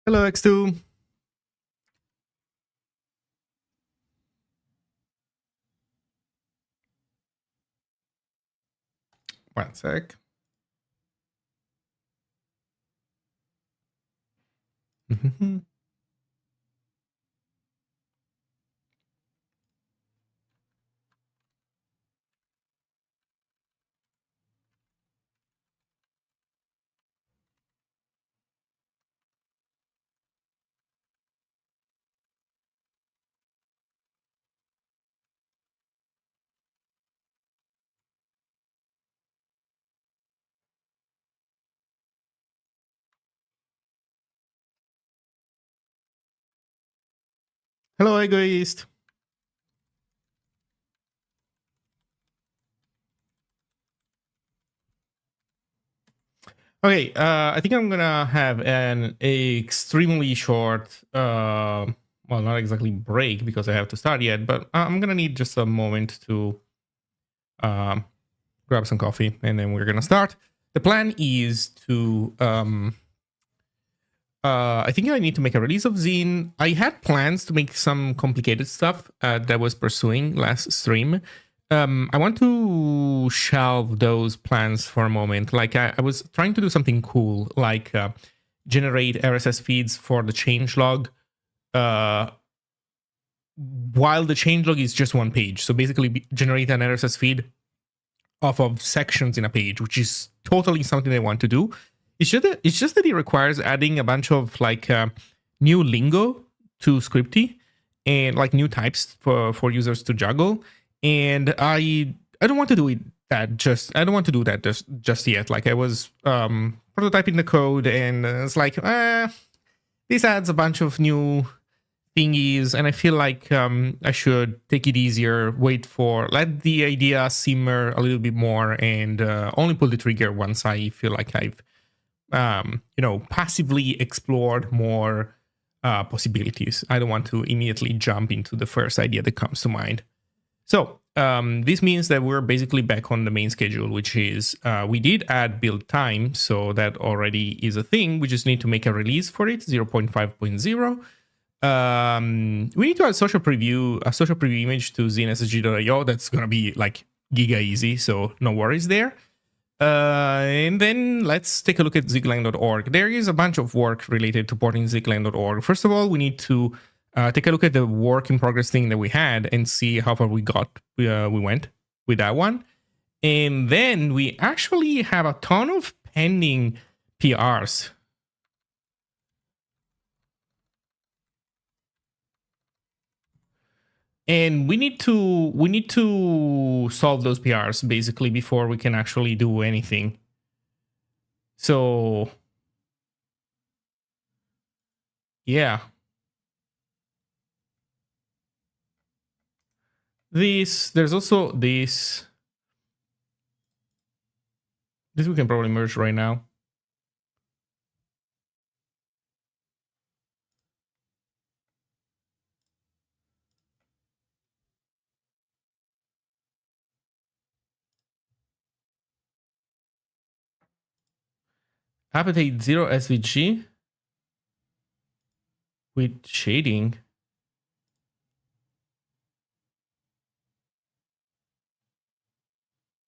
Hello, X2. One sec. Hello, Egoist. Okay, I think I'm gonna have an extremely short, well, not exactly break because I have to start yet, but I'm gonna need just a moment to um, grab some coffee and then we're gonna start. The plan is to, I think I need to make a release of Zine. I had plans to make some complicated stuff that I was pursuing last stream. I want to shelve those plans for a moment. Like I was trying to do something cool, like generate RSS feeds for the changelog, while the changelog is just one page. So basically, generate an RSS feed off of sections in a page, which is totally something I want to do. It's just that it requires adding a bunch of like new lingo to Scripty and like new types for users to juggle. And I don't want to do it I don't want to do that just yet. Like I was prototyping the code and it's like this adds a bunch of new thingies, and I feel like I should take it easier, let the idea simmer a little bit more, and only pull the trigger once I feel like I've passively explored more possibilities. I don't want to immediately jump into the first idea that comes to mind. So this means that we're basically back on the main schedule, which is we did add build time, so that already is a thing. We just need to make a release for it, 0.5.0. We need to add a social preview image to zine.ssg.io. That's gonna be like giga easy, so no worries there. And then let's take a look at ziglang.org. There is a bunch of work related to porting ziglang.org. First of all, we need to take a look at the work in progress thing that we had and see how far we went with that one. And then we actually have a ton of pending PRs. And we need to solve those PRs basically before we can actually do anything. So yeah. There's also this we can probably merge right now. Appetite 0 SVG with shading.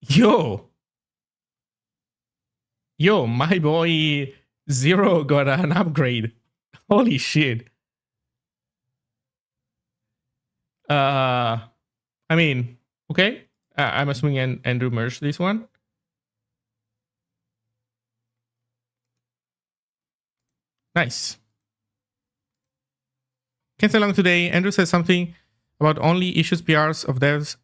Yo, my boy Zero got an upgrade. Holy shit. I mean, okay. I'm assuming Andrew merged this one. Nice. Can't stay long today. Andrew says something about only issues PRs of devs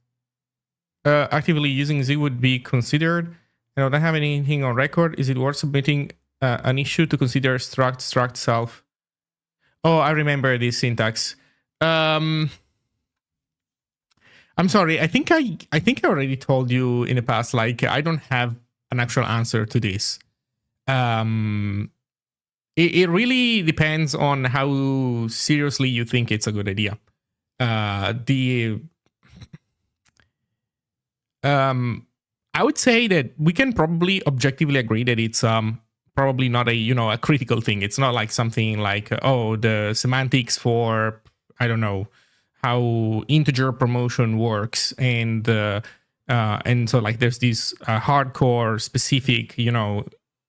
actively using Z would be considered. I don't have anything on record. Is it worth submitting an issue to consider struct self? Oh, I remember this syntax. I'm sorry. I think I already told you in the past. Like I don't have an actual answer to this. It really depends on how seriously you think it's a good idea. I would say that we can probably objectively agree that it's probably not a, a critical thing. It's not like something like, oh, the semantics for, I don't know, how integer promotion works. And so like there's these hardcore specific,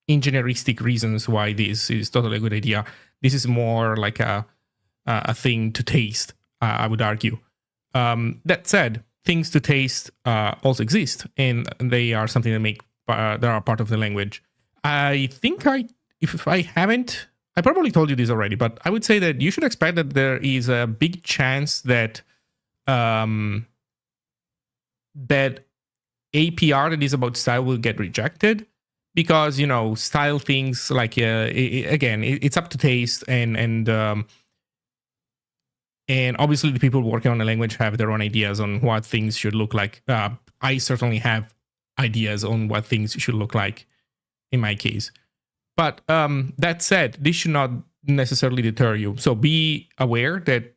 engineeristic reasons why this is totally a good idea. This is more like a thing to taste, I would argue. That said, things to taste also exist, and they are something that make that are part of the language. I think if I haven't, I probably told you this already, but I would say that you should expect that there is a big chance that that APR that is about style will get rejected, because style things like again, it's up to taste, and obviously the people working on the language have their own ideas on what things should look like. I certainly have ideas on what things should look like in my case. But that said, this should not necessarily deter you. So be aware that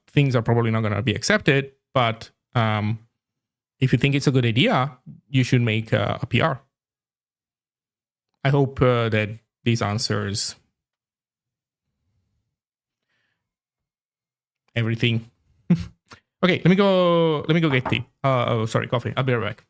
things are probably not going to be accepted. But if you think it's a good idea, you should make a PR. I hope that these answers everything. Okay, let me go get tea. Oh, sorry, coffee. I'll be right back.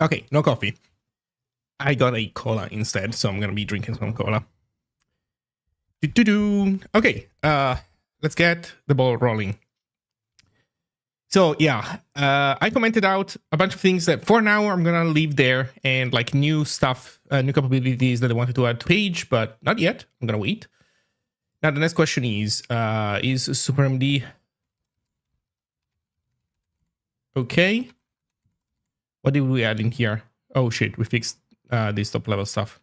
Okay, no coffee. I got a cola instead, so I'm gonna be drinking some cola. Okay, let's get the ball rolling. So yeah, I commented out a bunch of things that for now I'm gonna leave there, and like new stuff, new capabilities that I wanted to add to page, but not yet. I'm gonna wait. Now the next question is SuperMD okay? What did we add in here? Oh shit, we fixed this top level stuff.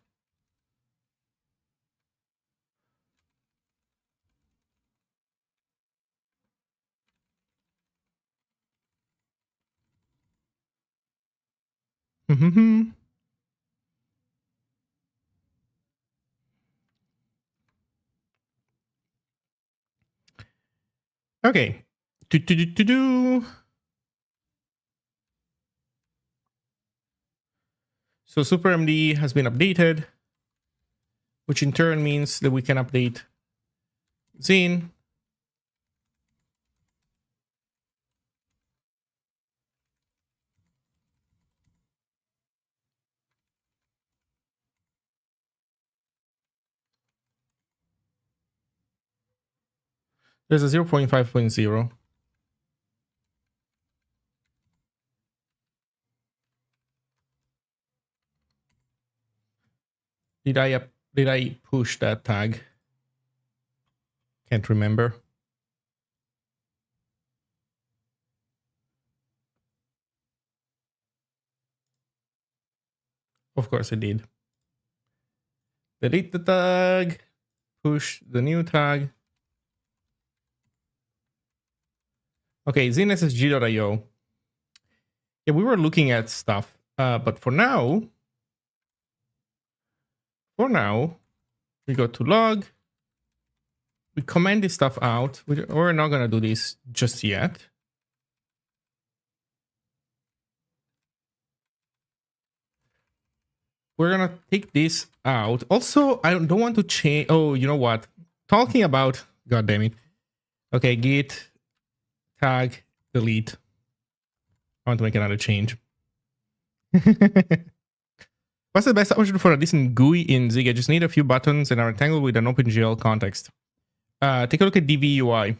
Okay. So SuperMD has been updated, which in turn means that we can update Zine. There's a 0.5.0. Did I push that tag? Can't remember. Of course I did. Delete the tag. Push the new tag. Okay, ZineSSG.io. Yeah, we were looking at stuff, but for now, we go to log. We comment this stuff out. We're not gonna do this just yet. We're gonna take this out. Also, I don't want to change. Oh, you know what? Talking about, god damn it. Okay, git tag delete. I want to make another change. What's the best option for a decent GUI in Zig? I just need a few buttons and a rectangle with an OpenGL context. Take a look at DVUI.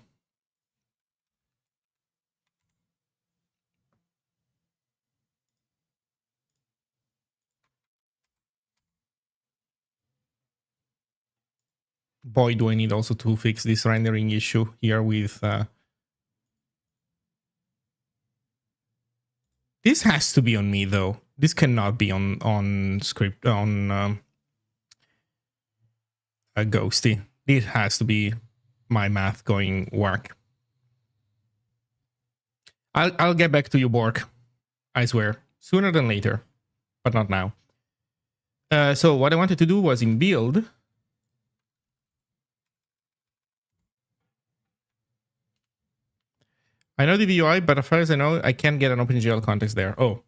Boy, do I need also to fix this rendering issue here with... This has to be on me, though. This cannot be on script, on a Ghosty. This has to be my math going whack. I'll get back to you, Bork. I swear. Sooner than later. But not now. So what I wanted to do was in build... I know the VUI, but as far as I know, I can't get an OpenGL context there. Oh.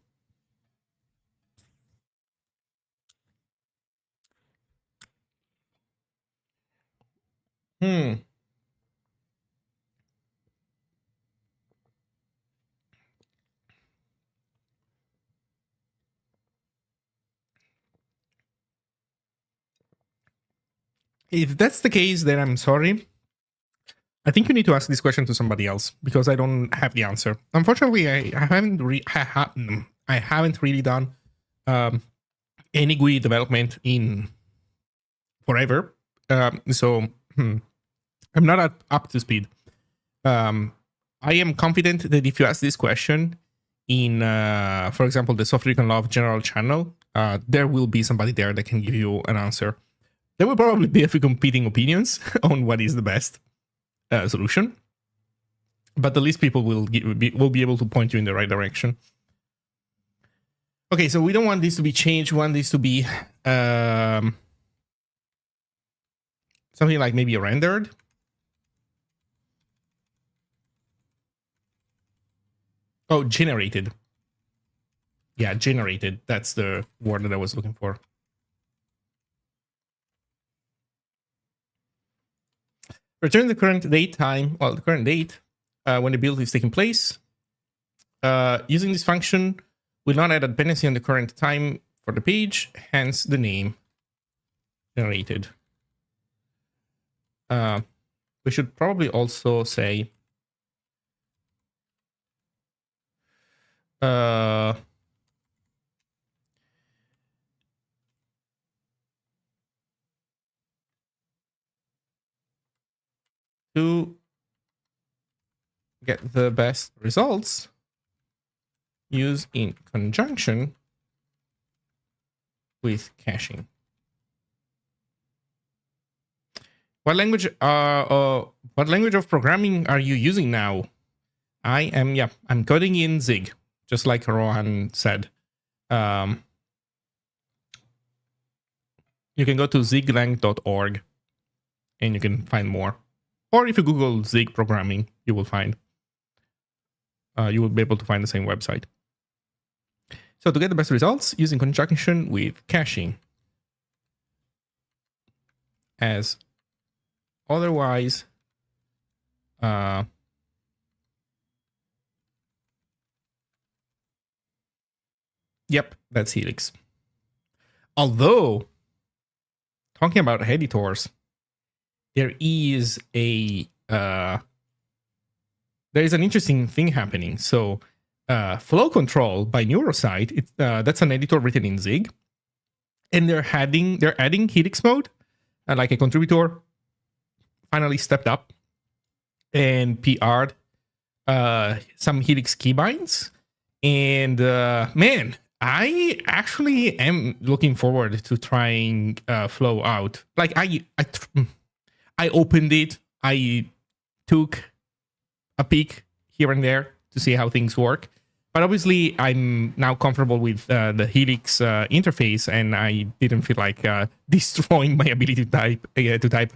If that's the case, then I'm sorry. I think you need to ask this question to somebody else because I don't have the answer. Unfortunately, I haven't really done any GUI development in forever. So I'm not up to speed. I am confident that if you ask this question in, for example, the Software You Can Love general channel, there will be somebody there that can give you an answer. There will probably be a few competing opinions on what is the best solution, but at least people will be able to point you in the right direction. Okay, so we don't want this to be changed. We want this to be something like maybe rendered. Oh, generated. Yeah, generated. That's the word that I was looking for. Return the current date time, well, the current date when the build is taking place. Using this function will not add a dependency on the current time for the page, hence the name generated. We should probably also say to get the best results, use in conjunction with caching. What language of programming are you using now? I'm coding in Zig, just like Rohan said. You can go to ziglang.org and you can find more. Or if you Google Zig programming, you will find. You will be able to find the same website. So to get the best results, using conjunction with caching. As otherwise, yep, that's Helix. Although, talking about editors, there is an interesting thing happening. So flow control by Neurosite, that's an editor written in Zig, and they're adding Helix mode, like a contributor finally stepped up and PR'd some Helix keybinds, and man, I actually am looking forward to trying flow out. Like I opened it, I took a peek here and there to see how things work. But obviously, I'm now comfortable with the Helix interface, and I didn't feel like destroying my ability to type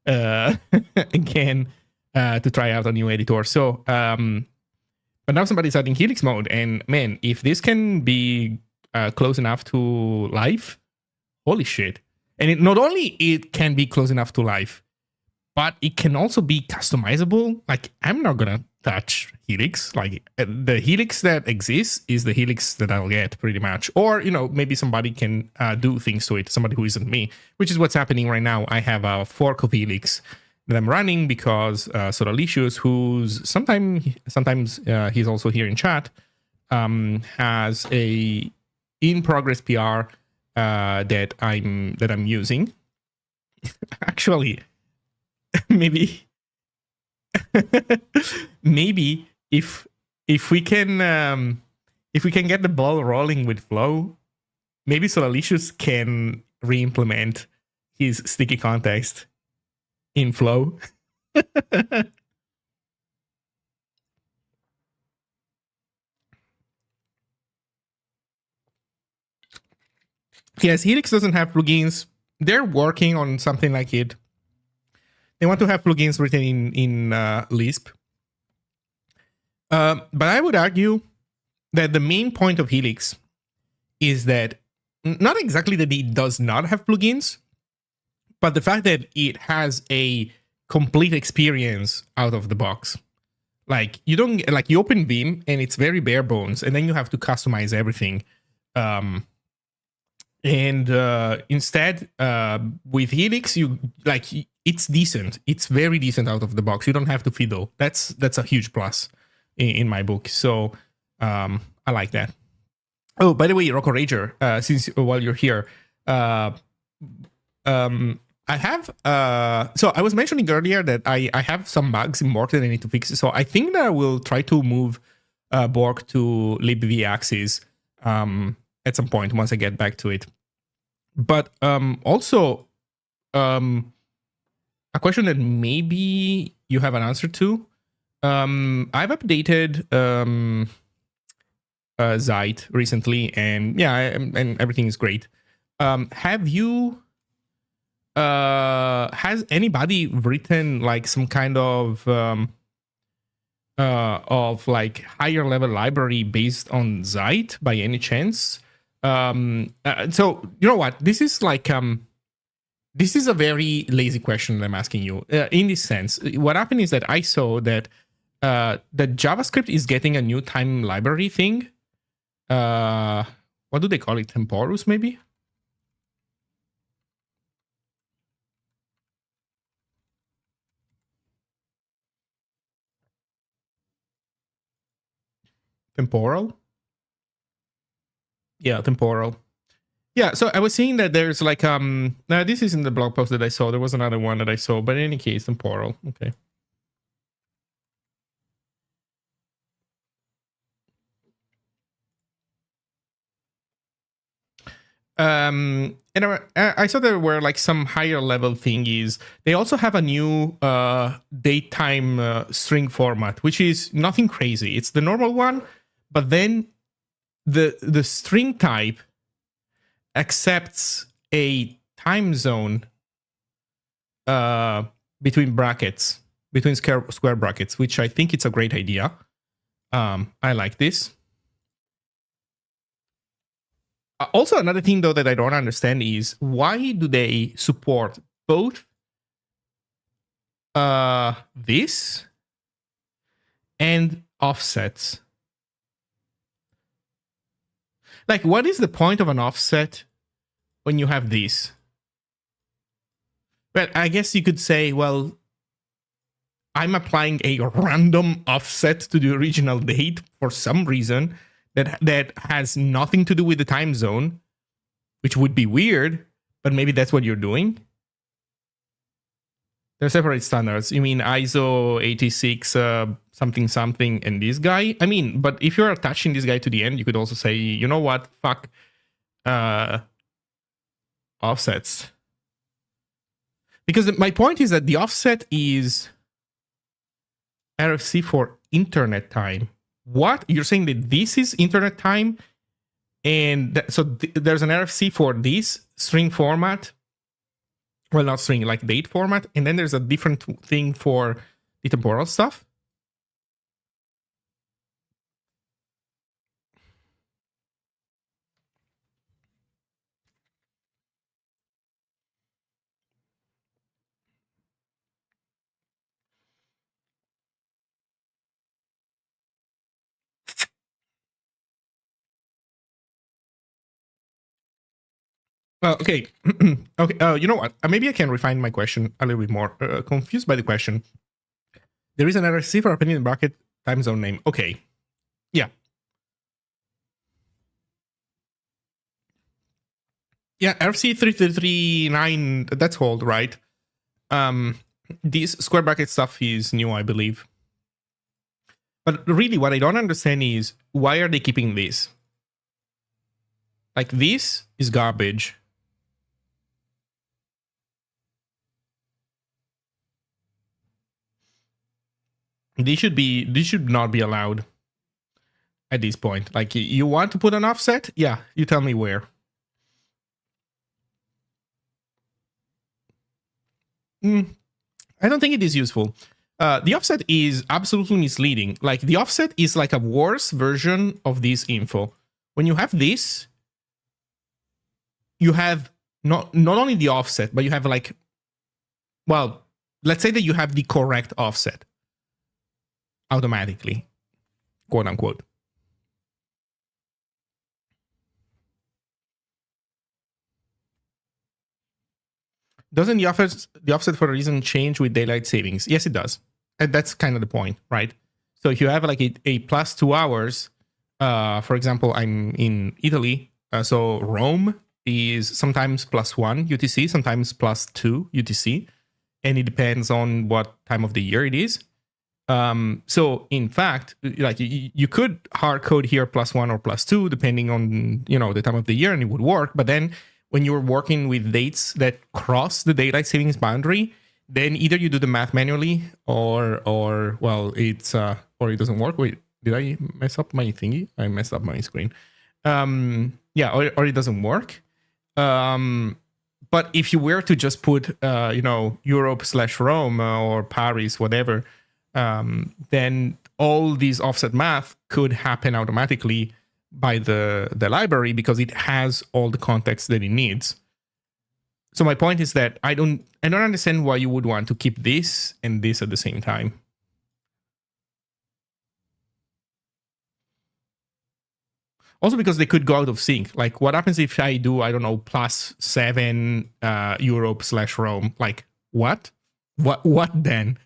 again to try out a new editor. So, but now somebody's adding Helix mode, and man, if this can be close enough to life, holy shit! And not only it can be close enough to life, but it can also be customizable. Like, I'm not gonna touch Helix. Like, the Helix that exists is the Helix that I'll get, pretty much. Or, you know, maybe somebody can do things to it, somebody who isn't me, which is what's happening right now. I have a fork of Helix that I'm running because Soralicious, who's sometimes he's also here in chat, has a in-progress PR that I'm using. Actually, maybe maybe if we can get the ball rolling with Flow, maybe Solalicious can re-implement his sticky context in Flow. Yes, Helix doesn't have plugins. They're working on something like it. They want to have plugins written in Lisp. But I would argue that the main point of Helix is that not exactly that it does not have plugins, but the fact that it has a complete experience out of the box. Like you don't like you open Vim and it's very bare bones, and then you have to customize everything. Instead, with Helix, you like it's decent. It's very decent out of the box. You don't have to fiddle. That's a huge plus in my book. So I like that. Oh, by the way, Rocco Rager, since while you're here, I have so I was mentioning earlier that I have some bugs in Borg that I need to fix. So I think that I will try to move Borg to libv axis at some point once I get back to it. But also a question that maybe you have an answer to. I've updated Zite recently, and yeah, and everything is great. Have you? Has anybody written like some kind of like higher level library based on Zite by any chance? So you know what? This is like this is a very lazy question that I'm asking you. In this sense, what happened is that I saw that the JavaScript is getting a new time library thing. What do they call it? Temporus, maybe? Temporal? Yeah, temporal. Yeah, so I was seeing that there's like this isn't the blog post that I saw. There was another one that I saw, but in any case, temporal. Okay. And I saw there were like some higher level thingies. They also have a new datetime string format, which is nothing crazy. It's the normal one, but then the string type accepts a time zone between brackets, between square brackets, which I think it's a great idea. I like this. Also, another thing though that I don't understand is why do they support both this and offsets? Like, what is the point of an offset when you have this? Well, I guess you could say, well, I'm applying a random offset to the original date for some reason that has nothing to do with the time zone, which would be weird, but maybe that's what you're doing. They're separate standards. You mean ISO 86 something something and this guy? I mean, but if you're attaching this guy to the end, you could also say, you know what, fuck offsets. Because my point is that the offset is RFC for internet time. What? You're saying that this is internet time? And so there's an RFC for this string format. Well, not string, like date format. And then there's a different thing for the temporal stuff. Okay. Okay. You know what? Maybe I can refine my question a little bit more. Confused by the question. There is an RFC for opinion bracket time zone name. Okay. Yeah. Yeah. RFC 3339. That's old, right? This square bracket stuff is new, I believe. But really, what I don't understand is why are they keeping this? Like, this is garbage. This should not be allowed at this point. Like, you want to put an offset? Yeah, you tell me where. I don't think it is useful. The offset is absolutely misleading. Like, the offset is like a worse version of this info. When you have this, you have not only the offset, but you have like, well, let's say that you have the correct offset automatically, quote unquote. Doesn't the offset for a reason change with daylight savings? Yes, it does. And that's kind of the point, right? So if you have like a plus 2 hours, for example, I'm in Italy, so Rome is sometimes +1 UTC, sometimes +2 UTC, and it depends on what time of the year it is. So in fact, like you could hard code here +1 or +2 depending on the time of the year, and it would work. But then when you're working with dates that cross the daylight savings boundary, then either you do the math manually or well, it's or it doesn't work. Wait, did I mess up my thingy? I messed up my screen. Yeah, or it doesn't work. But if you were to just put Europe/Rome or Paris, whatever, then all these offset math could happen automatically by the library because it has all the context that it needs. So my point is that I don't understand why you would want to keep this and this at the same time. Also because they could go out of sync. Like, what happens if I do, I don't know, +7 Europe/Rome? Like, what? What then?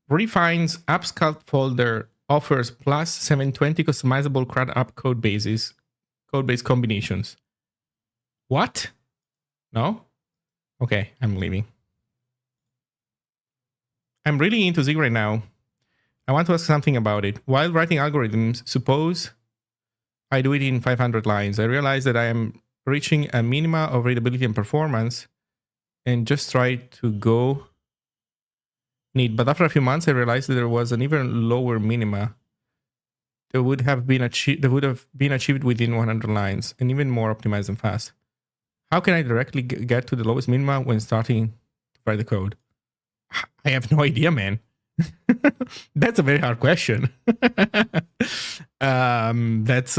Refines AppSculpt folder offers +720 customizable CRUD app code base combinations. What? No? Okay, I'm leaving. I'm really into Zig right now. I want to ask something about it. While writing algorithms, suppose I do it in 500 lines. I realize that I am reaching a minima of readability and performance and just try to go neat. But after a few months, I realized that there was an even lower minima that would have been achieved within 100 lines and even more optimized and fast. How can I directly get to the lowest minima when starting to write the code? I have no idea, man. That's a very hard question. That's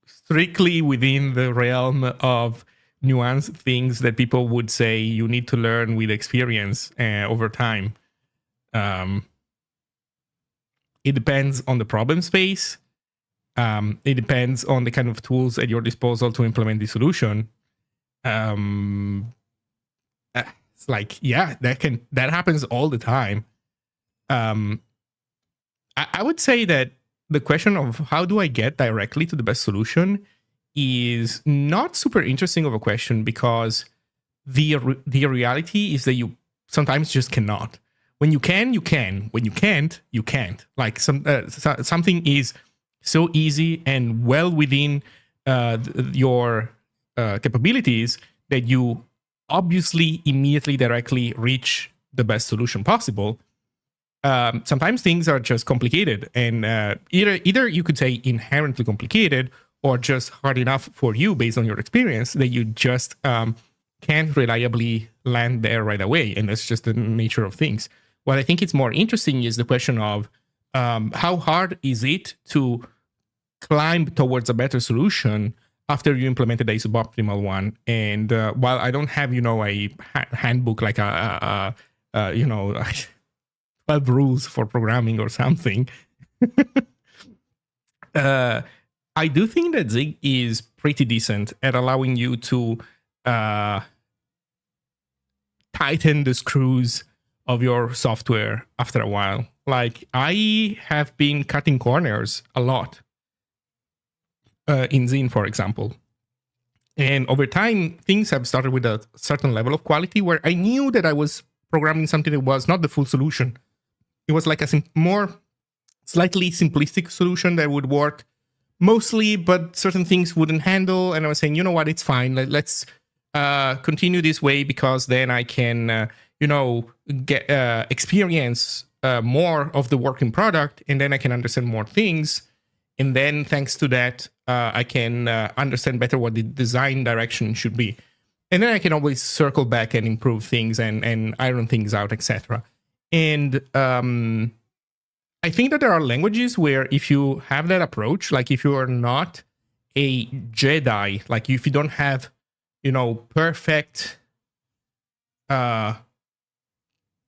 strictly within the realm of nuanced things that people would say you need to learn with experience over time. It depends on the problem space. It depends on the kind of tools at your disposal to implement the solution. It's like, yeah, that happens all the time. I would say that the question of how do I get directly to the best solution is not super interesting of a question because the reality is that you sometimes just cannot. When you can, you can. When you can't, you can't. Like something is so easy and well within your capabilities that you obviously immediately directly reach the best solution possible. Sometimes things are just complicated, and either you could say inherently complicated or just hard enough for you based on your experience that you just can't reliably land there right away, and that's just the nature of things. What I think is more interesting is the question of how hard is it to climb towards a better solution after you implemented a suboptimal one. And while I don't have a handbook like a 12 rules for programming or something, I do think that Zig is pretty decent at allowing you to tighten the screws of your software after a while. Like, I have been cutting corners a lot in Zine, for example. And over time, things have started with a certain level of quality where I knew that I was programming something that was not the full solution. It was like a more slightly simplistic solution that would work mostly, but certain things wouldn't handle. And I was saying, you know what, it's fine. Let's continue this way, because then I can, get experience more of the working product, and then I can understand more things. And then thanks to that, I can understand better what the design direction should be. And then I can always circle back and improve things and iron things out, etc. And I think that there are languages where if you have that approach, like if you are not a Jedi, like if you don't have, perfect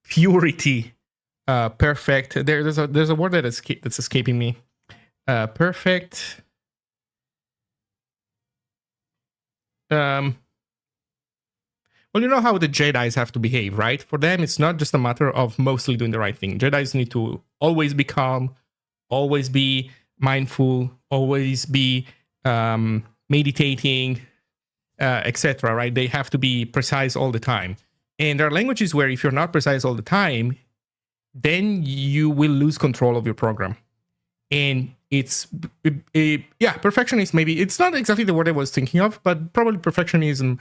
purity, perfect. There's a word that's escaping me. Perfect. Well, you know how the Jedis have to behave, right? For them, it's not just a matter of mostly doing the right thing. Jedis need to always be calm, always be mindful, always be meditating, etc. Right? They have to be precise all the time. And there are languages where if you're not precise all the time, then you will lose control of your program. And perfectionist, maybe it's not exactly the word I was thinking of, but probably perfectionism,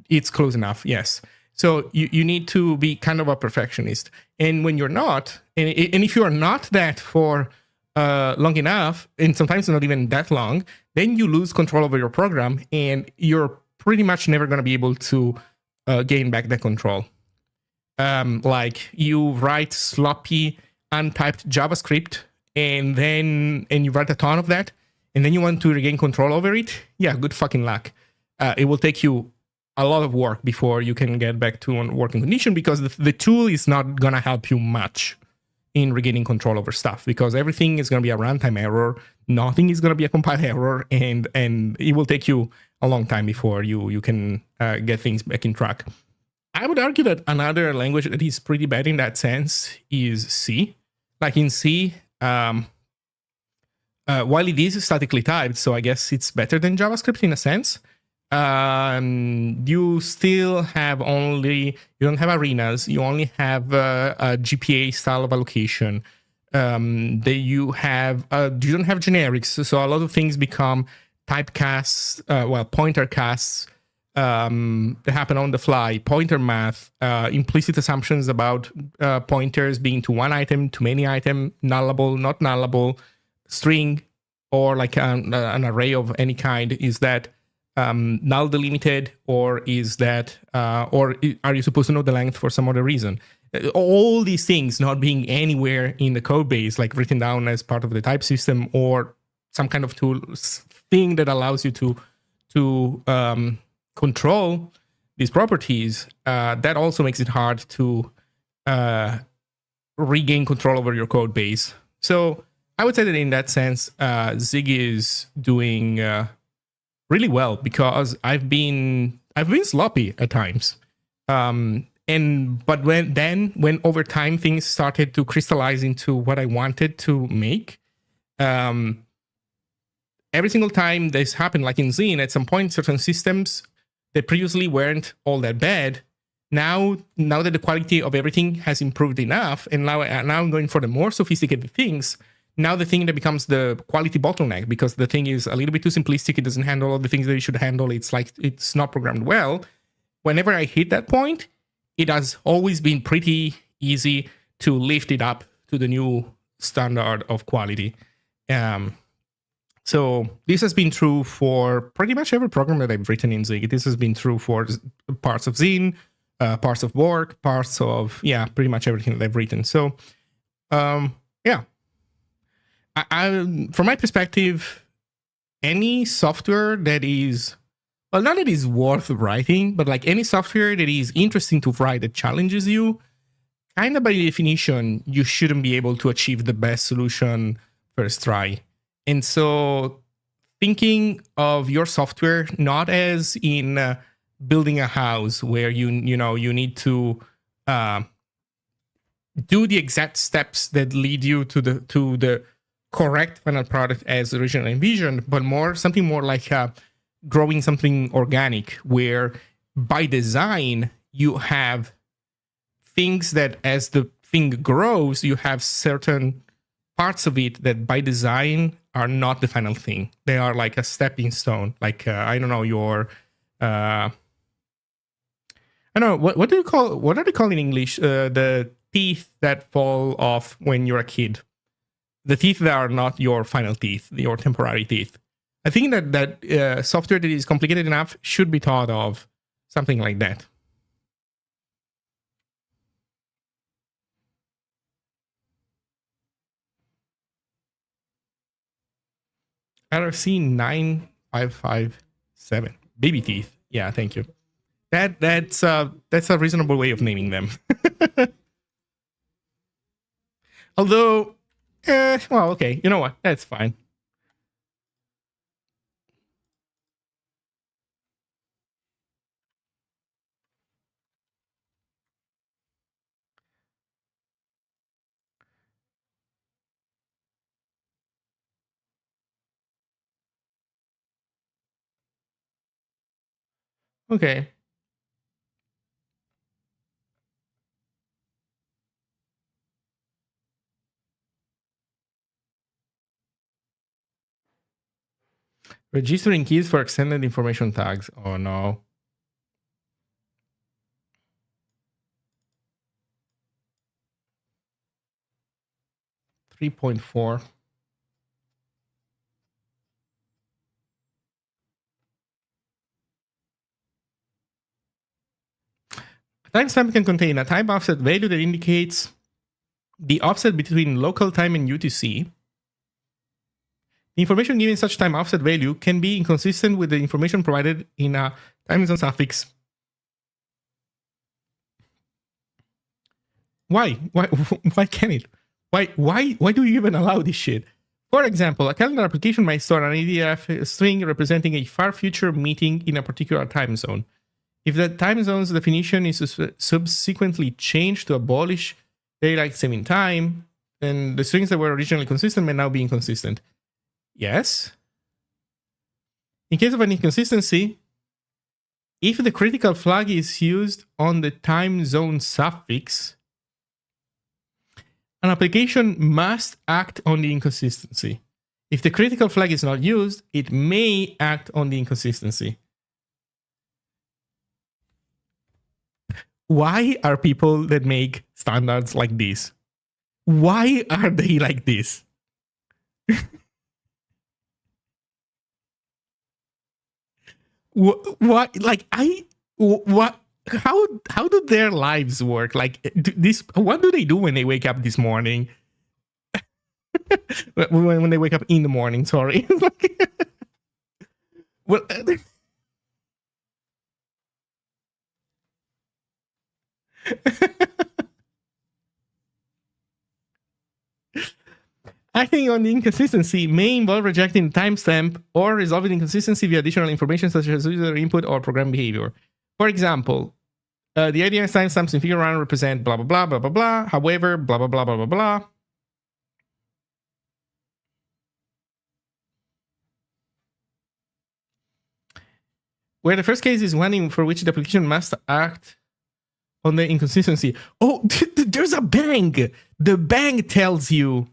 it's close enough. Yes. So you need to be kind of a perfectionist. And when you're not, and if you are not that for long enough, and sometimes not even that long, then you lose control over your program, and you're pretty much never going to be able to gain back that control. Like you write sloppy, untyped JavaScript, and you write a ton of that, and then you want to regain control over it. Yeah, good fucking luck. It will take you a lot of work before you can get back to a working condition, because the tool is not gonna help you much in regaining control over stuff, because everything is gonna be a runtime error. Nothing is gonna be a compile error, and it will take you a long time before you can get things back in track. I would argue that another language that is pretty bad in that sense is C. Like in C, while it is statically typed, so I guess it's better than JavaScript in a sense. You still have you don't have arenas. You only have a GPA style of allocation. You don't have generics. So a lot of things become typecasts, pointer casts that happen on the fly, pointer math, implicit assumptions about pointers being to one item, to many item, nullable, not nullable, string, or like an array of any kind. Is that null delimited, or is that, or are you supposed to know the length for some other reason? All these things not being anywhere in the code base, like written down as part of the type system or some kind of tool thing that allows you to control these properties, that also makes it hard to regain control over your code base. So I would say that in that sense, Zig is doing really well, because I've been sloppy at times, but when over time things started to crystallize into what I wanted to make, every single time this happened, like in Zine, at some point certain systems that previously weren't all that bad, now that the quality of everything has improved enough, and now I'm going for the more sophisticated things. Now the thing that becomes the quality bottleneck, because the thing is a little bit too simplistic, it doesn't handle all the things that it should handle, it's like it's not programmed well. Whenever I hit that point, it has always been pretty easy to lift it up to the new standard of quality. So this has been true for pretty much every program that I've written in Zig. This has been true for parts of Zine, parts of Borg, parts of, pretty much everything that I've written. So, from my perspective, any software that is, well, not that is worth writing, but like any software that is interesting to write, that challenges you, kind of by definition, you shouldn't be able to achieve the best solution first try. And so thinking of your software not as in building a house where you need to do the exact steps that lead you to the correct final product as originally envisioned, but something more like growing something organic, where by design you have things that as the thing grows, you have certain parts of it that by design are not the final thing. They are like a stepping stone. Like I don't know, your I don't know what do you call, what are they called in English? The teeth that fall off when you're a kid. The teeth that are not your final teeth, your temporary teeth. I think that software that is complicated enough should be thought of something like that. RFC 9557. Baby teeth. Yeah, thank you. That's a reasonable way of naming them. Although, well, okay, you know what? That's fine. Okay. Registering keys for extended information tags. Oh no. 3.4. A timestamp can contain a time offset value that indicates the offset between local time and UTC. The information given such time offset value can be inconsistent with the information provided in a time zone suffix. Why? Why can't it? Why do you even allow this shit? For example, a calendar application might store an ADF string representing a far future meeting in a particular time zone. If the time zone's definition is subsequently changed to abolish daylight saving time, then the strings that were originally consistent may now be inconsistent. Yes. In case of an inconsistency, if the critical flag is used on the time zone suffix, an application must act on the inconsistency. If the critical flag is not used, it may act on the inconsistency. Why are people that make standards like this? Why are they like this? What? Like what? How do their lives work? Like this? What do they do when they wake up this morning? when they wake up in the morning, sorry. Well, acting on the inconsistency may involve rejecting timestamp or resolving inconsistency via additional information such as user input or program behavior. For example, the IDS timestamps in figure 1 represent blah, blah, blah, blah, blah, blah. However, blah, blah, blah, blah, blah, blah. Where the first case is one for which the application must act on the inconsistency. Oh, there's a bang. The bang tells you.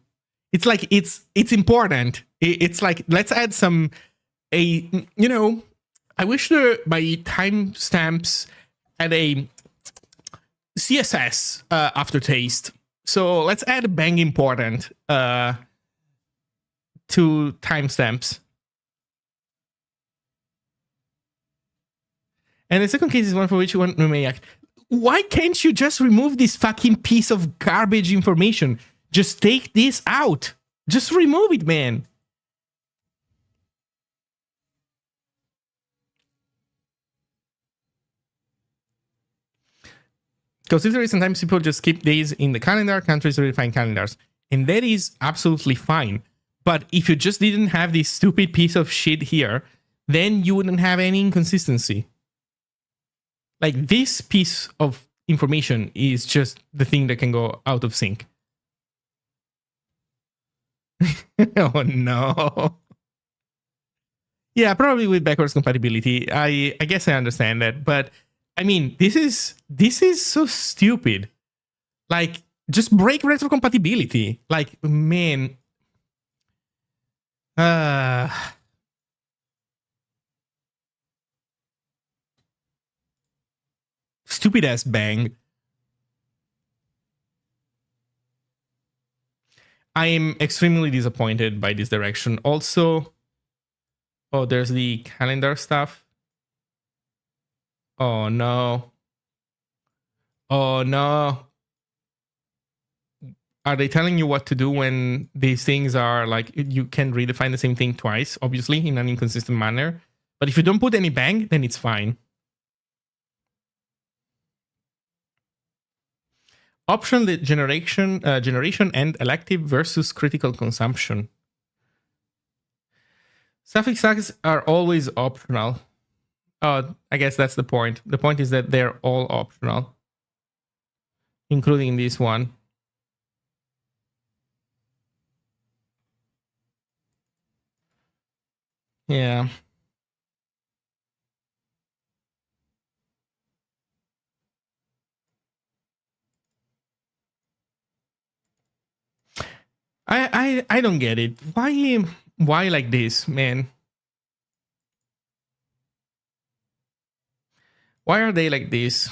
It's like it's important. It's like, let's add some you know, I wish my timestamps had a CSS aftertaste. So let's add bang important to timestamps. And the second case is one for which one may act. Why can't you just remove this fucking piece of garbage information? Just take this out. Just remove it, man. Consider sometimes people just keep days in the calendar, countries redefine calendars. And that is absolutely fine. But if you just didn't have this stupid piece of shit here, then you wouldn't have any inconsistency. Like this piece of information is just the thing that can go out of sync. Oh no. Yeah, probably with backwards compatibility. I guess I understand that, but I mean, this is so stupid. Like, just break retrocompatibility. Like, man. Stupid ass bang. I am extremely disappointed by this direction. Also, oh, there's the calendar stuff. Oh no. Oh no. Are they telling you what to do when these things are like, you can redefine the same thing twice, obviously, in an inconsistent manner? But if you don't put any bang, then it's fine. Option generation and elective versus critical consumption. Suffix tags are always optional. Oh, I guess that's the point. The point is that they're all optional, including this one. Yeah. I don't get it. Why like this, man? Why are they like this?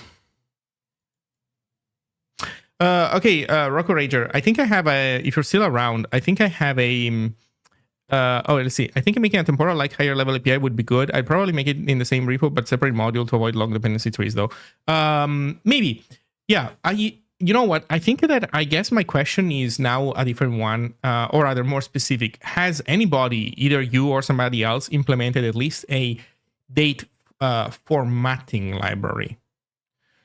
Okay, Rocco Rager. I think I have a. If you're still around, I think I have a. Oh, let's see. I think making a temporal like higher level API would be good. I'd probably make it in the same repo, but separate module to avoid long dependency trees, though. Maybe. Yeah. You know what? I think that I guess my question is now a different one, or rather more specific. Has anybody, either you or somebody else, implemented at least a date formatting library?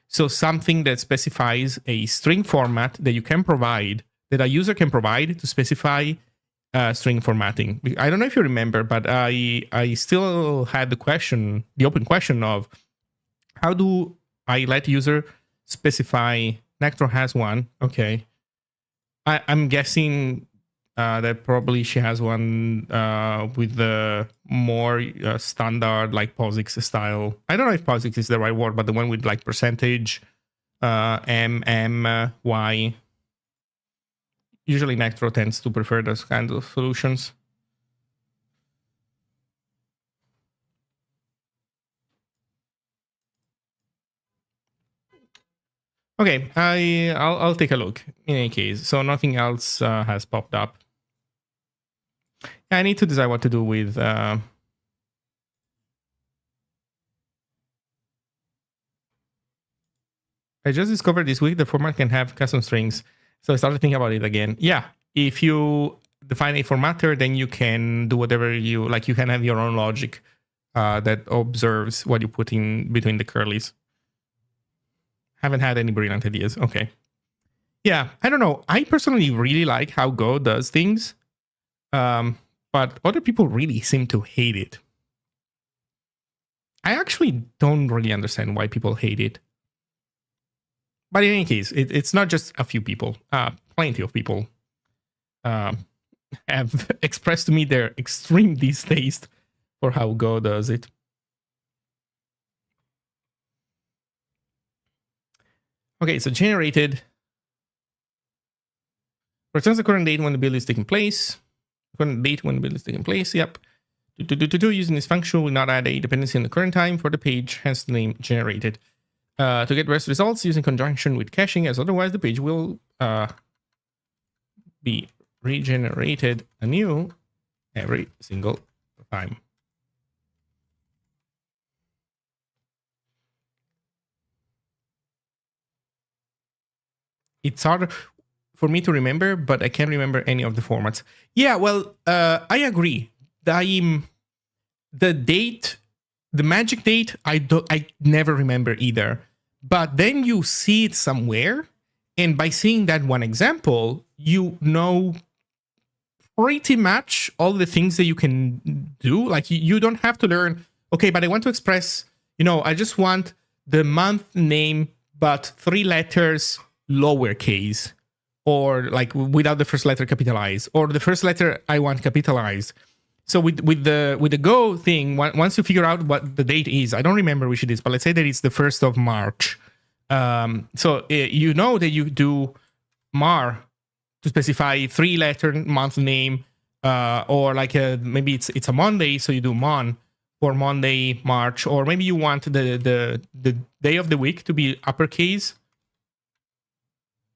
So something that specifies a string format that you can provide, that a user can provide to specify string formatting. I don't know if you remember, but I still had the open question of how do I let user specify. Nectro has one. Okay. I'm guessing that probably she has one with the more standard like POSIX style. I don't know if POSIX is the right word, but the one with like percentage Y. Usually Nectro tends to prefer those kinds of solutions. Okay, I'll take a look in any case. So nothing else has popped up. I need to decide what to do with. I just discovered this week the format can have custom strings, so I started thinking about it again. Yeah, if you define a formatter, then you can do whatever you like. You can have your own logic that observes what you put in between the curlies. Haven't had any brilliant ideas. Okay. Yeah, I don't know. I personally really like how Go does things, but other people really seem to hate it. I actually don't really understand why people hate it. But in any case, it's not just a few people. Plenty of people have expressed to me their extreme distaste for how Go does it. Okay, so generated returns the current date when the build is taking place. Current date when the build is taking place. Yep. Using this function will not add a dependency on the current time for the page, hence the name generated. To get rest results using conjunction with caching, as otherwise the page will be regenerated anew every single time. It's hard for me to remember, but I can't remember any of the formats. Yeah, well, I agree. The date, the magic date, I never remember either. But then you see it somewhere, and by seeing that one example, you know pretty much all the things that you can do. Like you don't have to learn, okay, but I want to express, I just want the month name, but 3 letters lowercase, or like without the first letter capitalized, or the first letter I want capitalized. So with the Go thing, once you figure out what the date is, I don't remember which it is, but let's say that it's the 1st of March. So you know that you do Mar to specify 3-letter month name, or like maybe it's a Monday, so you do Mon for Monday, March, or maybe you want the day of the week to be uppercase.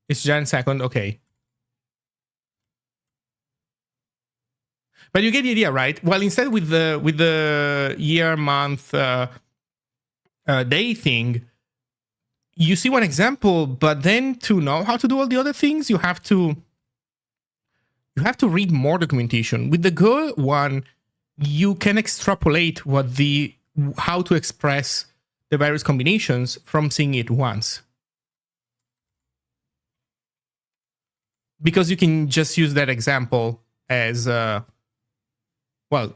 It's Jan 2nd, okay. But you get the idea, right? Well, instead with the year, month, day thing, you see one example, but then to know how to do all the other things, you have to read more documentation. With the Go one, you can extrapolate how to express the various combinations from seeing it once. Because you can just use that example as well,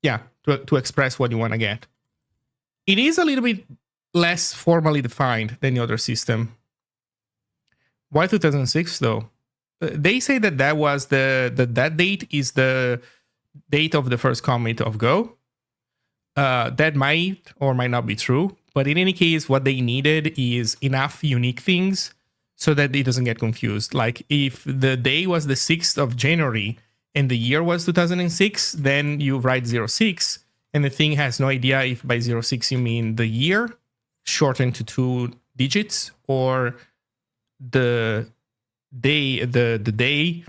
yeah, to express what you want to get. It is a little bit less formally defined than the other system. Why 2006 though? They say that was that date is the date of the first commit of Go. That might or might not be true, but in any case, what they needed is enough unique things so that it doesn't get confused. Like if the day was the 6th of January and the year was 2006, then you write 06, and the thing has no idea if by 06 you mean the year shortened to 2 digits or the day, the day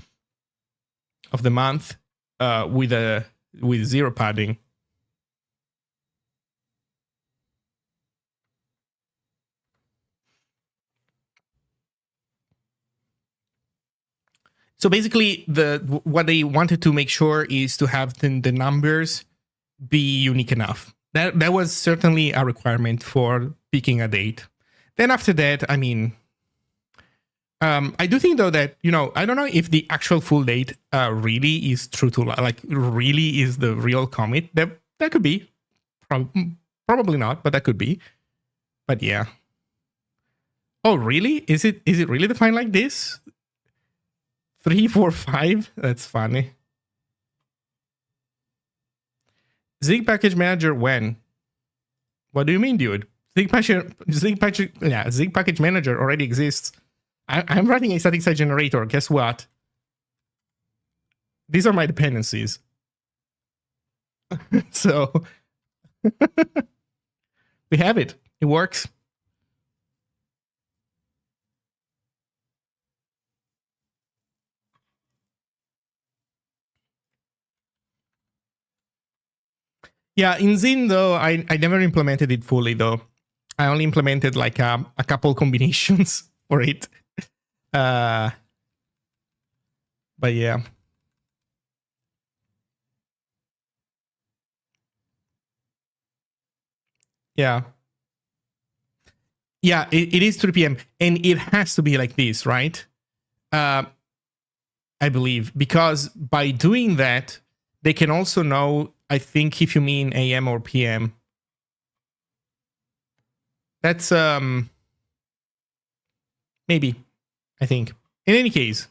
of the month with 0 padding. So basically, what they wanted to make sure is to have the numbers be unique enough. That was certainly a requirement for picking a date. Then after that, I mean, I do think though that, I don't know if the actual full date really is true to like really is the real commit. That could be, probably not, but that could be. But yeah. Oh really? Is it really defined like this? 3, 4, 5. That's funny. Zig Package Manager when? What do you mean, dude? Zig Package Manager already exists. I'm writing a static site generator. Guess what? These are my dependencies. So we have it. It works. Yeah, in Zine though, I never implemented it fully though. I only implemented like a couple combinations for it. But yeah. Yeah. Yeah, it is 3 p.m. and it has to be like this, right? I believe, because by doing that, they can also know, I think, if you mean AM or PM. That's maybe, I think. In any case,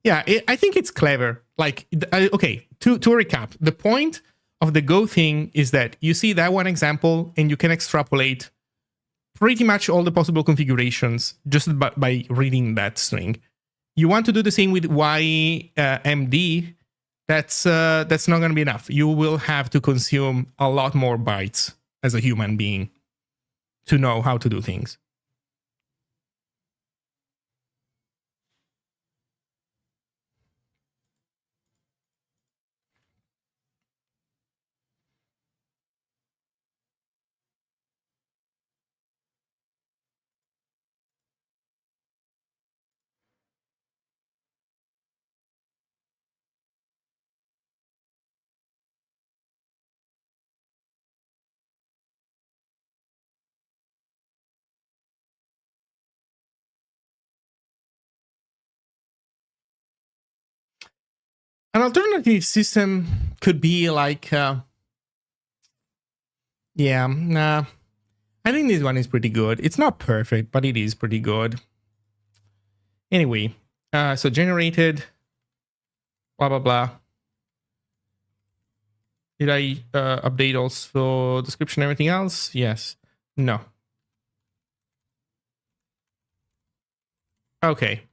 yeah, I think it's clever. Like, okay, to recap, the point of the Go thing is that you see that one example and you can extrapolate pretty much all the possible configurations just by reading that string. You want to do the same with YMD, that's not going to be enough. You will have to consume a lot more bytes as a human being to know how to do things. An alternative system could be like, I think this one is pretty good. It's not perfect, but it is pretty good. Anyway, so generated, blah, blah, blah. Did I update also description and everything else? Yes. No. Okay.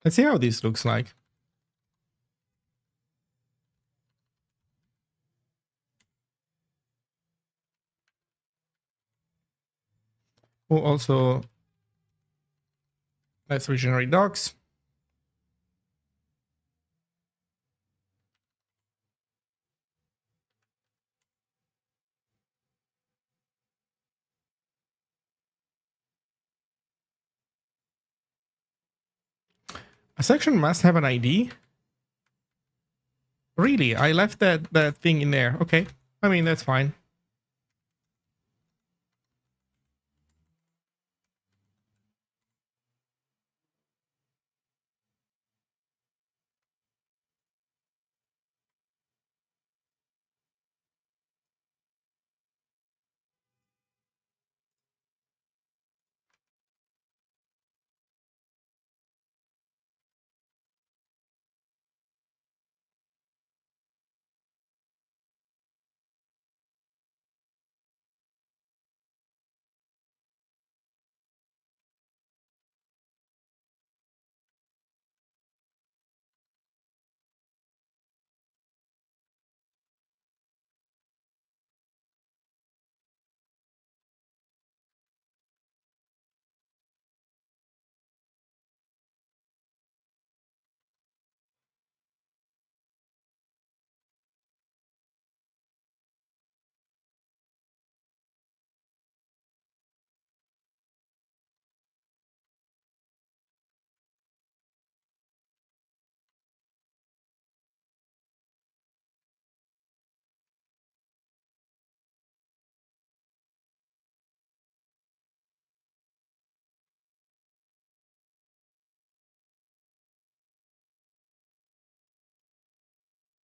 Let's see how this looks like. Oh, also, let's regenerate docs. A section must have an ID. Really? I left that thing in there. Okay. I mean, that's fine.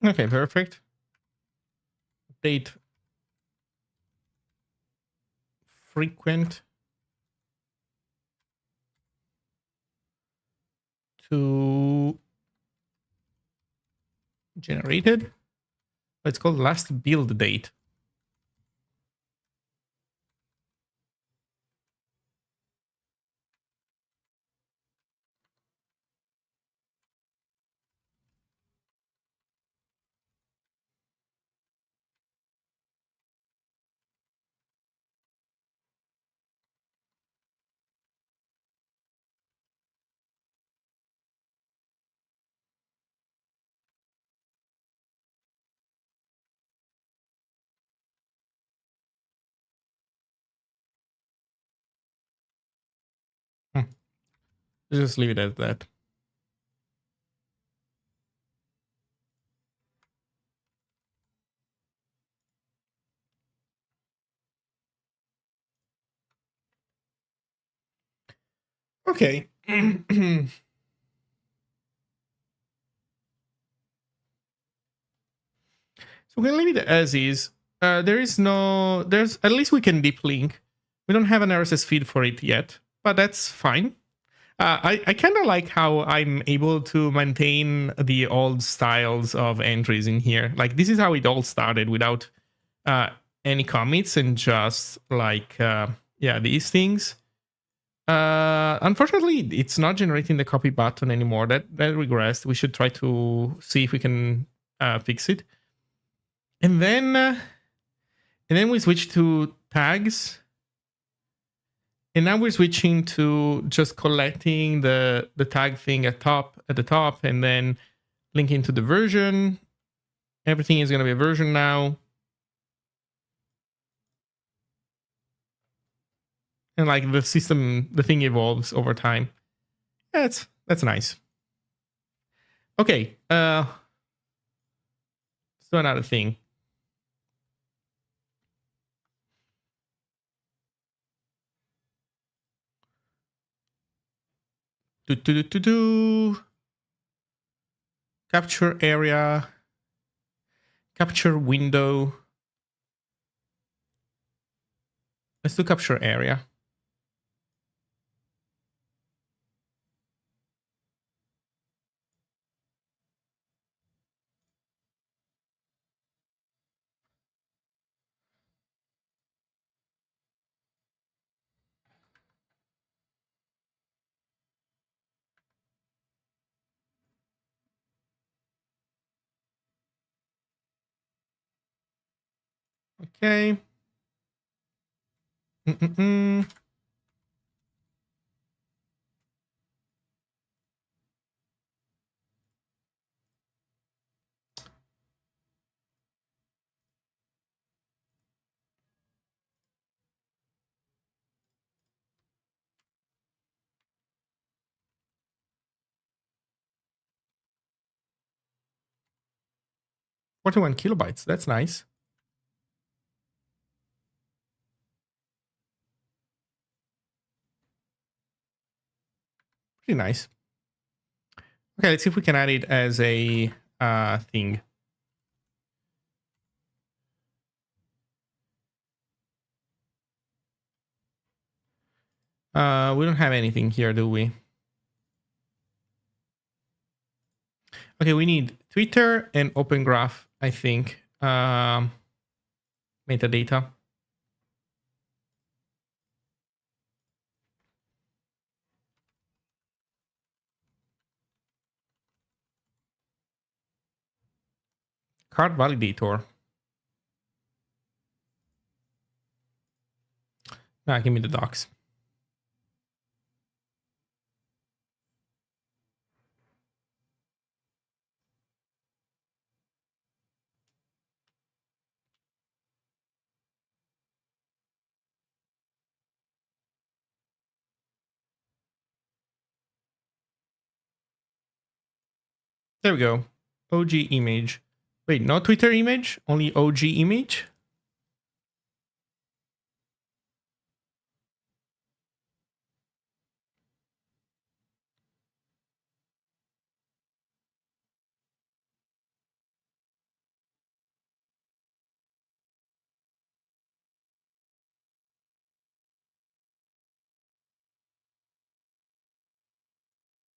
Okay, perfect. Date frequent to generated. It's called last build date. Hmm. Just leave it at that. Okay. So we're gonna leave it as is. There's at least we can deep link. We don't have an RSS feed for it yet, but that's fine. I kind of like how I'm able to maintain the old styles of entries in here. Like, this is how it all started, without uh, any commits, and just like, yeah, these things. Unfortunately, it's not generating the copy button anymore. That regressed. We should try to see if we can fix it. And then we switch to tags. And now we're switching to just collecting the tag thing at the top, and then linking to the version. Everything is going to be a version now. And like the thing evolves over time. That's nice. Okay, let's do another thing. Capture area. Capture window. Let's do capture area. Okay. 41 kilobytes. That's nice. Pretty nice. Okay, let's see if we can add it as a thing. We don't have anything here, do we? Okay, we need Twitter and Open Graph, I think. Metadata. Card validator. Give me the docs. There we go. OG image. Wait, no Twitter image? Only OG image?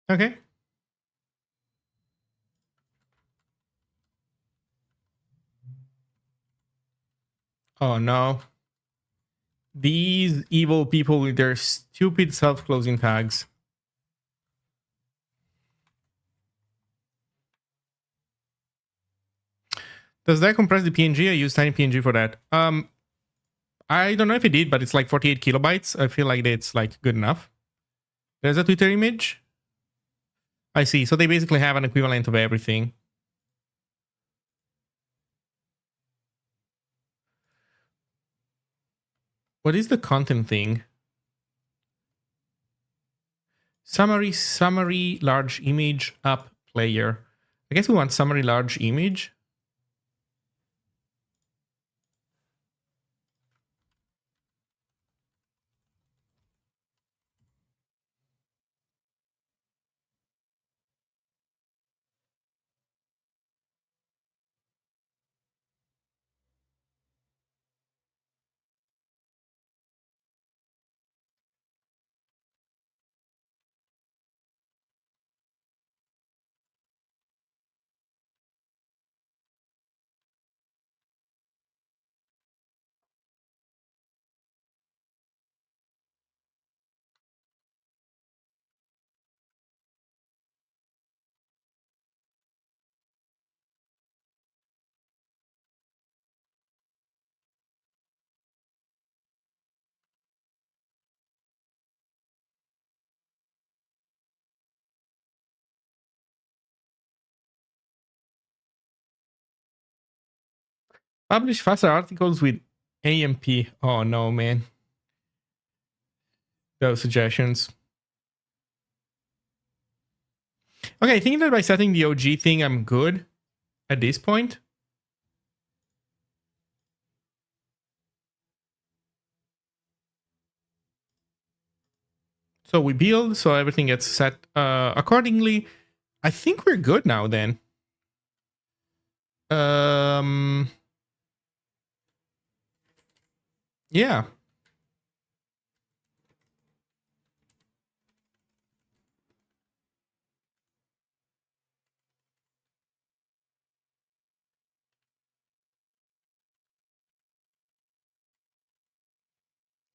Okay. Oh no. These evil people with their stupid self-closing tags. Does that compress the PNG? I use tiny PNG for that. I don't know if it did, but it's like 48 kilobytes. I feel like it's like good enough. There's a Twitter image. I see. So they basically have an equivalent of everything. What is the content thing? Summary, large image, up, player. I guess we want summary, large image. Publish faster articles with AMP. Oh no, man. Those suggestions. Okay, I think that by setting the OG thing, I'm good at this point. So we build, so everything gets set accordingly. I think we're good now then. Yeah.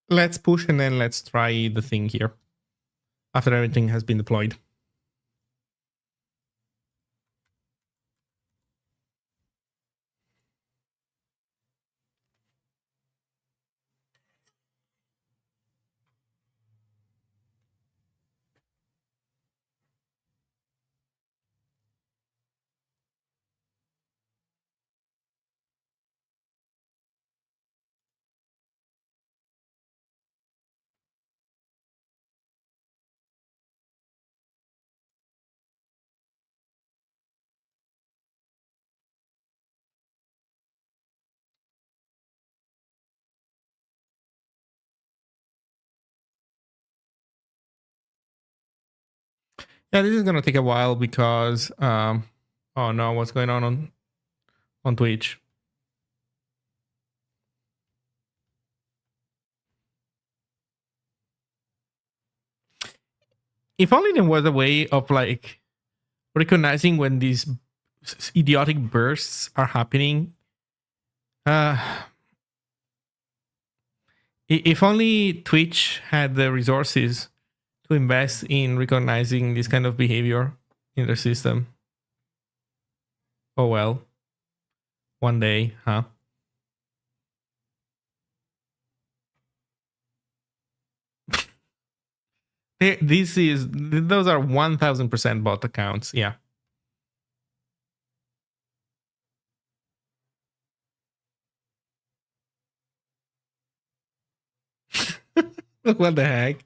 Let's push and then let's try the thing here after everything has been deployed. Yeah, this is gonna take a while because oh no, what's going on Twitch? If only there was a way of like recognizing when these idiotic bursts are happening. If only Twitch had the resources to invest in recognizing this kind of behavior in their system. Oh well. One day, huh? Those are 1000% bot accounts. Yeah. Look, what the heck?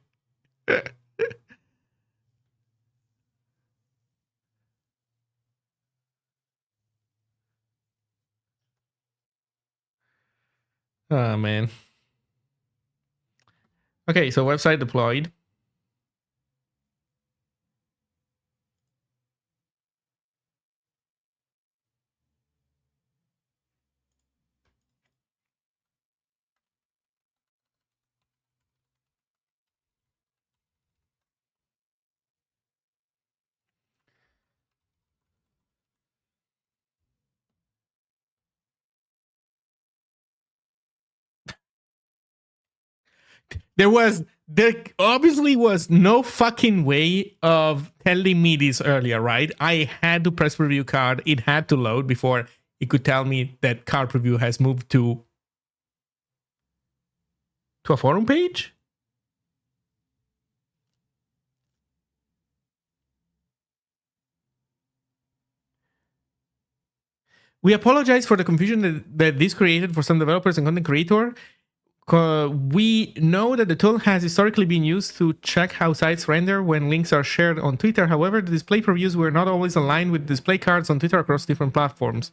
Oh man. Okay, so website deployed. There obviously was no fucking way of telling me this earlier, right? I had to press preview card. It had to load before it could tell me that card preview has moved to a forum page. We apologize for the confusion that this created for some developers and content creator. We know that the tool has historically been used to check how sites render when links are shared on Twitter. However, the display previews were not always aligned with display cards on Twitter across different platforms.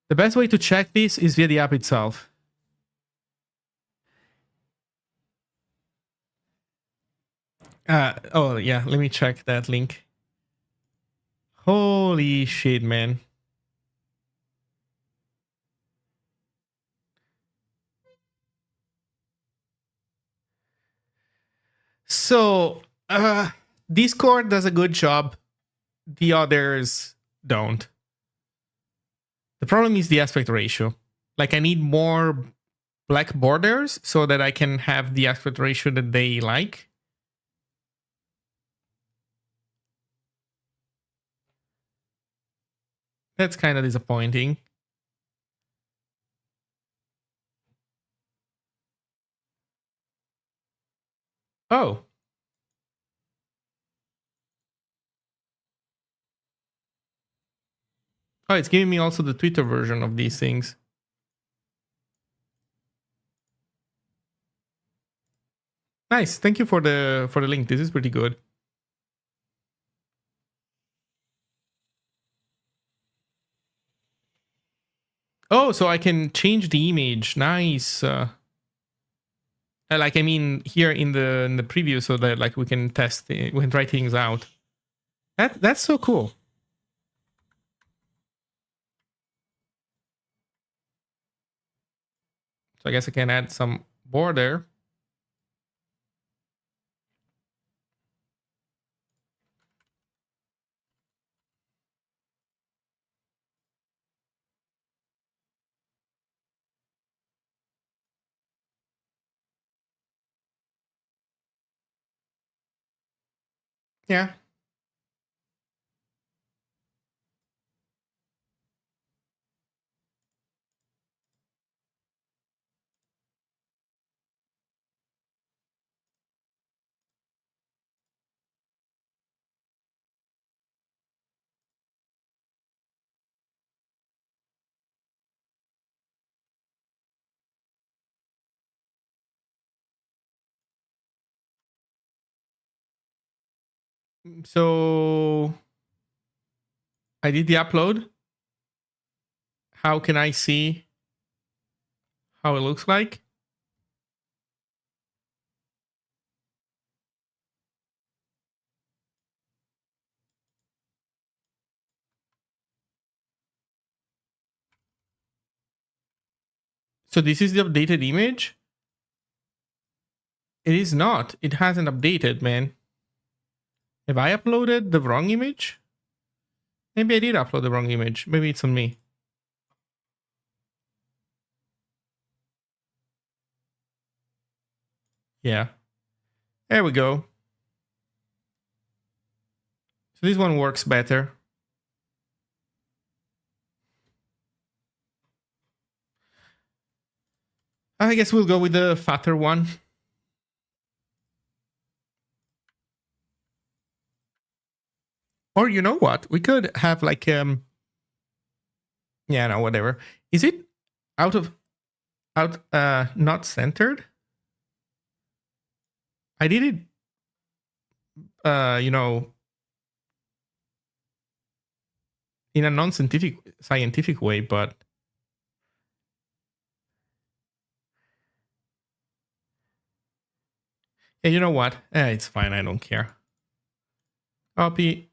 The best way to check this is via the app itself. Oh, yeah, let me check that link. Holy shit, man. So, Discord does a good job. The others don't. The problem is the aspect ratio. Like, I need more black borders so that I can have the aspect ratio that they like. That's kind of disappointing. Oh. Oh, it's giving me also the Twitter version of these things. Nice. Thank you for the link. This is pretty good. Oh, so I can change the image. Nice. Like I mean, here in the preview, so that like we can we can try things out. That's so cool. So I guess I can add some border. Yeah. So I did the upload. How can I see how it looks like? So this is the updated image? It is not. It hasn't updated, man. Have I uploaded the wrong image? Maybe I did upload the wrong image. Maybe it's on me. Yeah. There we go. So this one works better. I guess we'll go with the fatter one. Or you know what? We could have like yeah, no, whatever. Is it out not centered? I did it you know, in a non-scientific scientific way, but yeah, you know what? It's fine, I don't care. Copy.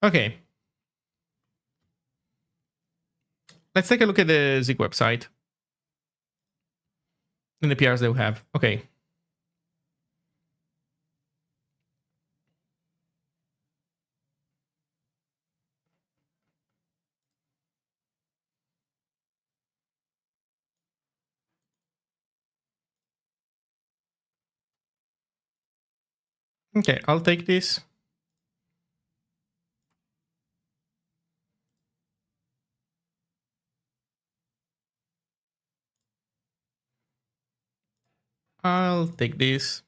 Okay. Let's take a look at the Zig website and the PRs that we have. Okay. Okay, I'll take this. I'll take this.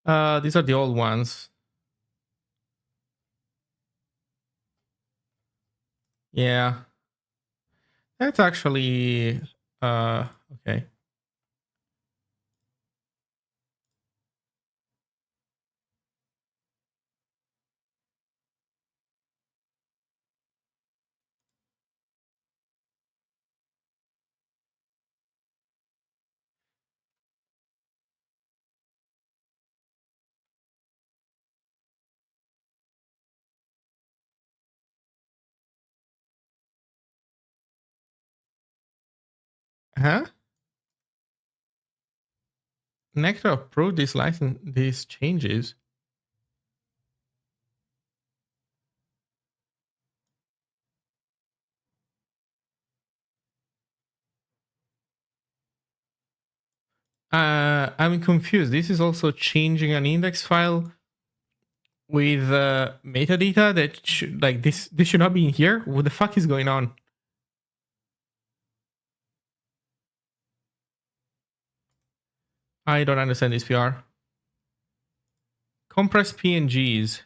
These are the old ones. Yeah. That's actually okay. Huh? Nectar approved this license, these changes. I'm confused. This is also changing an index file with metadata that should, like, this should not be in here. What the fuck is going on? I don't understand this PR. Compress PNGs.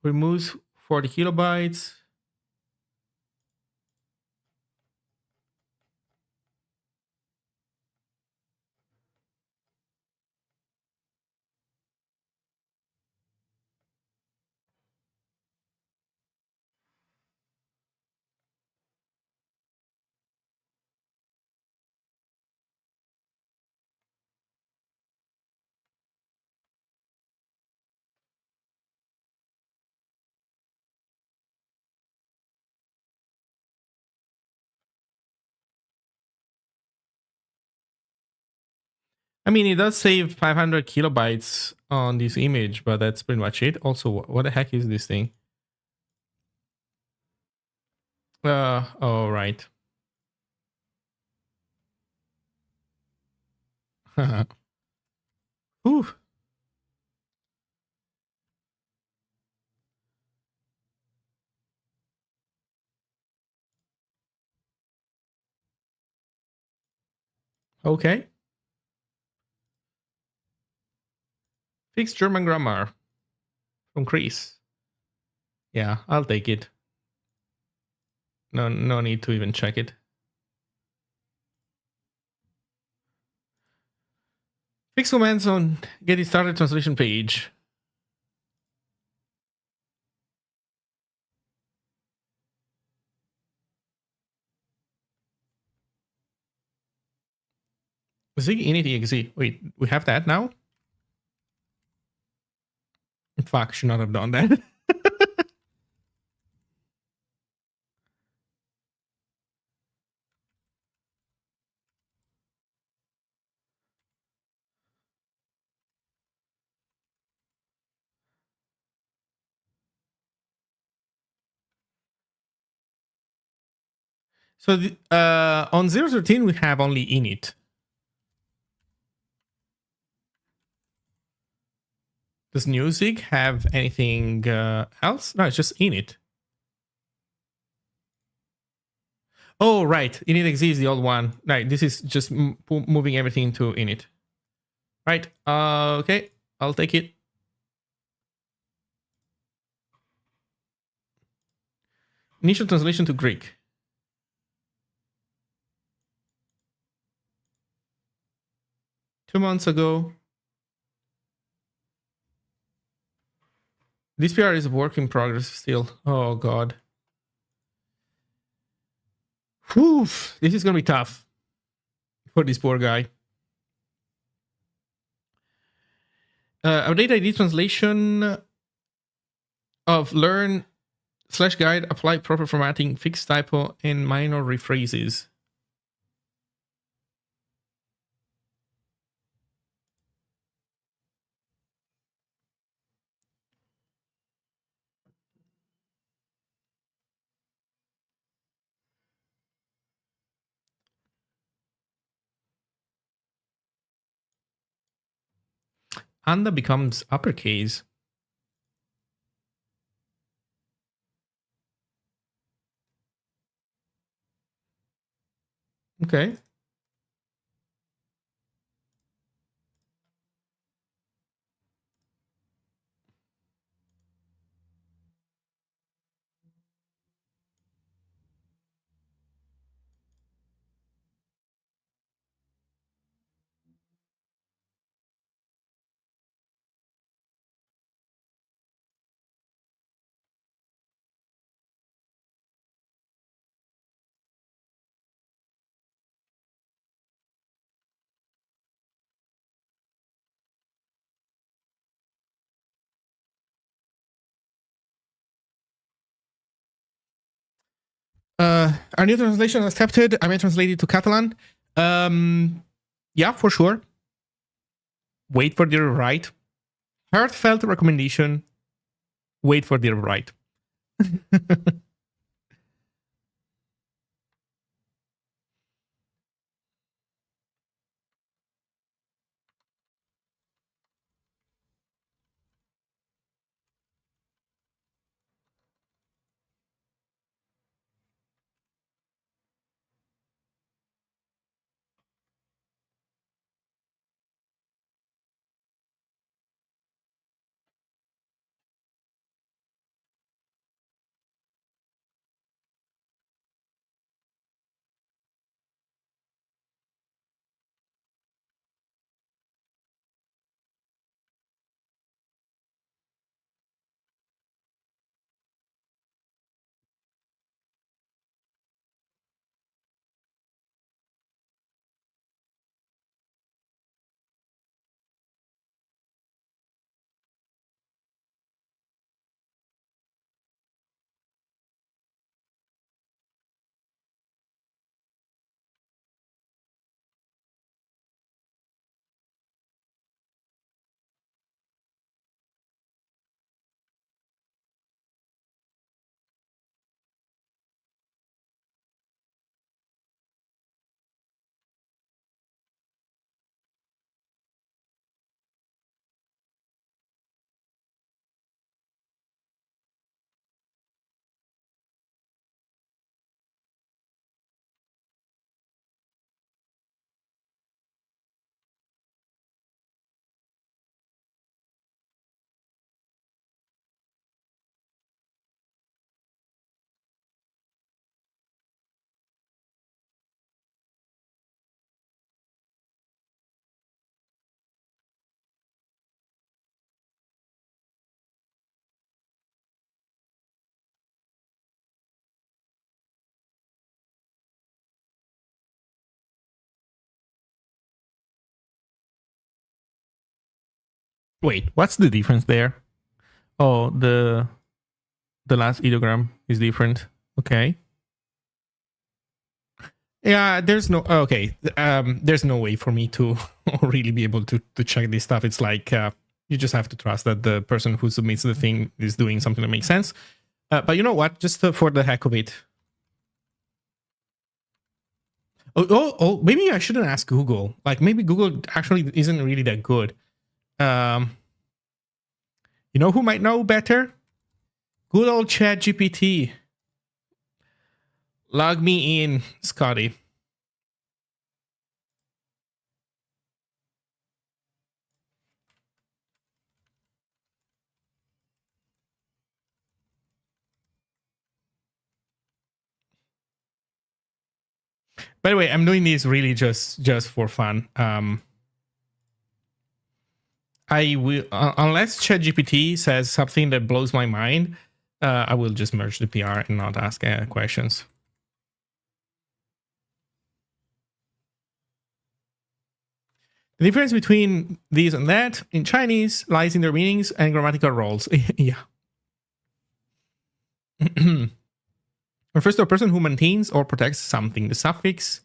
Removes 40 kilobytes. I mean, it does save 500 kilobytes on this image, but that's pretty much it. Also, what the heck is this thing? Oh, right. Whew. Okay. Fixed German grammar from Chris. Yeah, I'll take it. No need to even check it. Fix commands on get it started translation page. Zig init exe. Wait, we have that now? Fuck, should not have done that. So on 013 we have only init. Does new Zig have anything else? No, it's just init. Oh, right. Init exe is the old one. Right, this is just moving everything to init. Right. Okay, I'll take it. Initial translation to Greek. Two months ago. This PR is a work in progress still. Oh, God. Whew. This is going to be tough for this poor guy. Update ID translation of learn / guide, apply proper formatting, fix typo, and minor rephrases. Anda becomes uppercase. Okay. Are new translation accepted? I may translate it to Catalan. Yeah, for sure. Wait for the right. Heartfelt recommendation. Wait for the right. Wait, what's the difference there? Oh, the last ideogram is different. Okay. Yeah, there's no okay. There's no way for me to really be able to check this stuff. It's like you just have to trust that the person who submits the thing is doing something that makes sense. But you know what? Just for the heck of it. Maybe I shouldn't ask Google. Like maybe Google actually isn't really that good. Um, you know who might know better? Good old Chat GPT. Log me in, Scotty. By the way, I'm doing this really just for fun. I will unless ChatGPT says something that blows my mind, I will just merge the PR and not ask questions. The difference between these and that in Chinese lies in their meanings and grammatical roles. Yeah. Refers to a person who maintains or protects something. The suffix,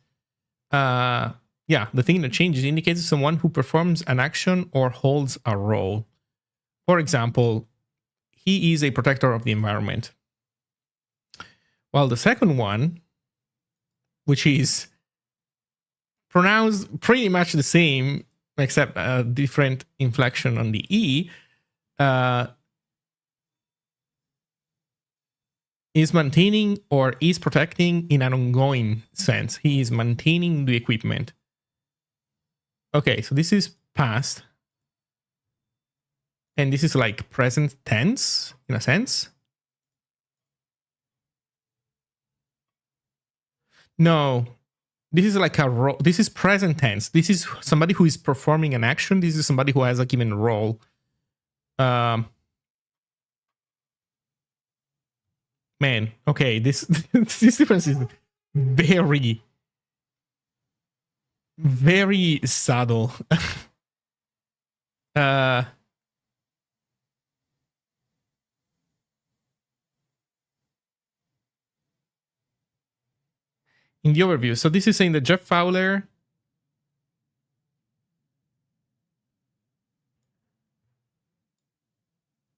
the thing that changes indicates someone who performs an action or holds a role. For example, he is a protector of the environment. While the second one, which is pronounced pretty much the same, except a different inflection on the E, is maintaining or is protecting in an ongoing sense. He is maintaining the equipment. Okay, so this is past. And this is like present tense, in a sense. No, this is like a role. This is present tense. This is somebody who is performing an action. This is somebody who has a given role. Man, okay, this this difference is very, very subtle. uh, in the overview. So this is saying that Jeff Fowler.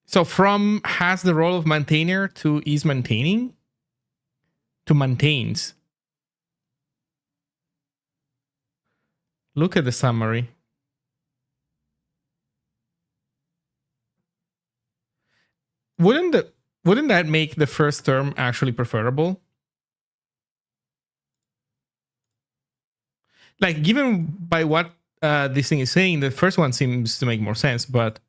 So from has the role of maintainer to is maintaining to maintains. Look at the summary. Wouldn't that make the first term actually preferable? Like, given by what this thing is saying, the first one seems to make more sense, but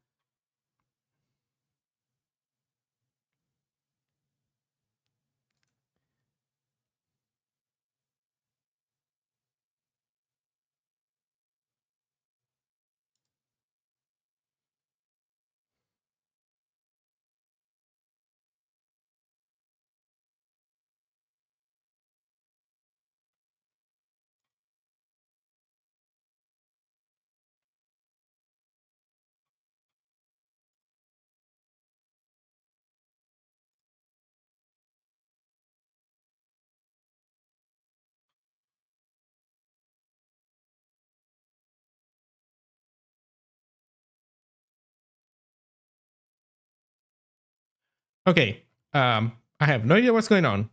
okay. I have no idea what's going on.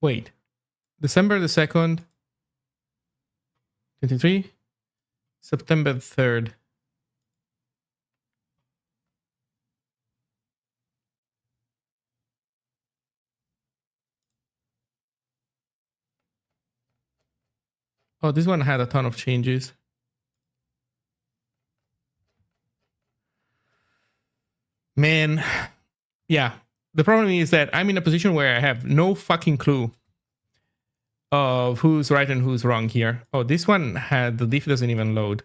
Wait, December the 2nd, 23, September 3rd. Oh, this one had a ton of changes. Man, yeah. The problem is that I'm in a position where I have no fucking clue of who's right and who's wrong here. Oh, this one had the diff doesn't even load.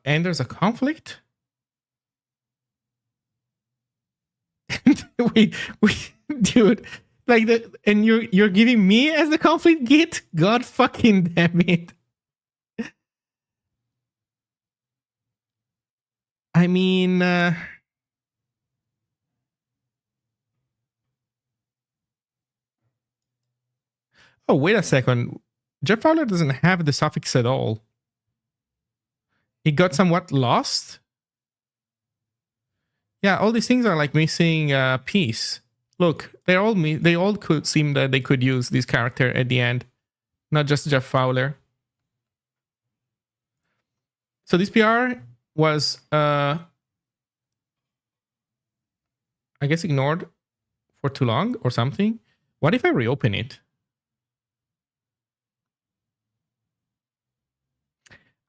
And there's a conflict. wait, dude, like and you're giving me as the conflict git? God fucking damn it! I mean, oh wait a second, Jeff Fowler doesn't have the suffix at all. It got somewhat lost. Yeah, all these things are like missing a piece. Look, they all could seem that they could use this character at the end, not just Jeff Fowler. So this PR was, I guess, ignored for too long or something. What if I reopen it?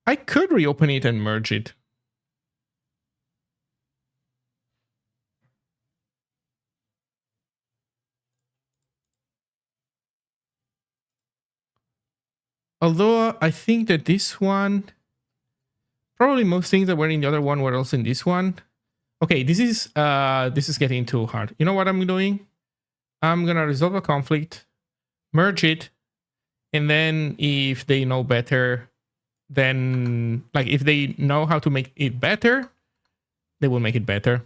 I could reopen it and merge it. Although I think that this one, probably most things that were in the other one were also in this one. Okay, this is getting too hard. You know what I'm doing? I'm gonna resolve a conflict, merge it, and then if they know better, then like if they know how to make it better, they will make it better.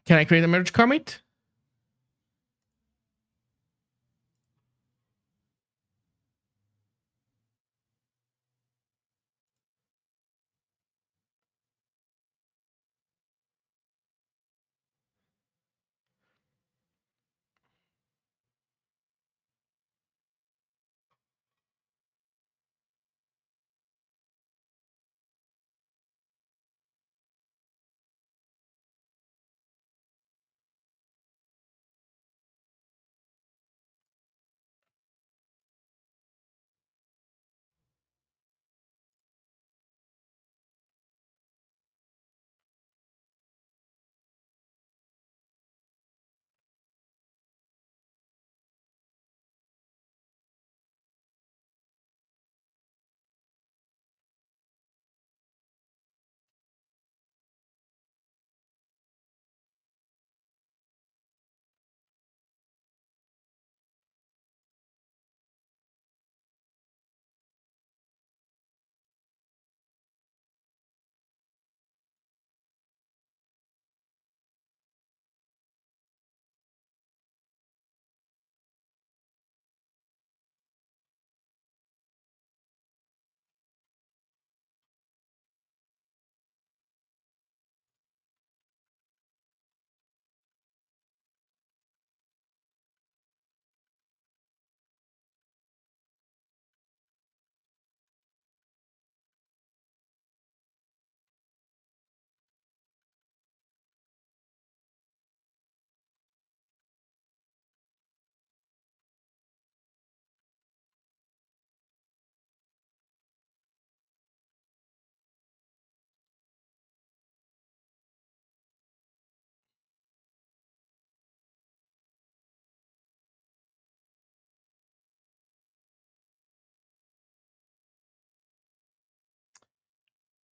Can I create a merge commit?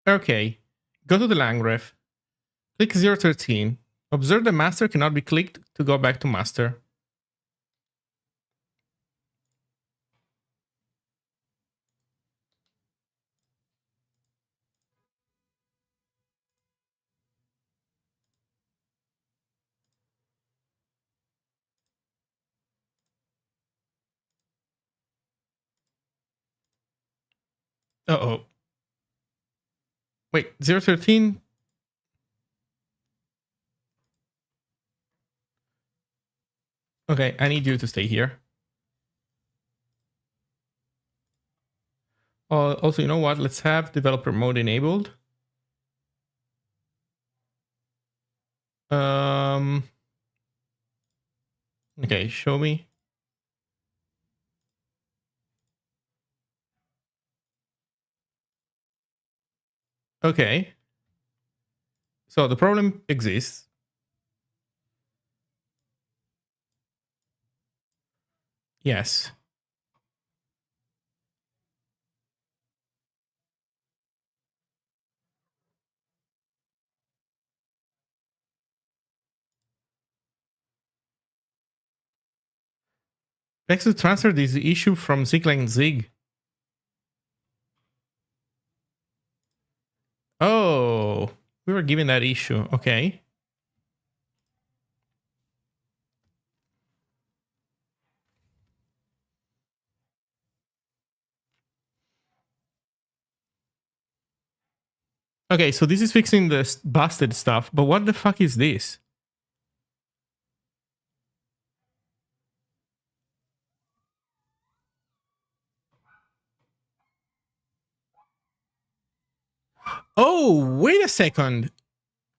Okay, go to the Landgraph, click 013. Observe the master cannot be clicked to go back to master. Uh-oh. Wait, 013? Okay, I need you to stay here. Also, you know what? Let's have developer mode enabled. Okay, show me. Okay. So the problem exists. Yes. Next to transfer this issue from Zig and Zig. Oh, we were given that issue. Okay. Okay, so this is fixing the busted stuff, but what the fuck is this? Oh, wait a second.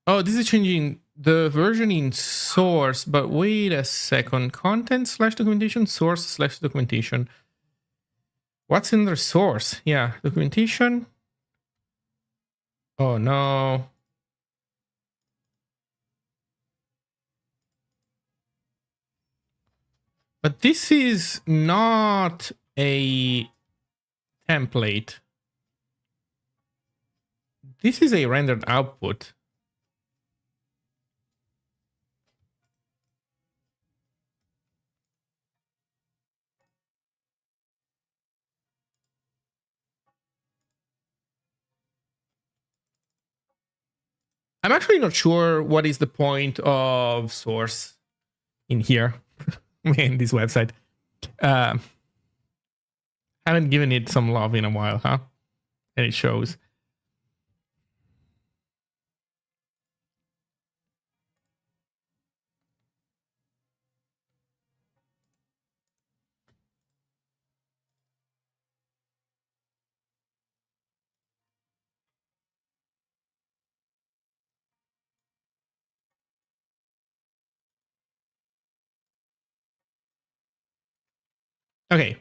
Oh, this is changing the version in source, but wait a second. Content slash documentation, source slash documentation. What's in the source? Yeah, documentation. Oh no. But this is not a template. This is a rendered output. I'm actually not sure what is the point of source in here in this website. Uh, haven't given it some love in a while, huh? And it shows. Okay.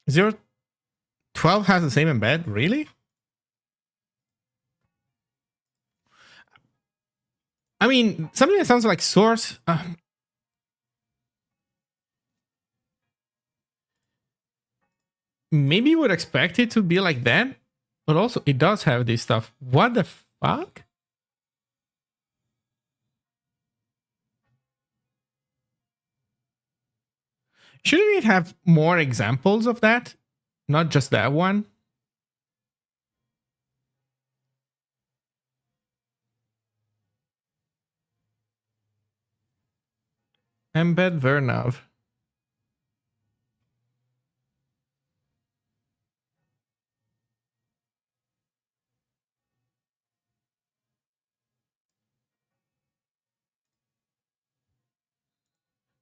Zero 12 has the same embed, really? I mean, something that sounds like source. Maybe you would expect it to be like that, but also it does have this stuff. What the fuck? Shouldn't it have more examples of that? Not just that one? Embed Vernav.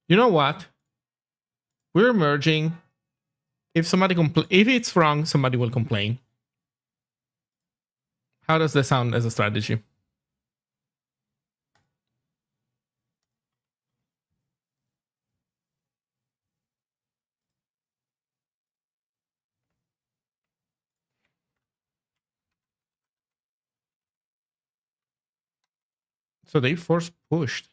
You know what? We're merging If somebody if it's wrong, somebody will complain. How does that sound as a strategy? So they force pushed.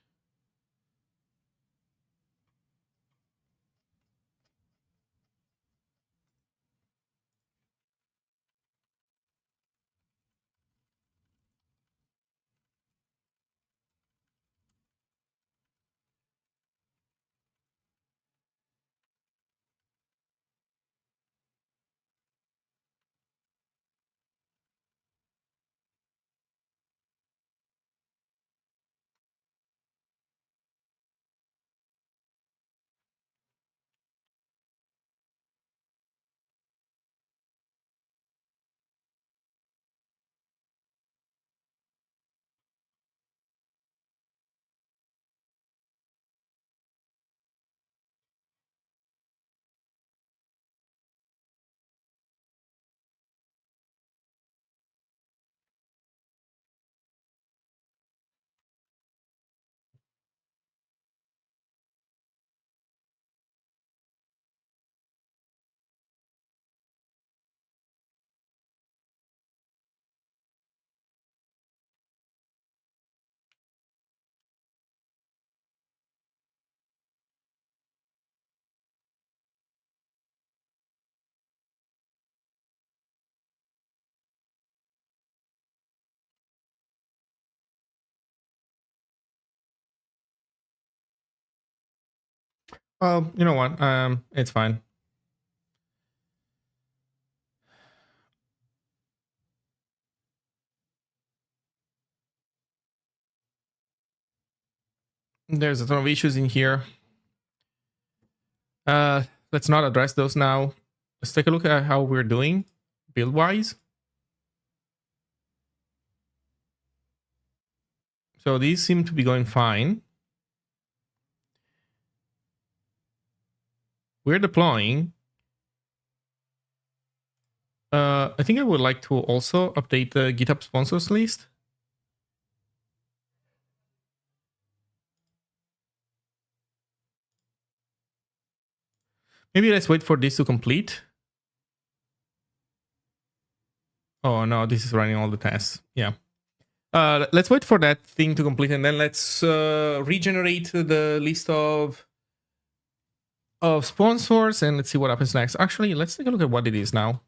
Well, you know what? It's fine. There's a ton of issues in here. Let's not address those now. Let's take a look at how we're doing build wise. So these seem to be going fine. We're deploying. I think I would like to also update the GitHub sponsors list. Maybe let's wait for this to complete. Oh no, this is running all the tests. Yeah. Let's wait for that thing to complete, and then let's regenerate the list of sponsors, and let's see what happens next. Actually, let's take a look at what it is now.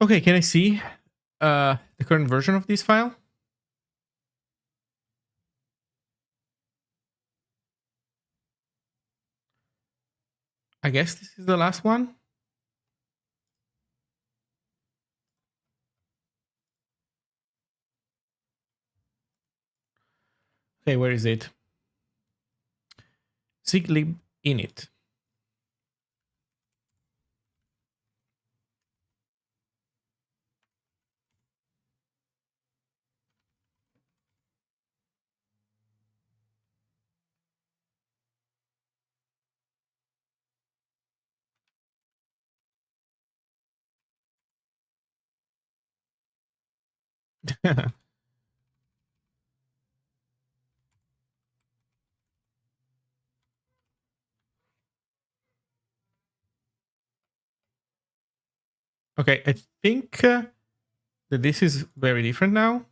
Okay, can I see the current version of this file? I guess this is the last one. Okay, where is it? Zig Lib init. Okay, I think that this is very different now.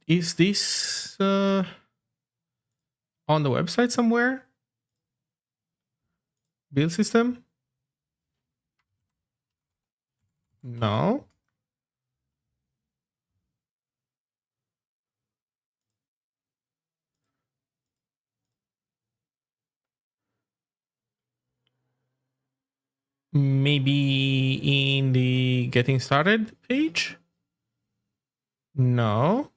Is this on the website somewhere? Build system? No. Maybe in the getting started page? No.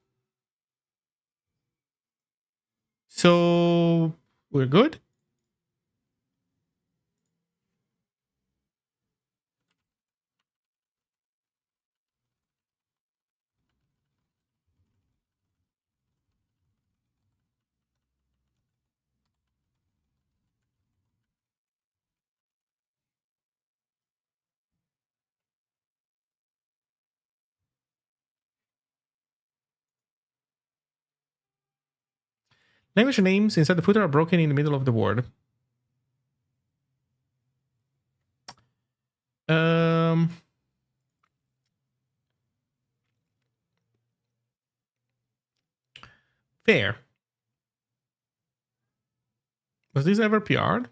So we're good? Language names inside the footer are broken in the middle of the word. Um, fair. Was this ever PR'd?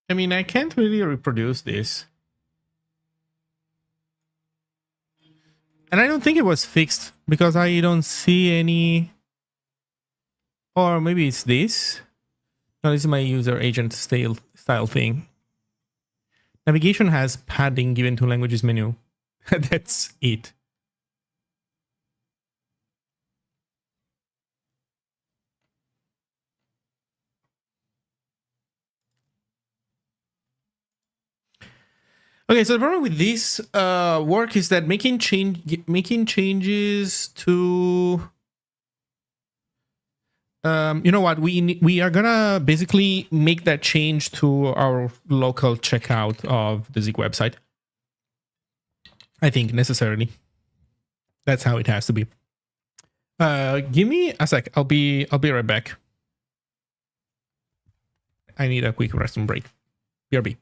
I mean, I can't really reproduce this. And I don't think it was fixed because I don't see any. Or maybe it's this. No, this is my user agent style thing. Navigation has padding given to languages menu. That's it. Okay, so the problem with this work is that making changes to you know what, we are gonna basically make that change to our local checkout of the Zig website. I think necessarily. That's how it has to be. Give me a sec. I'll be right back. I need a quick restroom break. BRB.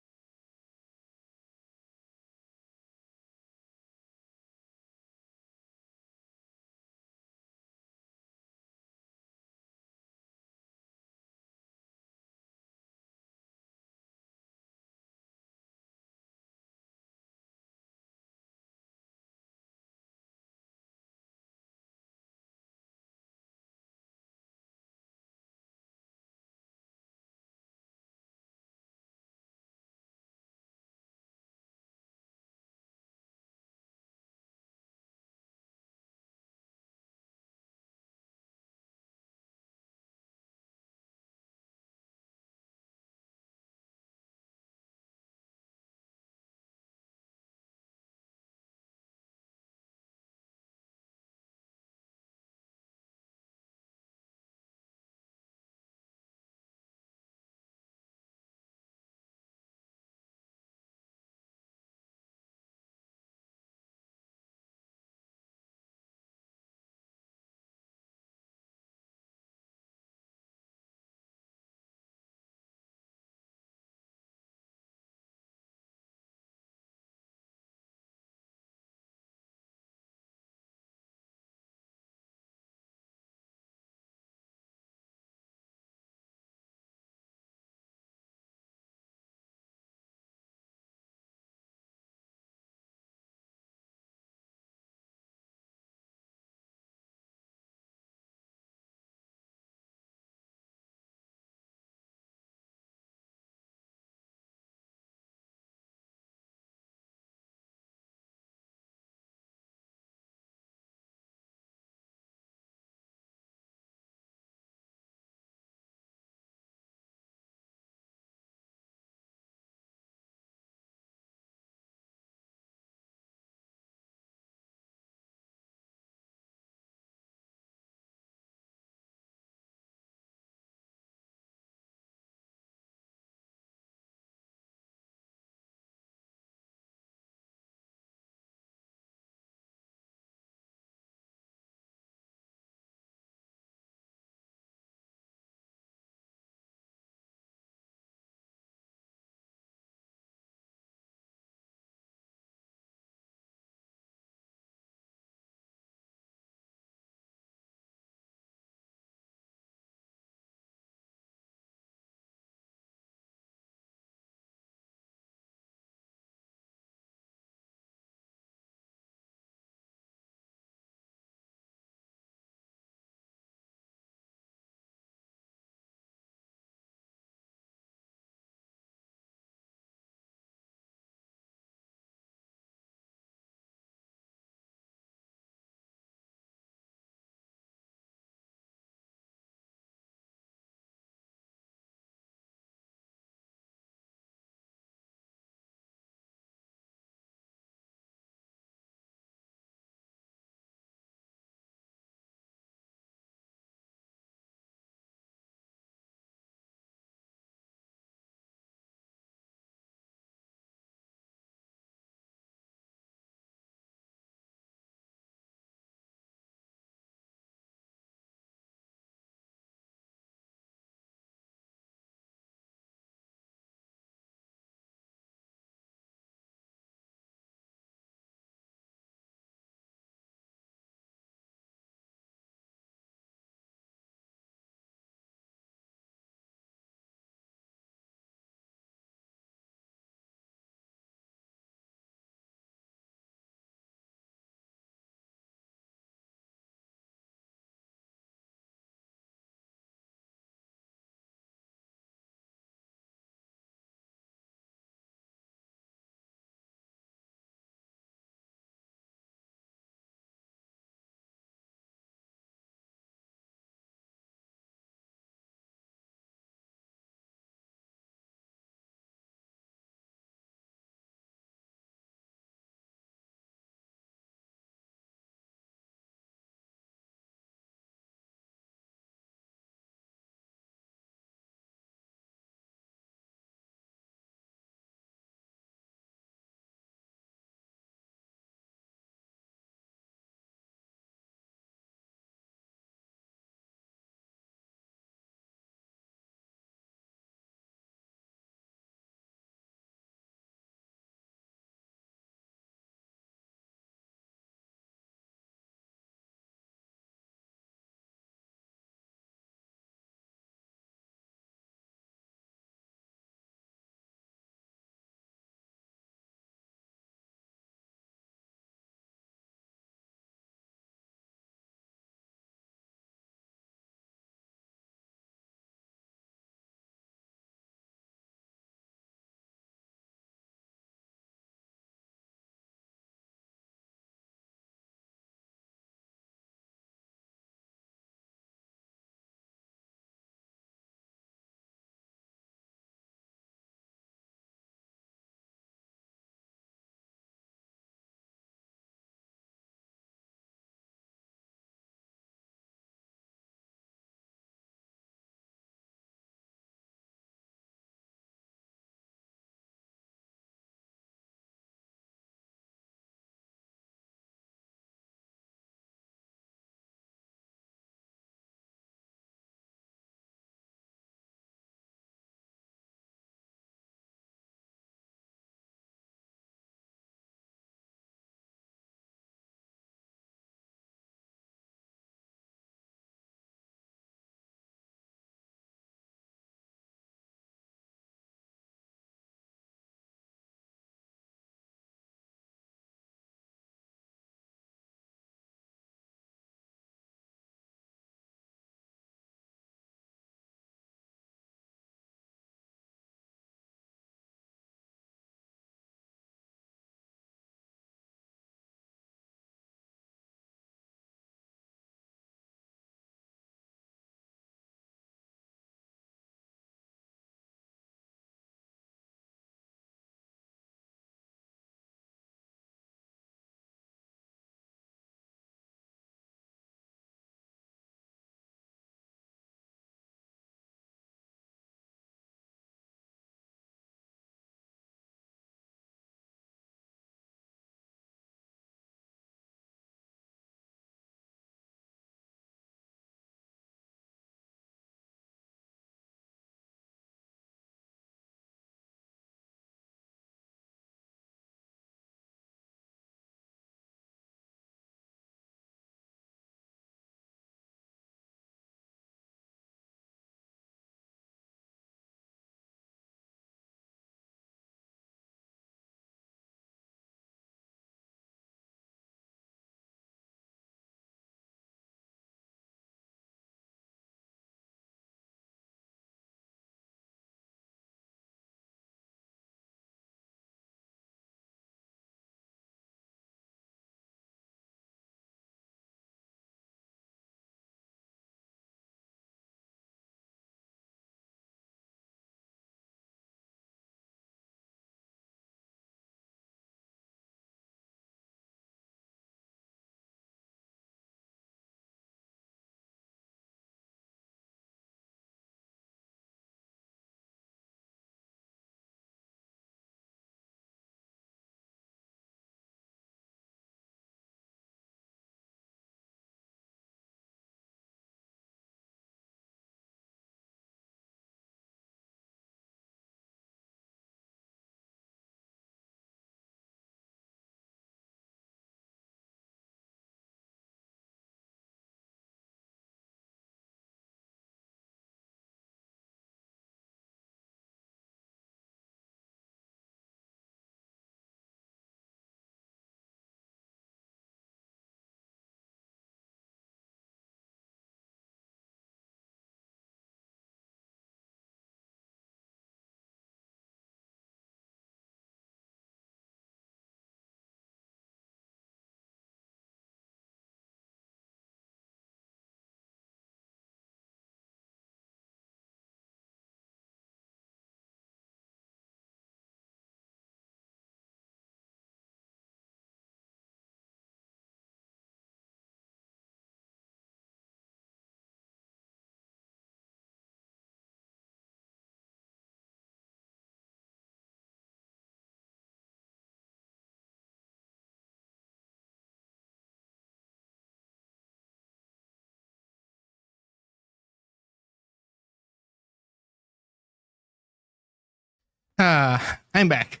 I'm back.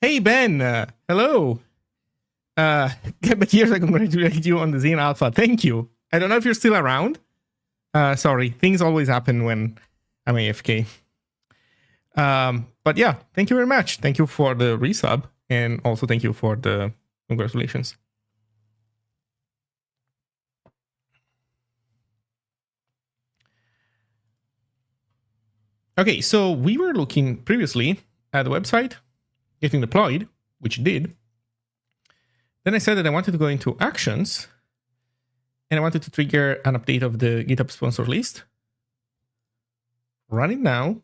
Hey Ben, hello. But here's I congratulate you on the Zine Alpha. Thank you. I don't know if you're still around. Sorry, things always happen when I'm AFK. But yeah, thank you very much. Thank you for the resub, and also thank you for the congratulations. Okay, so we were looking previously at the website getting deployed, which it did. Then I said that I wanted to go into actions, and I wanted to trigger an update of the GitHub sponsor list. Run it now.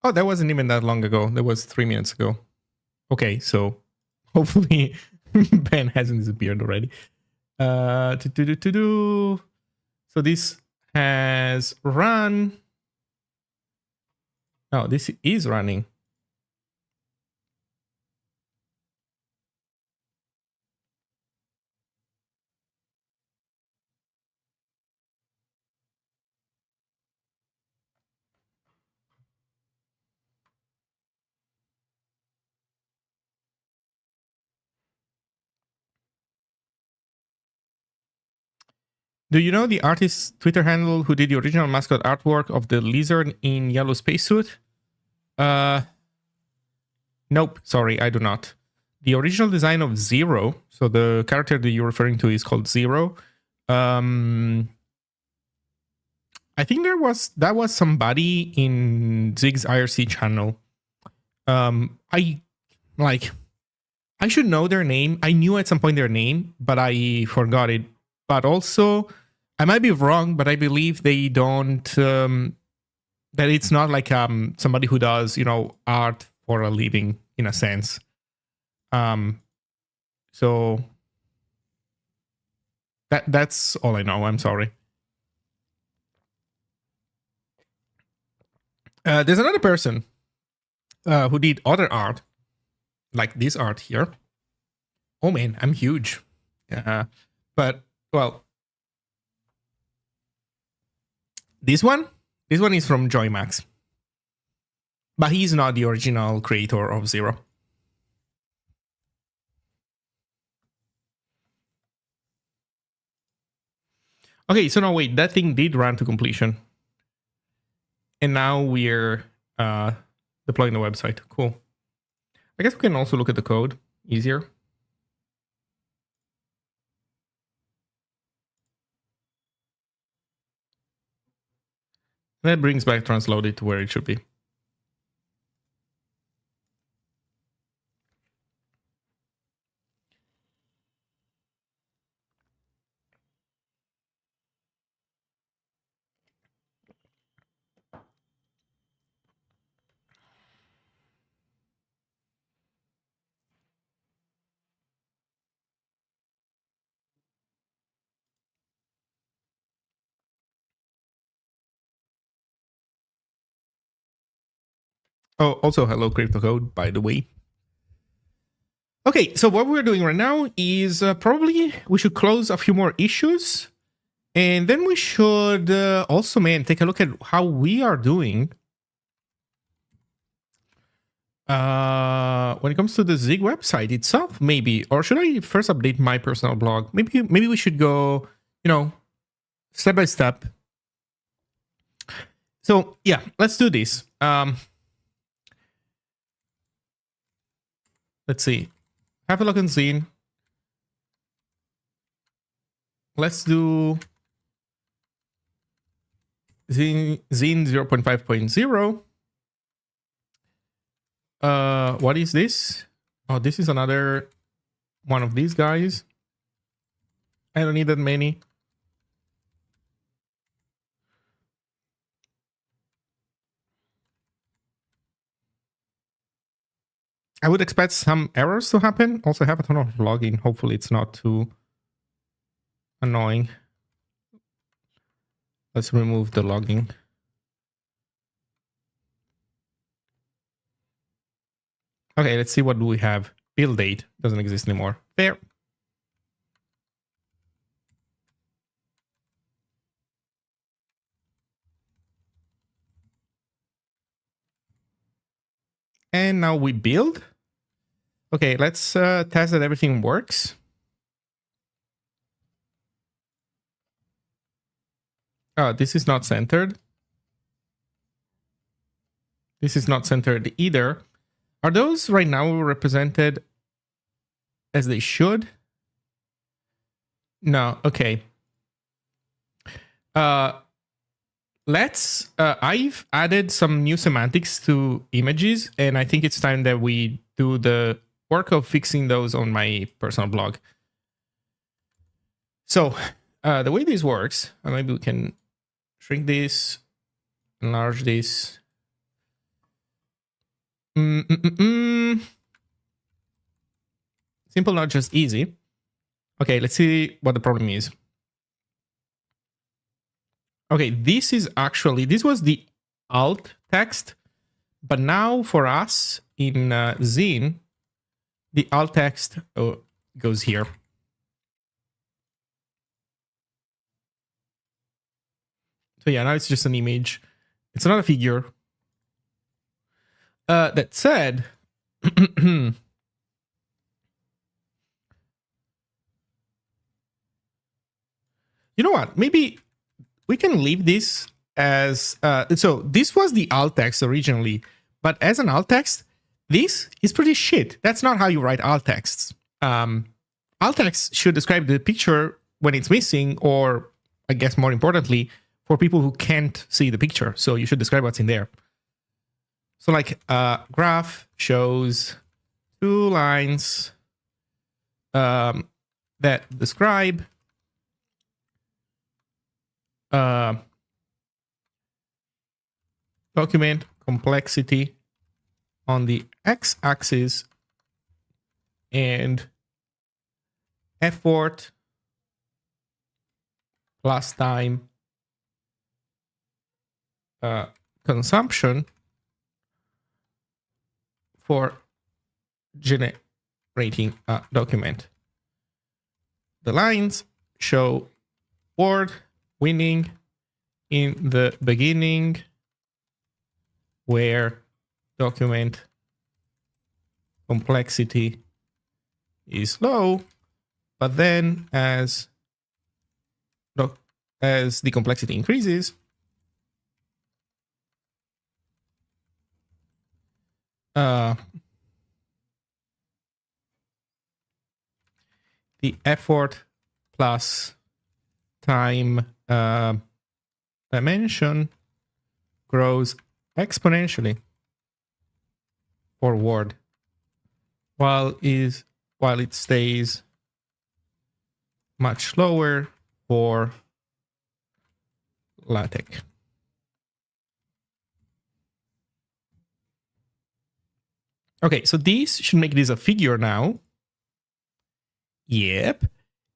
Oh, that wasn't even that long ago. That was 3 minutes ago. Okay, so hopefully Ben hasn't disappeared already. So this has run. Oh, this is running. Do you know the artist's Twitter handle who did the original mascot artwork of the lizard in yellow spacesuit? Nope, sorry, I do not. The original design of Zero, so the character that you're referring to is called Zero. I think that was somebody in Zig's IRC channel. I should know their name. I knew at some point their name, but I forgot it. But also, I might be wrong, but I believe they don't. That it's not like somebody who does art for a living in a sense. So that's all I know. I'm sorry. There's another person who did other art, like this art here. Oh man, I'm huge. But well, this one is from JoyMax, but he's not the original creator of Zero. Okay, so now wait, that thing did run to completion, and now we're deploying the website. Cool. I guess we can also look at the code easier. That brings back transloaded to where it should be. Oh, also hello crypto code, by the way. Okay, so what we're doing right now is probably we should close a few more issues, and then we should also, man, take a look at how we are doing when it comes to the Zig website itself, maybe. Or should I first update my personal blog? Maybe we should go, step by step. So yeah, let's do this. Let's see. Have a look on Zine. Let's do Zine 0.5.0. What is this? Oh, this is another one of these guys. I don't need that many. I would expect some errors to happen. Also have a ton of logging. Hopefully it's not too annoying. Let's remove the logging. Okay, let's see what do we have. Build date doesn't exist anymore. Fair. And now we build. Okay, let's test that everything works. This is not centered. This is not centered either. Are those right now represented as they should? No, okay. I've added some new semantics to images, and I think it's time that we do the work of fixing those on my personal blog. So the way this works, maybe we can shrink this, enlarge this. Simple, not just easy. Okay, let's see what the problem is. Okay, this was the alt text, but now for us in Zine, the alt text goes here. So yeah, now it's just an image. It's not a figure. That said, you know what? Maybe we can leave this as... so this was the alt text originally, but as an alt text, this is pretty shit. That's not how you write alt texts. Alt text should describe the picture when it's missing, or I guess more importantly, for people who can't see the picture. So you should describe what's in there. So like graph shows 2 lines that describe document complexity on the x-axis and effort plus time consumption for generating a document. The lines show word winning in the beginning, where document complexity is low, but then as the complexity increases, the effort plus time dimension grows exponentially for Word, while it stays much lower for LaTeX. Okay, so these should make this a figure now. Yep.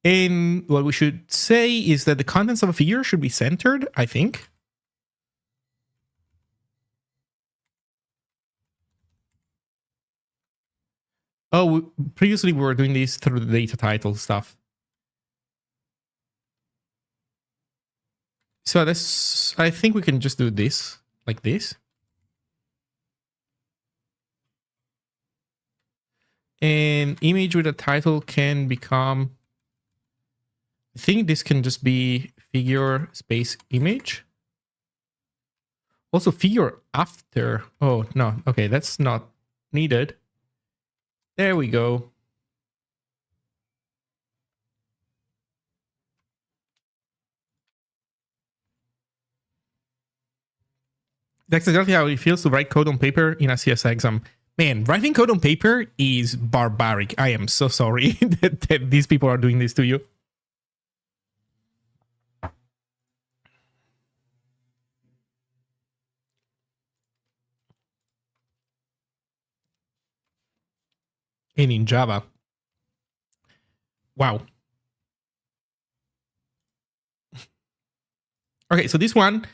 And what we should say is that the contents of a figure should be centered, I think. Oh, previously we were doing this through the data title stuff. So I think we can just do this, like this. And image with a title can become... I think this can just be figure space image. Also figure after. Oh, no. Okay, that's not needed. There we go. That's exactly how it feels to write code on paper in a CS exam. Man, writing code on paper is barbaric. I am so sorry that these people are doing this to you. and in Java. Wow. Okay, so this one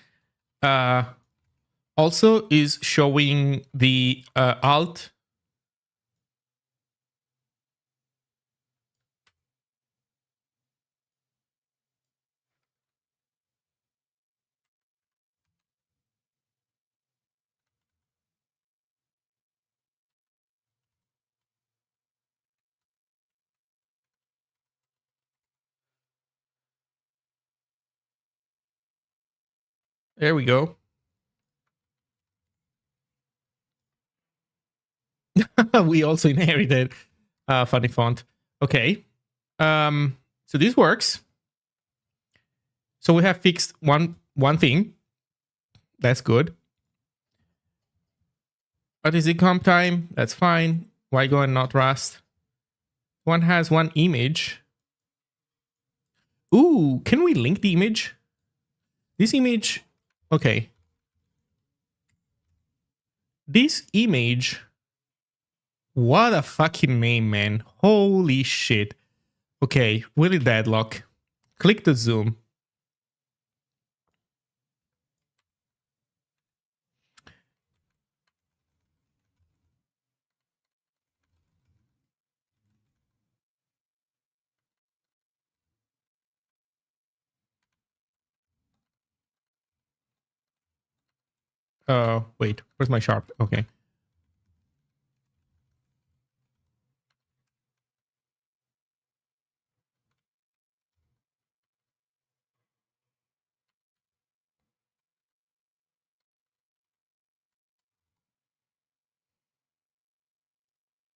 also is showing the alt. There we go. We also inherited funny font. Okay. So this works. So we have fixed one thing. That's good. What is it? Comp time? That's fine. Why go and not Rust? One has one image. Ooh, can we link the image? This image. Okay. This image. What a fucking name, man. Holy shit. Okay, Willy Deadlock. Click the zoom. Wait, where's my sharp? Okay.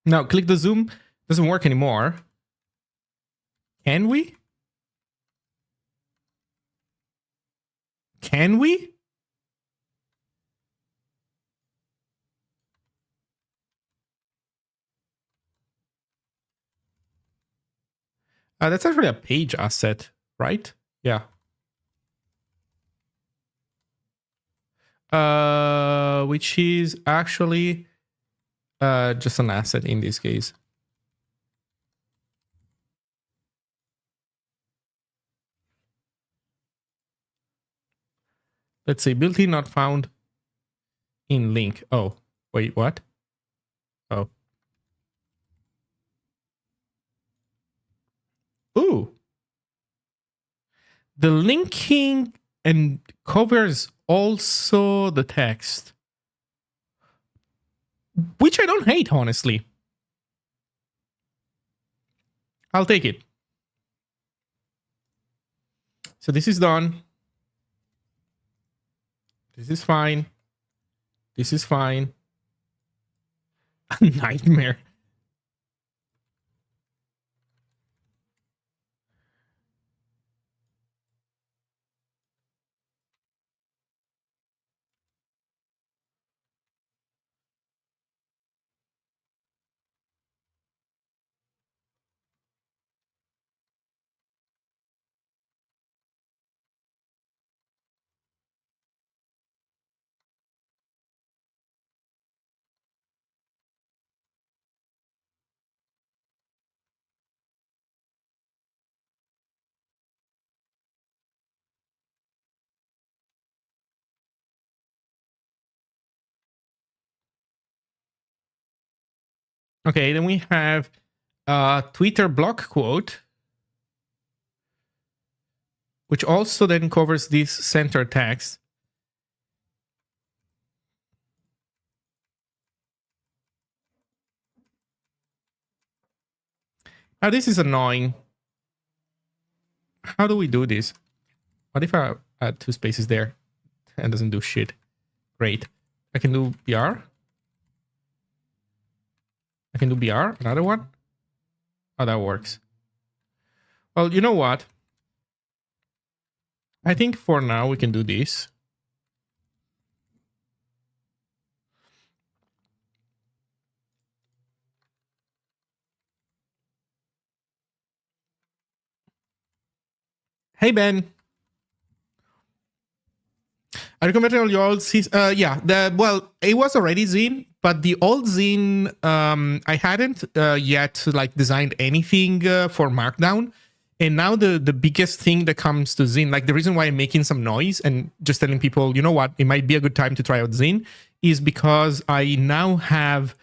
Now click the zoom. Doesn't work anymore. Can we? Can we? That's actually a page asset, right? Yeah. Which is actually just an asset in this case. Let's say built-in not found in link. Oh, wait, what? Oh. Ooh. The linking and covers also the text, which I don't hate, honestly. I'll take it. So this is done. This is fine. This is fine. Nightmare. Okay, then we have a Twitter block quote, which also then covers this center text. Now this is annoying. How do we do this? What if I add two spaces there and doesn't do shit? Great. I can do BR. I can do BR, another one. Oh, that works. Well, you know what? I think for now we can do this. Hey, Ben. I recommend all your old yeah, well, it was already Zine, but the old Zine, I hadn't yet like designed anything for Markdown. And now the biggest thing that comes to Zine, like the reason why I'm making some noise and just telling people, you know what, it might be a good time to try out Zine, is because I now have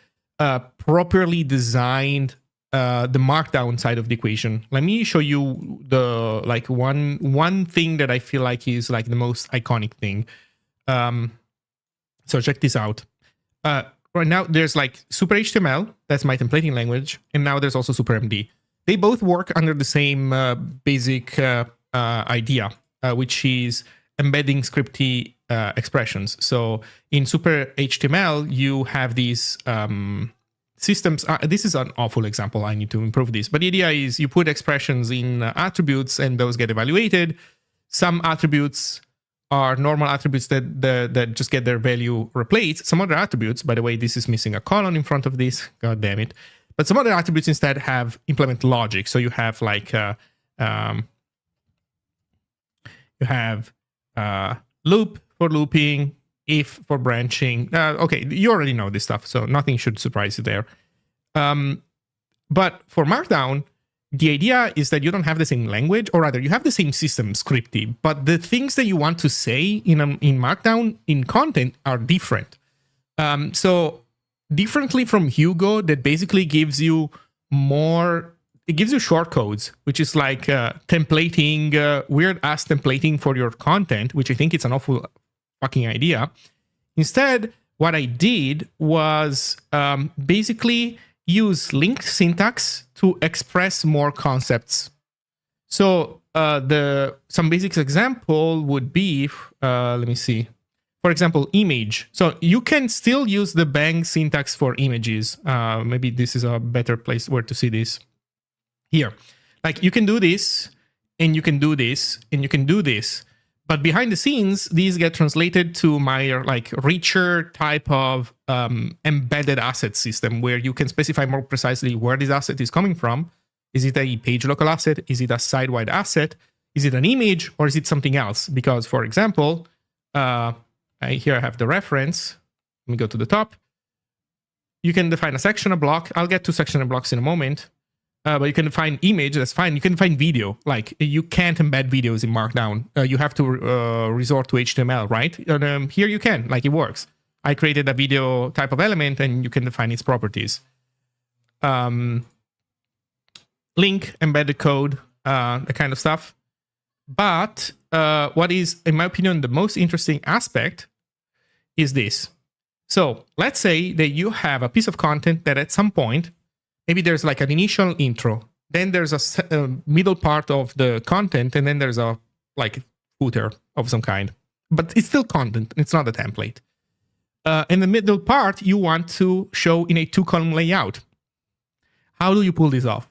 properly designed the Markdown side of the equation. Let me show you the like one thing that I feel like is like the most iconic thing. So check this out. Right now there's like Super HTML, that's my templating language, and now there's also Super MD. They both work under the same basic idea, which is embedding scripty expressions. So in Super HTML, you have these systems. This is an awful example. I need to improve this. But the idea is you put expressions in attributes and those get evaluated. Some attributes are normal attributes that just get their value replaced. Some other attributes, by the way, this is missing a colon in front of this. God damn it. But some other attributes instead have implement logic. So you have like loop for looping, if for branching. Okay, you already know this stuff, so nothing should surprise you there. But for Markdown, the idea is that you don't have the same language, or rather, you have the same system scripty, but the things that you want to say in Markdown in content are different. So differently from Hugo, that basically gives you more, it gives you shortcodes, which is like templating, weird ass templating for your content, which I think it's an awful fucking idea. Instead, what I did was basically use linked syntax to express more concepts. So some basic example would be, let me see. For example, image. So you can still use the bang syntax for images. Maybe this is a better place where to see this. Here, like you can do this, and you can do this, and you can do this. But behind the scenes, these get translated to my like richer type of embedded asset system, where you can specify more precisely where this asset is coming from. Is it a page local asset? Is it a site-wide asset? Is it an image, or is it something else? Because, for example, here I have the reference. Let me go to the top. You can define a section, a block. I'll get to section and blocks in a moment. But you can define image, that's fine. You can define video. Like, you can't embed videos in Markdown. You have to resort to HTML, right? And here you can, like it works. I created a video type of element, and you can define its properties. Link, embedded code, that kind of stuff. But what is, in my opinion, the most interesting aspect is this. So let's say that you have a piece of content that at some point, maybe there's like an initial intro, then there's a middle part of the content, and then there's a like footer of some kind. But it's still content, it's not a template. In the middle part, you want to show in a 2-column layout. How do you pull this off?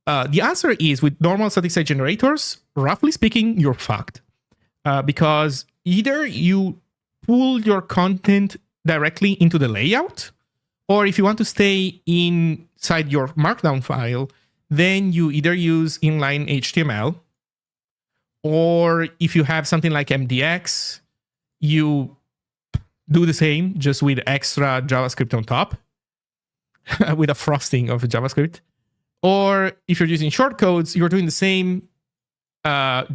The answer is, with normal static site generators, roughly speaking, you're fucked. Because either you pull your content directly into the layout, or if you want to stay inside your Markdown file, then you either use inline HTML, or if you have something like MDX, you do the same, just with extra JavaScript on top, with a frosting of JavaScript. Or if you're using shortcodes, you're doing the same,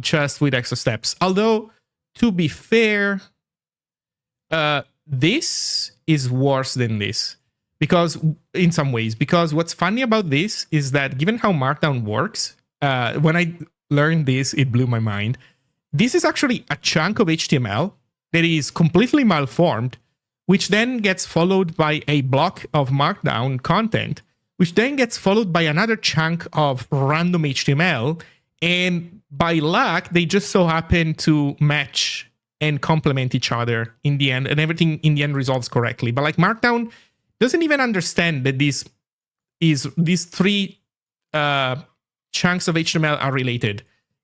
just with extra steps. Although, to be fair, this is worse than this. Because in some ways, because what's funny about this is that given how Markdown works, when I learned this, it blew my mind. This is actually a chunk of HTML that is completely malformed, which then gets followed by a block of Markdown content, which then gets followed by another chunk of random HTML. And by luck, they just so happen to match and complement each other in the end, and everything in the end resolves correctly. But like Markdown doesn't even understand that these 3 chunks of HTML are related.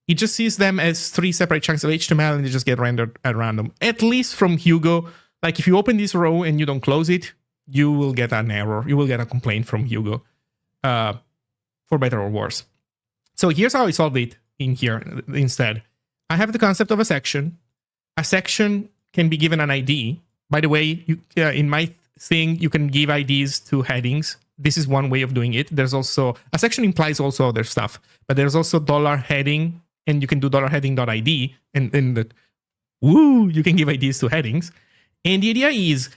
It just sees them as 3 separate chunks of HTML, and they just get rendered at random. At least from Hugo, like if you open this row and you don't close it, you will get an error. You will get a complaint from Hugo, for better or worse. So here's how I solved it in here instead. I have the concept of a section. A section can be given an ID. By the way, in my thing, you can give IDs to headings. This is one way of doing it. There's also a section implies also other stuff, but there's also $heading, and you can do $heading.id, and you can give IDs to headings. And the idea is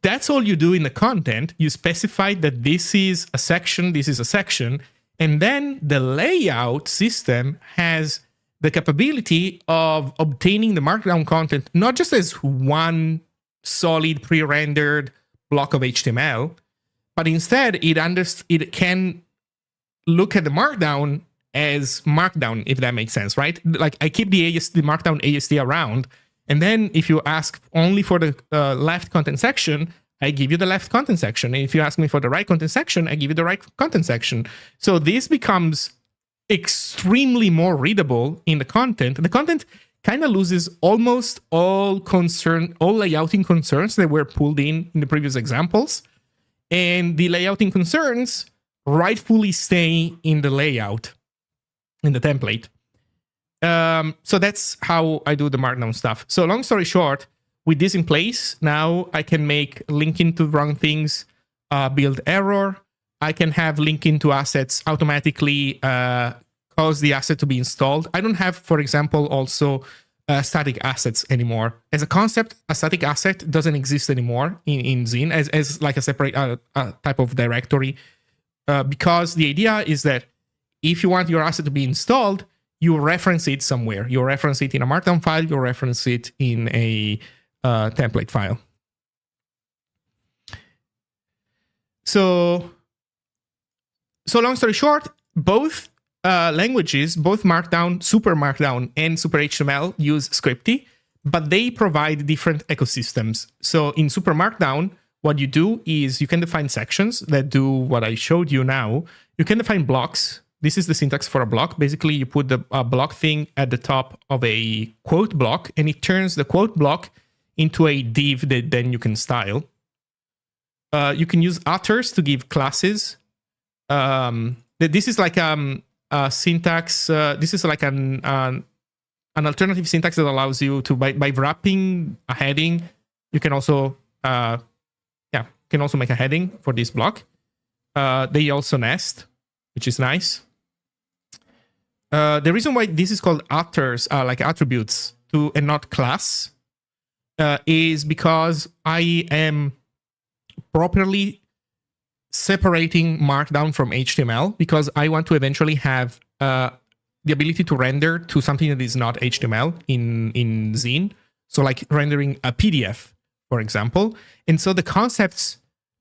that's all you do in the content. You specify that this is a section, this is a section, and then the layout system has the capability of obtaining the markdown content not just as one solid pre-rendered block of HTML, but instead it can look at the markdown as markdown, if that makes sense, right? Like I keep the markdown AST around, and then if you ask only for the left content section, I give you the left content section. And if you ask me for the right content section, I give you the right content section. So this becomes extremely more readable in the content. The content kind of loses almost all layouting concerns that were pulled in the previous examples. And the layouting concerns rightfully stay in the layout, in the template. So that's how I do the markdown stuff. So long story short, with this in place, now I can make linking to wrong things, build error. I can have linking to assets automatically cause the asset to be installed. I don't have, for example, also static assets anymore. As a concept, a static asset doesn't exist anymore in Zine as like a separate type of directory, because the idea is that if you want your asset to be installed, you reference it somewhere. You reference it in a markdown file, you reference it in a template file. So long story short, both languages, both Markdown, Super Markdown, and Super HTML use Scripty, but they provide different ecosystems. So in Super Markdown, what you do is you can define sections that do what I showed you now. You can define blocks. This is the syntax for a block. Basically, you put the block thing at the top of a quote block, and it turns the quote block into a div that then you can style. You can use utters to give classes. This is like a syntax. This is like an alternative syntax that allows you to, by wrapping a heading, you can also make a heading for this block. They also nest, which is nice. The reason why this is called utters, like attributes and not class, is because I am properly separating Markdown from HTML, because I want to eventually have the ability to render to something that is not HTML in Zine. So like rendering a PDF, for example. And so the concepts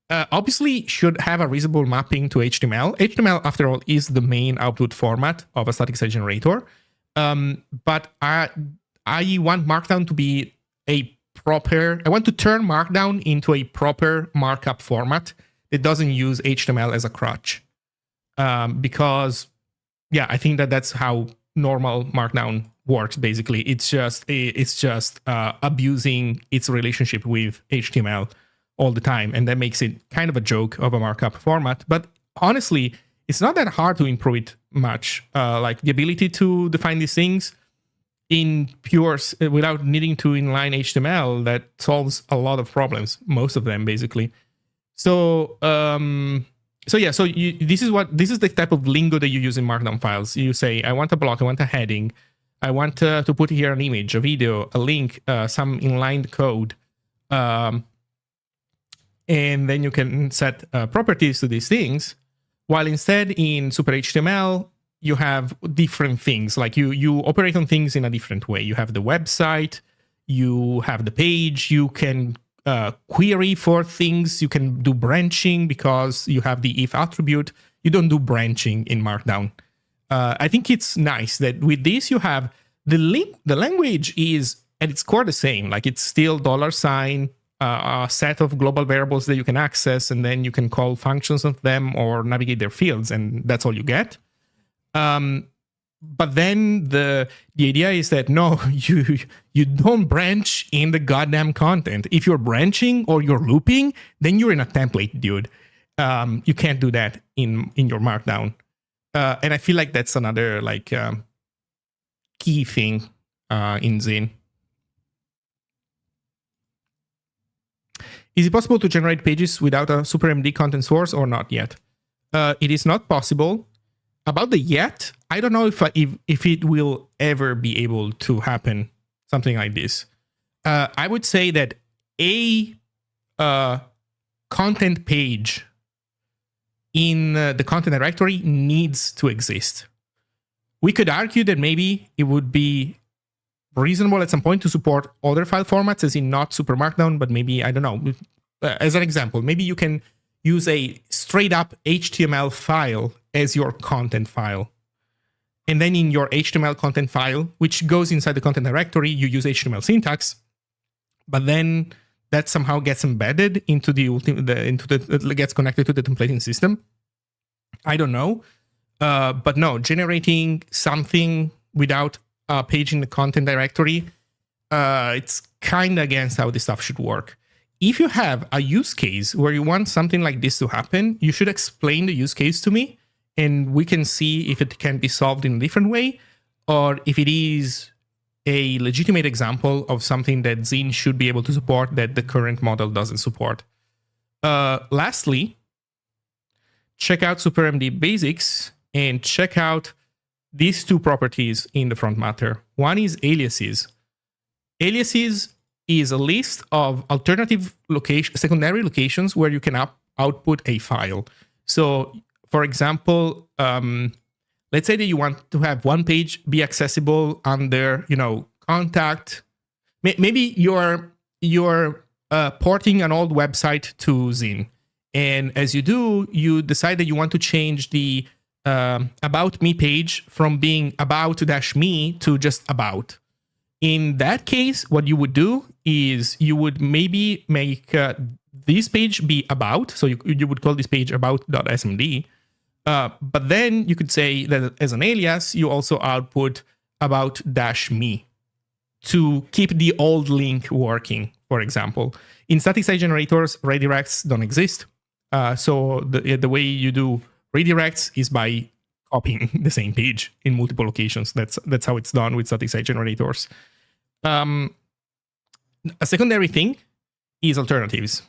obviously should have a reasonable mapping to HTML. HTML, after all, is the main output format of a static site generator. But I want Markdown to be I want to turn Markdown into a proper markup format that doesn't use HTML as a crutch. Because, I think that's how normal Markdown works, basically. It's just abusing its relationship with HTML all the time, and that makes it kind of a joke of a markup format. But honestly, it's not that hard to improve it much. Like the ability to define these things in pure without needing to inline HTML, that solves a lot of problems, most of them basically. So this is the type of lingo that you use in Markdown files. You say, I want a block, I want a heading, I want to put here an image, a video, a link, some inlined code. And then you can set properties to these things, while instead in Super HTML, you have different things. Like you operate on things in a different way. You have the website, you have the page, you can query for things, you can do branching because you have the if attribute. You don't do branching in Markdown. I think it's nice that with this you have the language is at its core the same. Like it's still $, a set of global variables that you can access, and then you can call functions of them or navigate their fields, and that's all you get. But then the idea is that no, you don't branch in the goddamn content. If you're branching or you're looping, then you're in a template, dude. You can't do that in your Markdown. And I feel like that's another key thing in Zine. Is it possible to generate pages without a SuperMD content source or not yet? It is not possible. About the yet, I don't know if it will ever be able to happen, something like this. I would say that a content page in the content directory needs to exist. We could argue that maybe it would be reasonable at some point to support other file formats, as in not Super Markdown, but maybe, I don't know, as an example, maybe you can use a straight up HTML file as your content file. And then in your HTML content file, which goes inside the content directory, you use HTML syntax, but then that somehow gets embedded into gets connected to the templating system. I don't know. But no, generating something without a page in the content directory, it's kind of against how this stuff should work. If you have a use case where you want something like this to happen, you should explain the use case to me, and we can see if it can be solved in a different way, or if it is a legitimate example of something that Zine should be able to support that the current model doesn't support. Lastly, check out SuperMD basics and check out these two properties in the front matter. One is aliases. Aliases is a list of alternative secondary locations where you can output a file. So, for example, let's say that you want to have one page be accessible under, contact. Maybe you're porting an old website to Zine, and as you do, you decide that you want to change the About Me page from being about-me to just about. In that case, what you would do is you would maybe make this page be about. So you would call this page about.smd. But then you could say that as an alias, you also output about-me to keep the old link working, for example. In static site generators, redirects don't exist. So the way you do redirects is by copying the same page in multiple locations. That's how it's done with static site generators. A secondary thing is alternatives.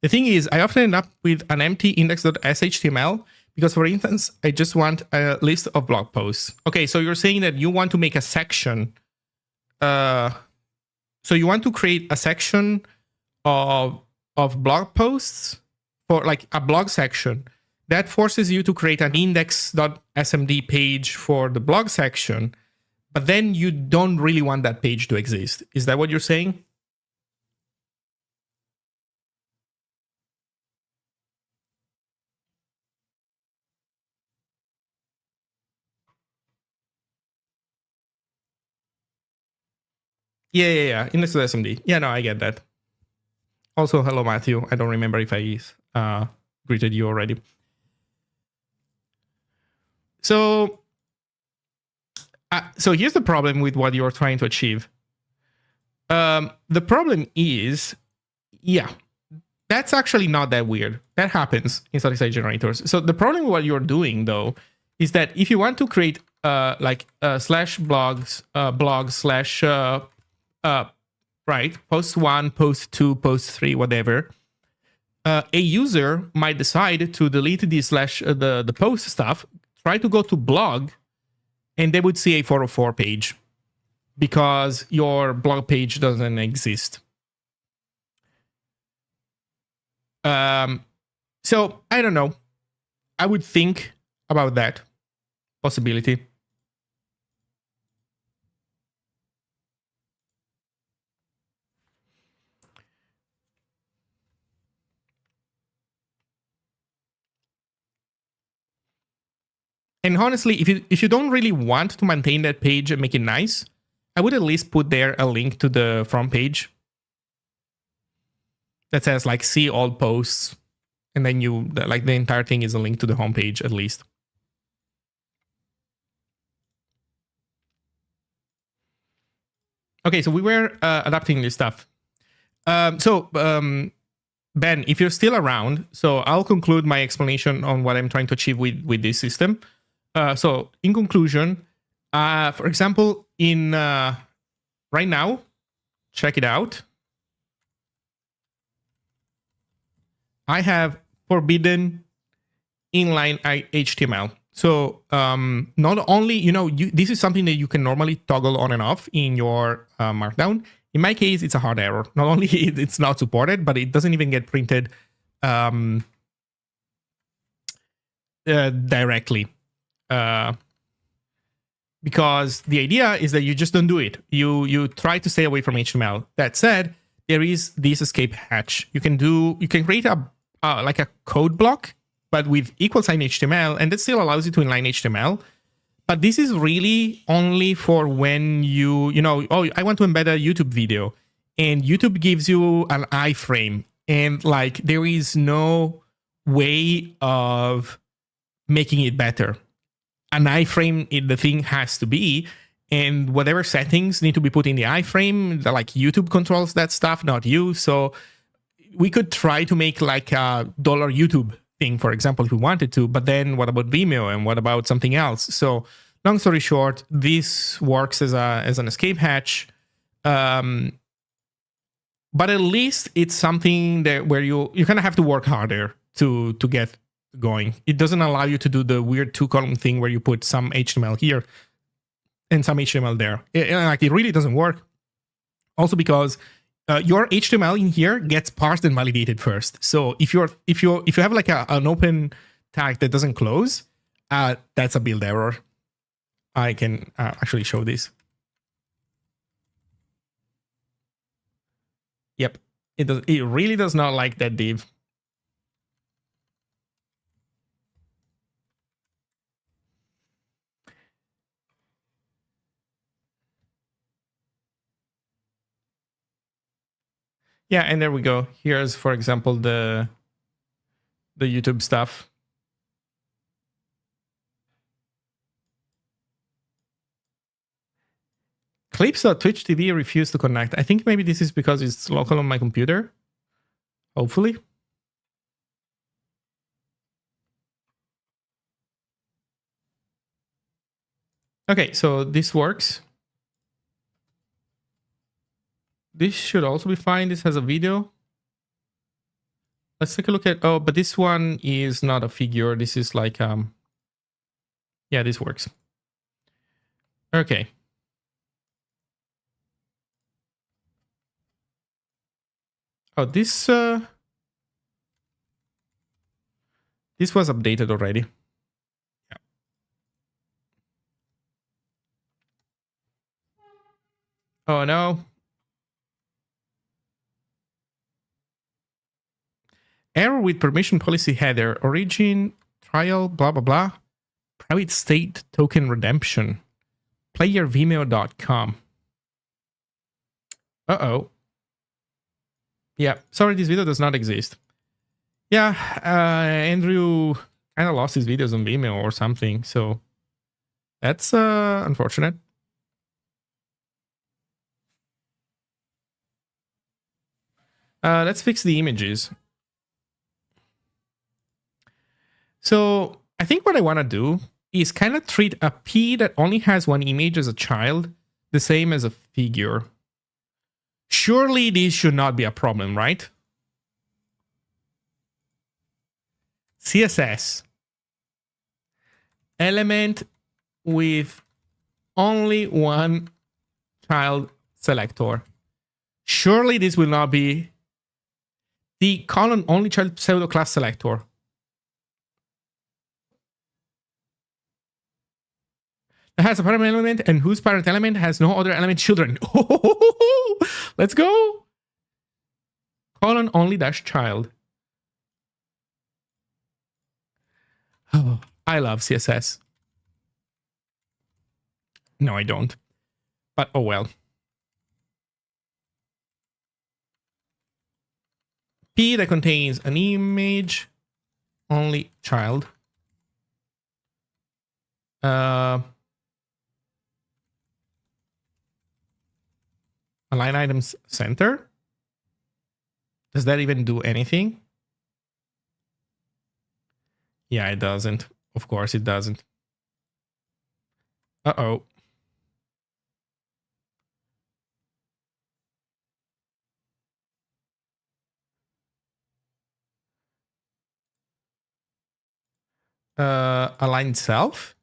The thing is, I often end up with an empty index.shtml because, for instance, I just want a list of blog posts. Okay, so you're saying that you want to make a section. So you want to create a section of blog posts for like a blog section. That forces you to create an index.smd page for the blog section, but then you don't really want that page to exist. Is that what you're saying? Yeah. Index.smd. Yeah, no, I get that. Also, hello, Matthew. I don't remember if I greeted you already. So here's the problem with what you're trying to achieve. The problem is, that's actually not that weird. That happens in static site generators. So the problem with what you're doing, though, is that if you want to create slash blogs, right, post 1, post 2, post 3, whatever, a user might decide to delete the post stuff, try to go to blog, and they would see a 404 page because your blog page doesn't exist. So I don't know. I would think about that possibility. And honestly, if you don't really want to maintain that page and make it nice, I would at least put there a link to the front page that says like see all posts, and then the entire thing is a link to the homepage at least. Okay, so we were adapting this stuff. Ben, if you're still around, so I'll conclude my explanation on what I'm trying to achieve with this system. So in conclusion, for example, in right now, check it out. I have forbidden inline HTML. So not only, this is something that you can normally toggle on and off in your Markdown. In my case, it's a hard error. Not only it's not supported, but it doesn't even get printed directly. Because the idea is that you just don't do it. You try to stay away from HTML. That said, there is this escape hatch. You can create a like a code block, but with equal sign HTML, and that still allows you to inline HTML. But this is really only for when I want to embed a YouTube video, and YouTube gives you an iframe, and like there is no way of making it better. An iframe, the thing has to be, and whatever settings need to be put in the iframe, like YouTube controls that stuff, not you. So we could try to make like a $YouTube thing, for example, if we wanted to, but then what about Vimeo and what about something else? So long story short, this works as an escape hatch. But at least it's something that where you kind of have to work harder to get going. It doesn't allow you to do the weird 2-column thing where you put some HTML here and some HTML there. It really doesn't work. Also because your HTML in here gets parsed and validated first. So if you have like an open tag that doesn't close, that's a build error. I can actually show this. Yep, it really does not like that div. Yeah, and there we go. Here's, for example, the YouTube stuff. Clips.twitch TV refused to connect. I think maybe this is because it's local on my computer. Hopefully. Okay, so this works. This should also be fine. This has a video. Let's take a look at, but this one is not a figure. This is like, yeah, this works. Okay. Oh, this was updated already. Yeah. Oh no. Error with permission policy header, origin, trial, blah, blah, blah. Private state token redemption. Playervimeo.com. Uh-oh. Yeah, sorry, this video does not exist. Yeah, Andrew kind of lost his videos on Vimeo or something, so that's unfortunate. Let's fix the images. So I think what I want to do is kind of treat a P that only has one image as a child the same as a figure. Surely this should not be a problem, right? CSS. Element with only one child selector. Surely this will not be the colon only child pseudo class selector. That has a parent element and whose parent element has no other element children. Let's go. Colon only dash child. Oh, I love CSS. No, I don't. But oh well. P that contains an image, only child. Align items center. Does that even do anything? Yeah, it doesn't. Of course it doesn't. Uh-oh. align itself.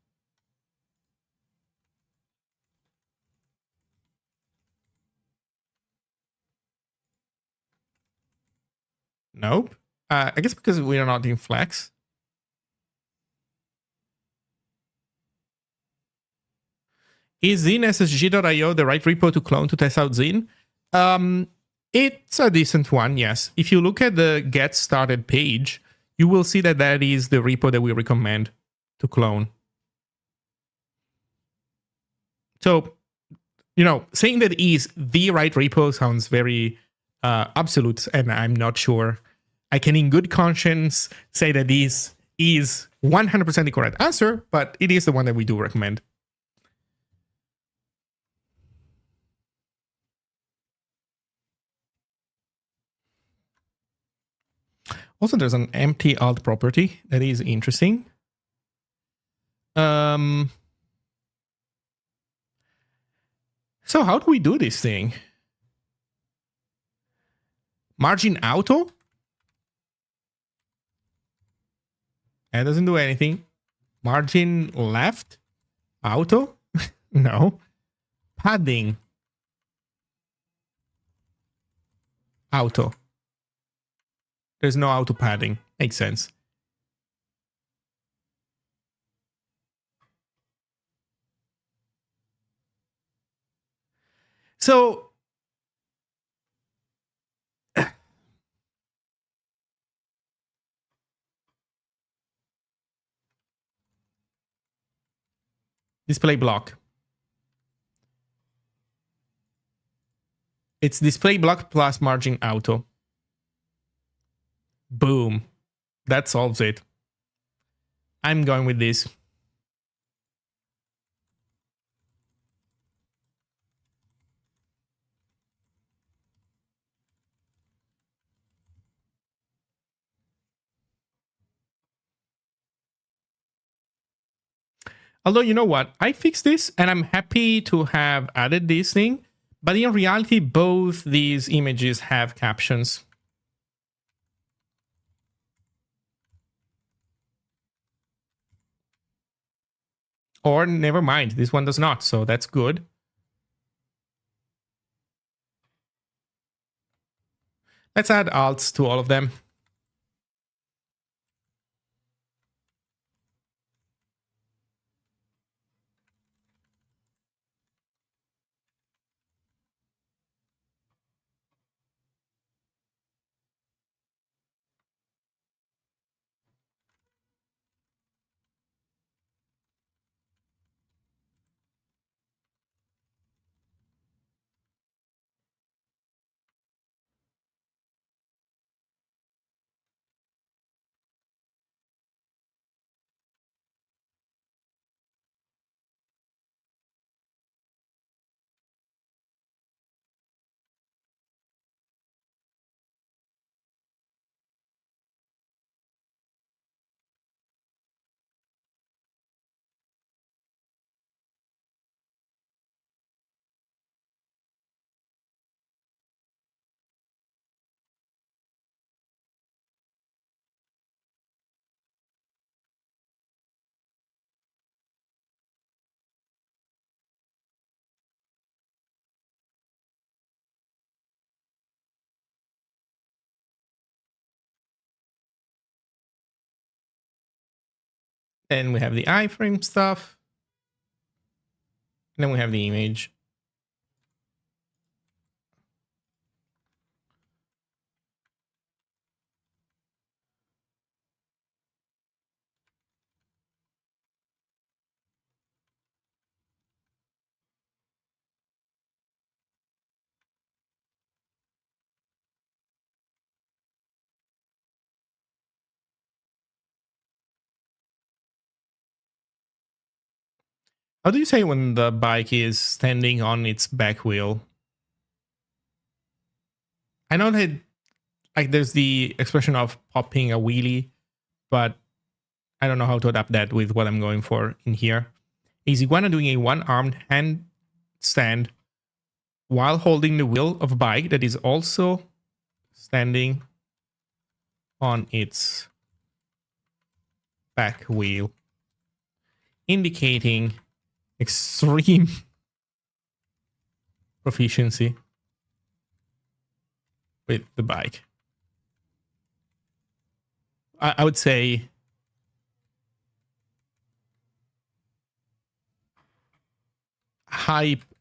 Nope. I guess because we are not in Flex. Is Zine SSG.io the right repo to clone to test out Zine? It's a decent one, yes. If you look at the get started page, you will see that that is the repo that we recommend to clone. So, you know, saying that is the right repo sounds very absolute, and I'm not sure I can in good conscience say that this is 100% the correct answer, but it is the one that we do recommend. Also, there's an empty alt property that is interesting. So how do we do this thing? Margin auto? That doesn't do anything. Margin left? Auto? No. Padding. Auto. There's no auto padding. Makes sense. So display block. It's display block plus margin auto. Boom. That solves it. I'm going with this. Although, you know what? I fixed this and I'm happy to have added this thing. But in reality, both these images have captions. Or never mind, this one does not, so that's good. Let's add alts to all of them. Then we have the iframe stuff. And then we have the image. How do you say when the bike is standing on its back wheel? I know that like there's the expression of popping a wheelie, but I don't know how to adapt that with what I'm going for in here. Is Iguana doing a one-armed handstand while holding the wheel of a bike that is also standing on its back wheel, indicating extreme proficiency with the bike. I would say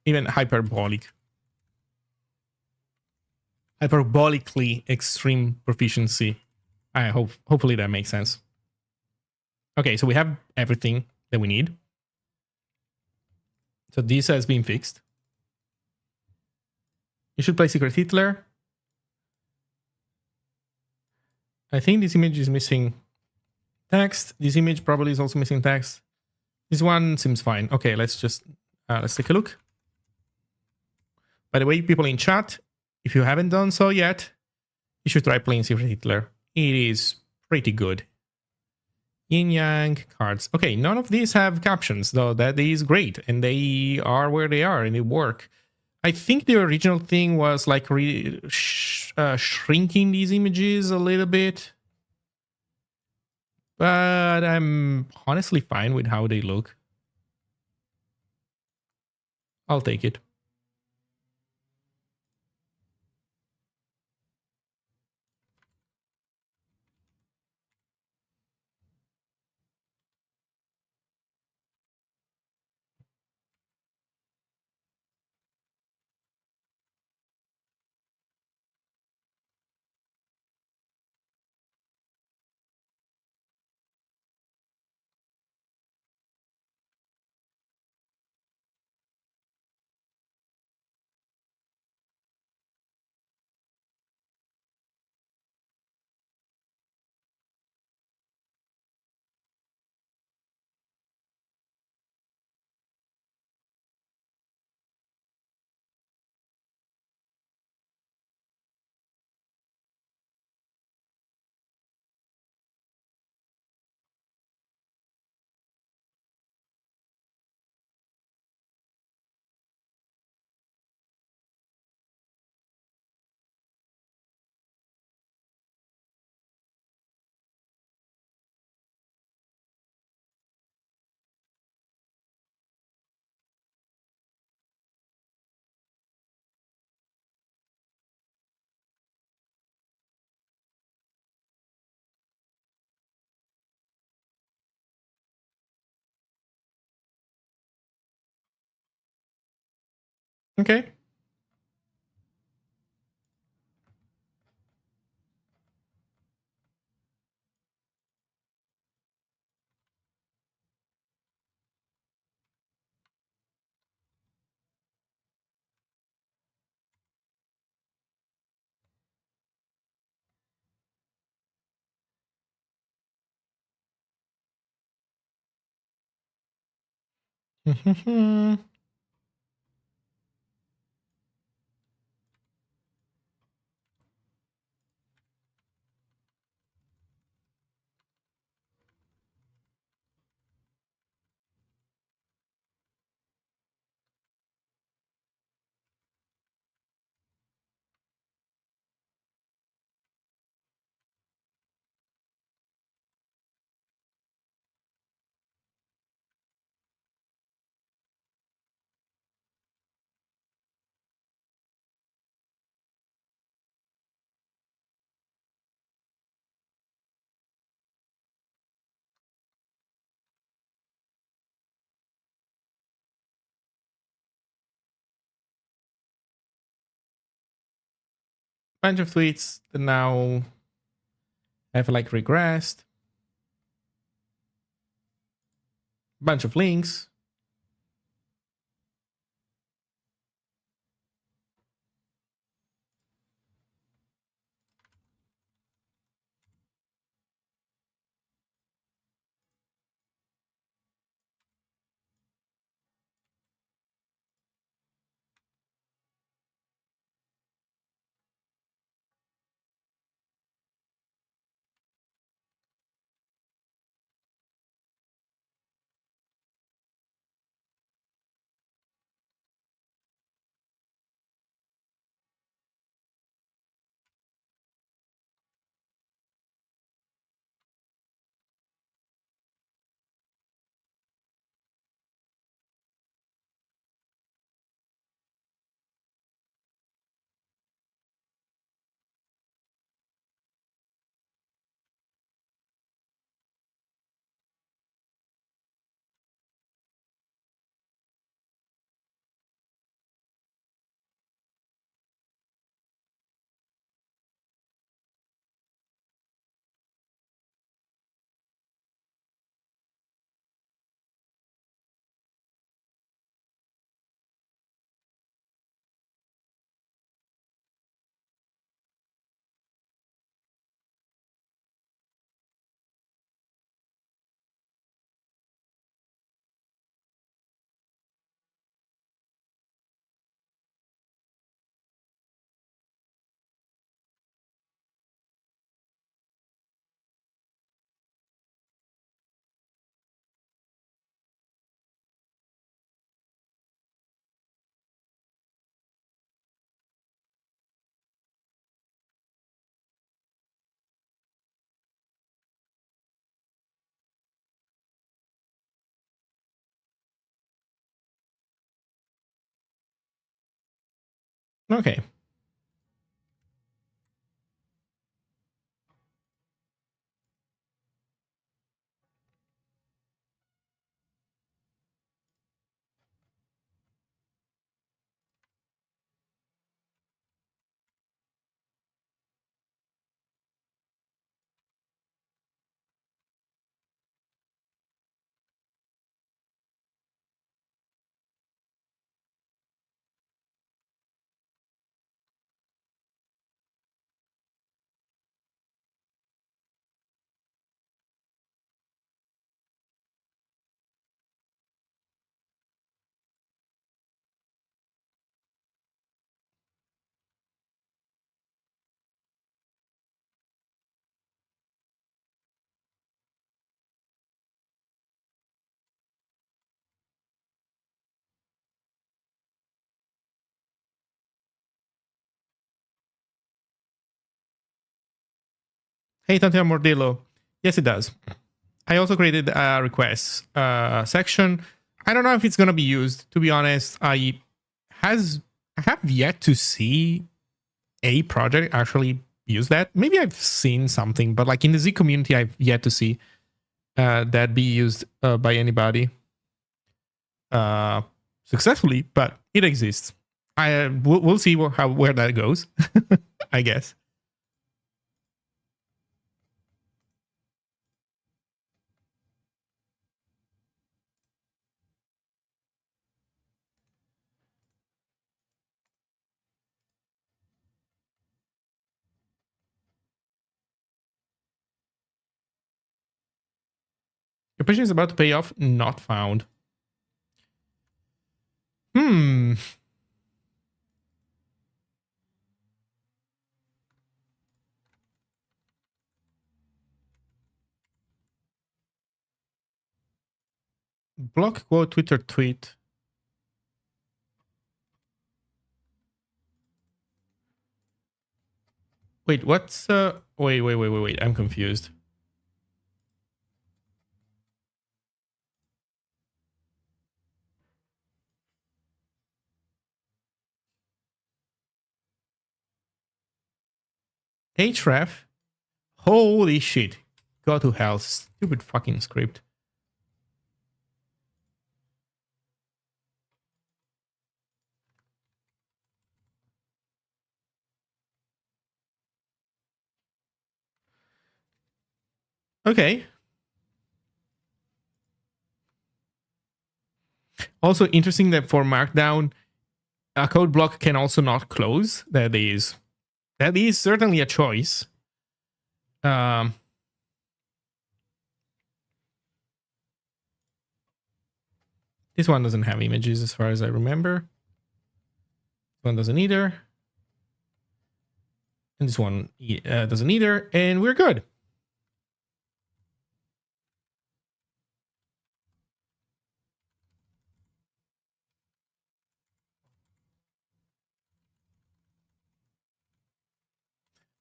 even hyperbolically extreme proficiency. Hopefully that makes sense. Okay, so we have everything that we need. So this has been fixed. You should play Secret Hitler. I think this image is missing text. This image probably is also missing text. This one seems fine. Okay, let's take a look. By the way, people in chat, if you haven't done so yet, you should try playing Secret Hitler. It is pretty good. Yin Yang cards. Okay, none of these have captions, though. That is great, and they are where they are, and they work. I think the original thing was like shrinking these images a little bit, but I'm honestly fine with how they look. I'll take it. Okay. Bunch of tweets that now have like regressed. Bunch of links. Okay. Hey, Tanteo Mordillo. Yes, it does. I also created a requests section. I don't know if it's gonna be used. To be honest, I have yet to see a project actually use that. Maybe I've seen something, but like in the Z community, I've yet to see that be used by anybody uh, successfully. But it exists. We'll see where that goes. I guess. Your patient is about to pay off. Not found. Hmm. Block quote Twitter tweet. Wait, what's wait. I'm confused. Href? Holy shit. Go to hell. Stupid fucking script. Okay. Also interesting that for Markdown, a code block can also not close. That is certainly a choice. This one doesn't have images as far as I remember. This one doesn't either. And this one doesn't either. And we're good.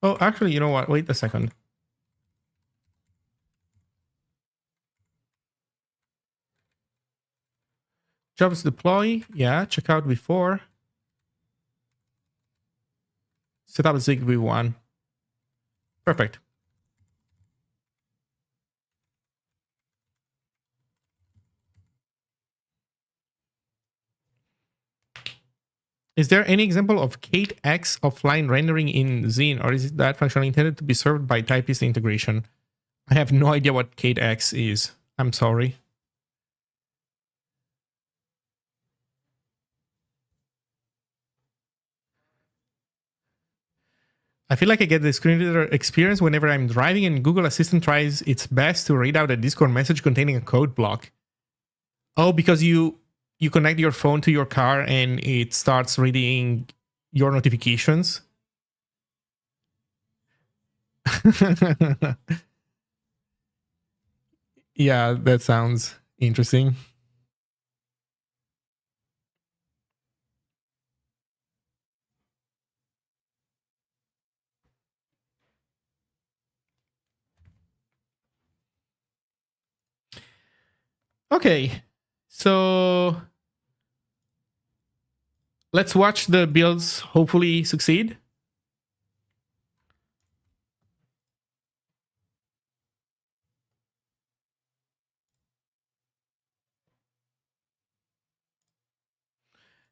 Oh, actually, you know what? Wait a second. Jobs deploy. Yeah, check out before. Set up Zig V1. Perfect. Is there any example of KateX offline rendering in Zine, or is that functionally intended to be served by typist integration? I have no idea what KateX is. I'm sorry. I feel like I get the screen reader experience whenever I'm driving and Google Assistant tries its best to read out a Discord message containing a code block. Oh, because you connect your phone to your car and it starts reading your notifications. Yeah, that sounds interesting. Okay, so let's watch the builds hopefully succeed.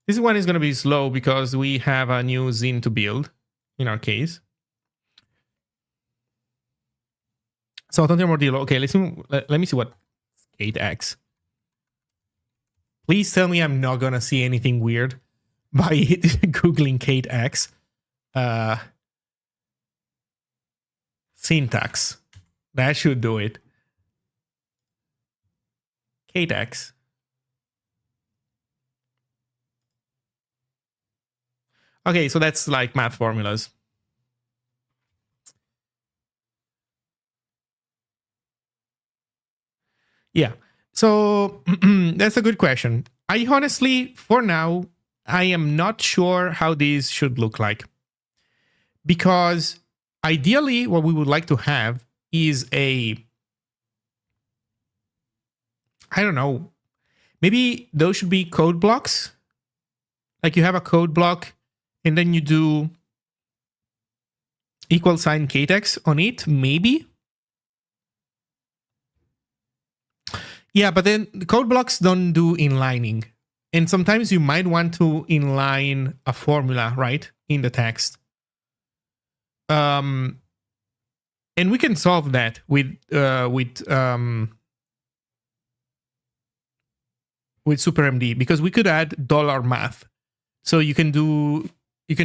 This one is going to be slow because we have a new Zine to build in our case. So don't more deal. Okay, let me see what 8x. Please tell me I'm not going to see anything weird by Googling Kate X. Syntax. That should do it. Kate X. Okay, so that's like math formulas. Yeah. So that's a good question. I honestly, for now, I am not sure how these should look like. Because ideally, what we would like to have is I don't know, maybe those should be code blocks. Like you have a code block and then you do equal sign ktex on it, maybe. Yeah, but then the code blocks don't do inlining. And sometimes you might want to inline a formula, right, in the text. And we can solve that with SuperMD because we could add $math. So you can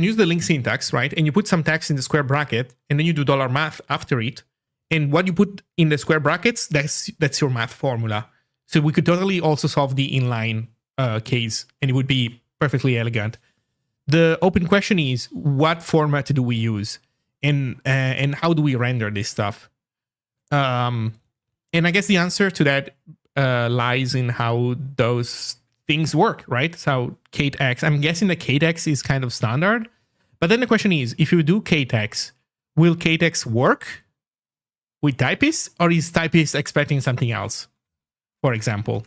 use the link syntax, right? And you put some text in the square bracket, and then you do $math after it. And what you put in the square brackets, that's your math formula. So we could totally also solve the inline case, and it would be perfectly elegant. The open question is, what format do we use, and how do we render this stuff? And I guess the answer to that lies in how those things work, right? So ktex, I'm guessing the ktex is kind of standard. But then the question is, if you do ktex, will ktex work with typists, or is typist expecting something else? For example,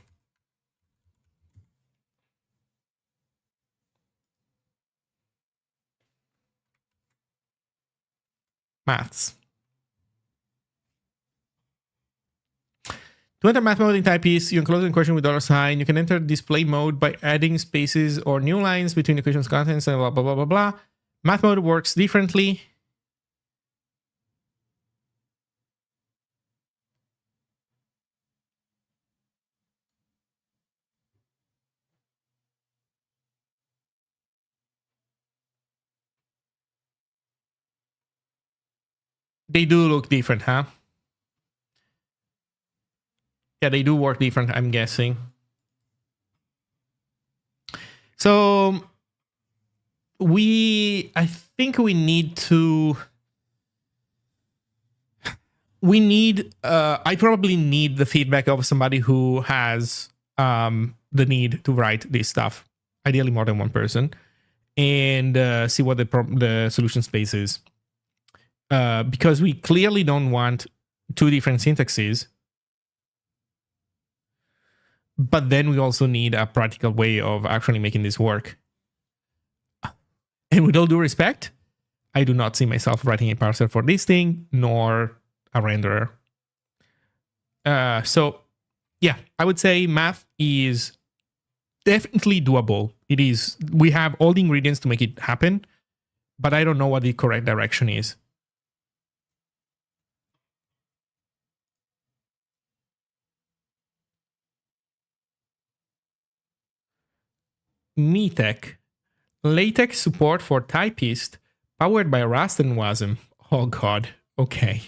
maths. To enter math mode in typeist, you enclose the equation with $sign. You can enter display mode by adding spaces or new lines between the equation's contents and blah, blah, blah, blah, blah. Math mode works differently. They do look different, huh? Yeah, they do work different, I'm guessing. So I think we need to... I probably need the feedback of somebody who has the need to write this stuff, ideally more than one person, and see what the solution space is. Because we clearly don't want two different syntaxes, but then we also need a practical way of actually making this work. And with all due respect, I do not see myself writing a parser for this thing, nor a renderer. So yeah, I would say math is definitely doable. It is. We have all the ingredients to make it happen, but I don't know what the correct direction is. MeTech, latex support for typist, powered by Rust and WASM. Oh god. Okay.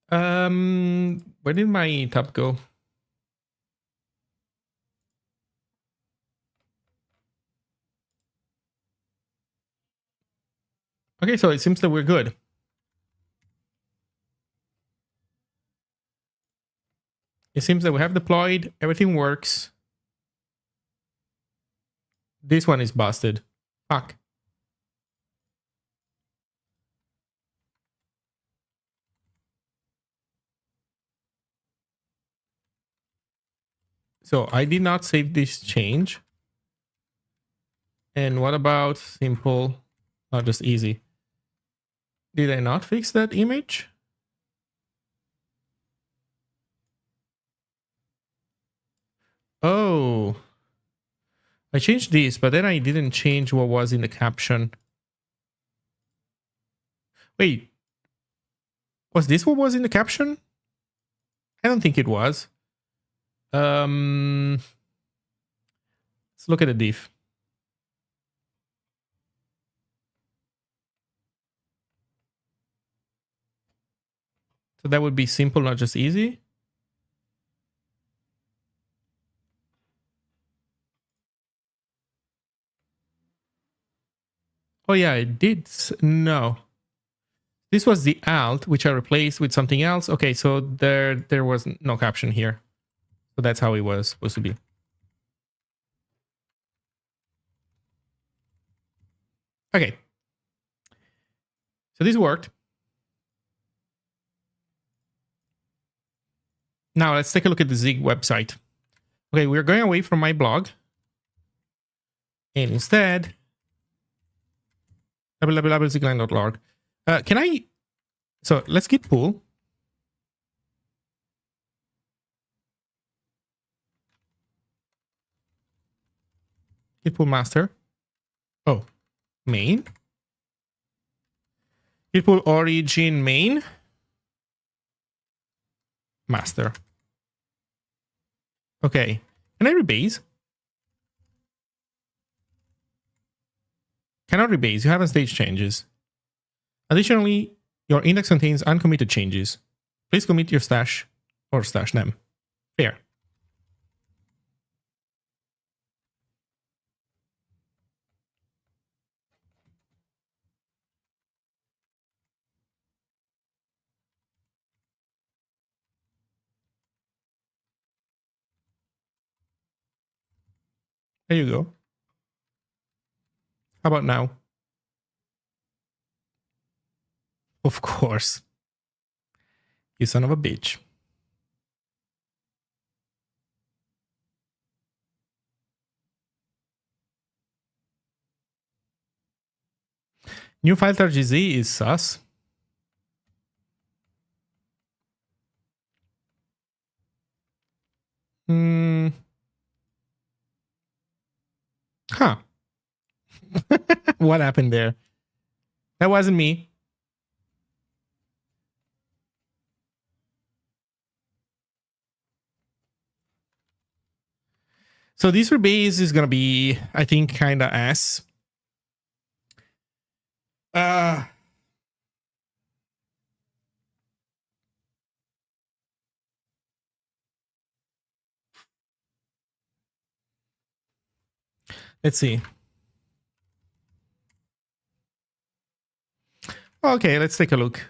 Where did my tab go? Okay, so it seems that we're good. It seems that we have deployed. Everything works. This one is busted. Fuck. So I did not save this change. And what about simple? Not just easy. Did I not fix that image? Oh. I changed this, but then I didn't change what was in the caption. Wait. Was this what was in the caption? I don't think it was. Let's look at the diff. So that would be simple, not just easy. Oh yeah, I did. No. This was the alt, which I replaced with something else. Okay, so there was no caption here. So that's how it was supposed to be. Okay. So this worked. Now let's take a look at the Zig website. Okay, we're going away from my blog. And instead, www.zigline.org. Can I... So let's git pull. Git pull master. Oh, main. Git pull origin main. Master. Okay. Can I rebase? Cannot rebase. You haven't staged changes. Additionally, your index contains uncommitted changes. Please commit your stash or stash them. Fair. There you go. How about now? Of course. You son of a bitch. New filter GZ is sus. Huh. What happened there? That wasn't me. So this rebase is gonna be, I think, kind of ass. Let's see. Okay, let's take a look.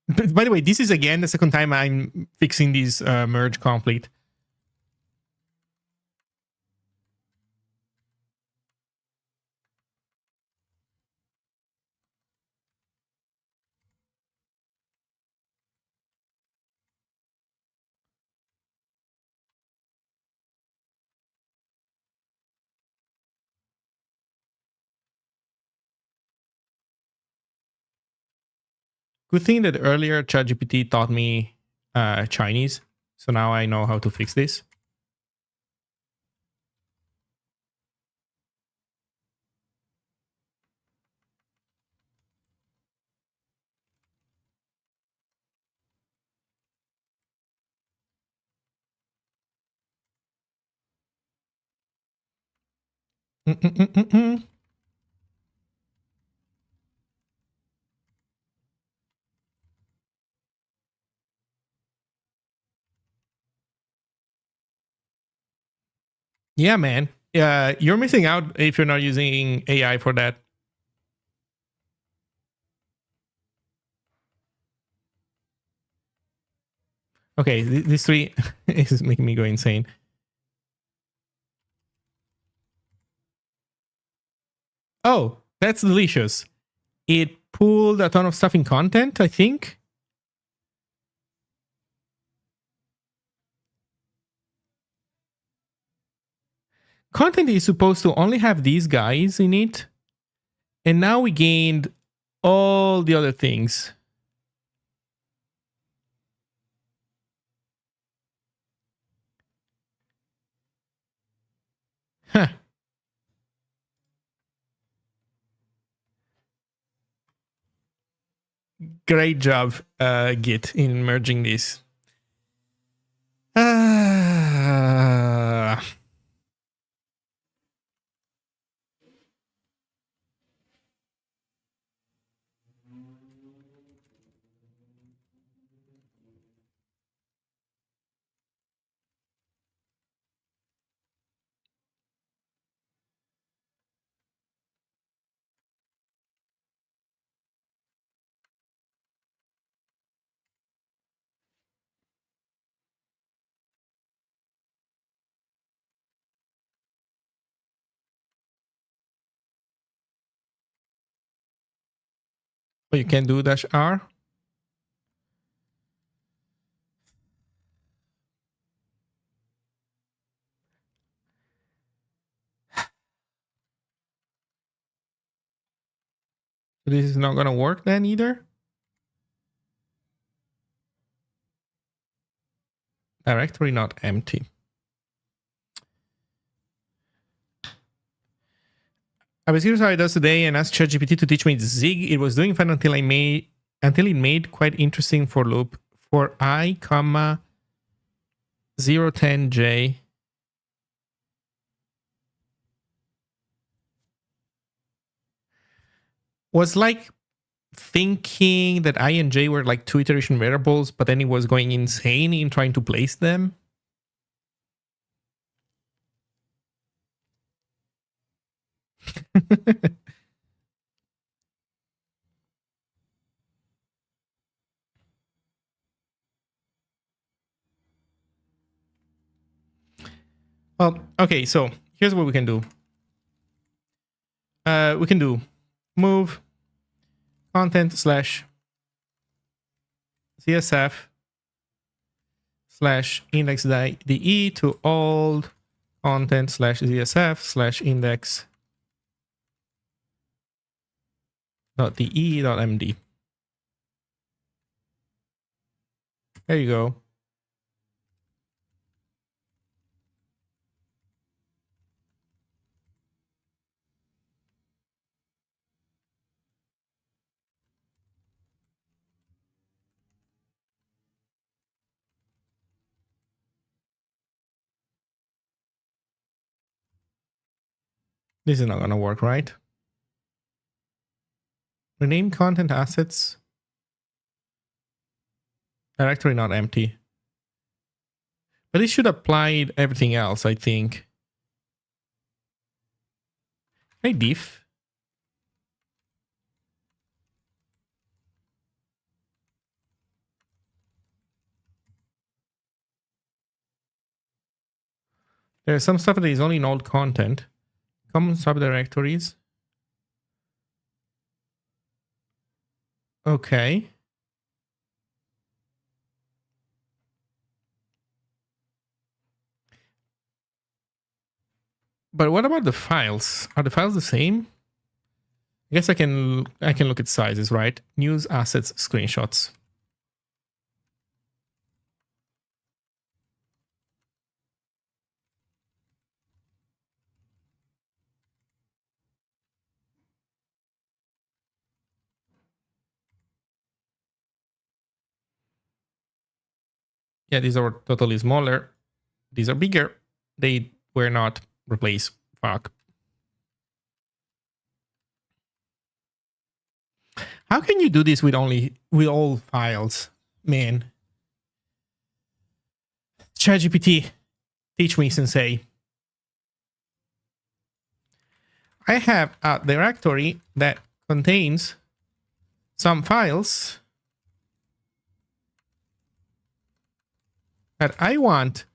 By the way, this is again the second time I'm fixing this merge complete. Good thing that earlier ChatGPT taught me Chinese, so now I know how to fix this. Yeah, man. You're missing out if you're not using AI for that. Okay, this tree is making me go insane. Oh, that's delicious. It pulled a ton of stuff in content, I think. Content is supposed to only have these guys in it. And now we gained all the other things. Huh. Great job, Git, in merging this. Oh, you can do -R? This is not going to work then either? Directory not empty. I was curious how it does today and asked ChatGPT to teach me Zig. It was doing fine until it made quite interesting for loop for I, 010J. Was like thinking that I and J were like two iteration variables, but then it was going insane in trying to place them. Well, okay, so here's what we can do. We can do move content /CSF /index.de to old content /CSF /index.de.md. There you go. This is not going to work, right? Rename content assets. Directory not empty. But it should apply everything else, I think. Hey, diff. There's some stuff that is only in old content. Common subdirectories. Okay. But what about the files? Are the files the same? I guess I can look at sizes, right? News, assets, screenshots. Yeah, these are totally smaller. These are bigger. They were not replaced. Fuck. How can you do this with all files, man? ChatGPT, teach me, sensei. I have a directory that contains some files. that I want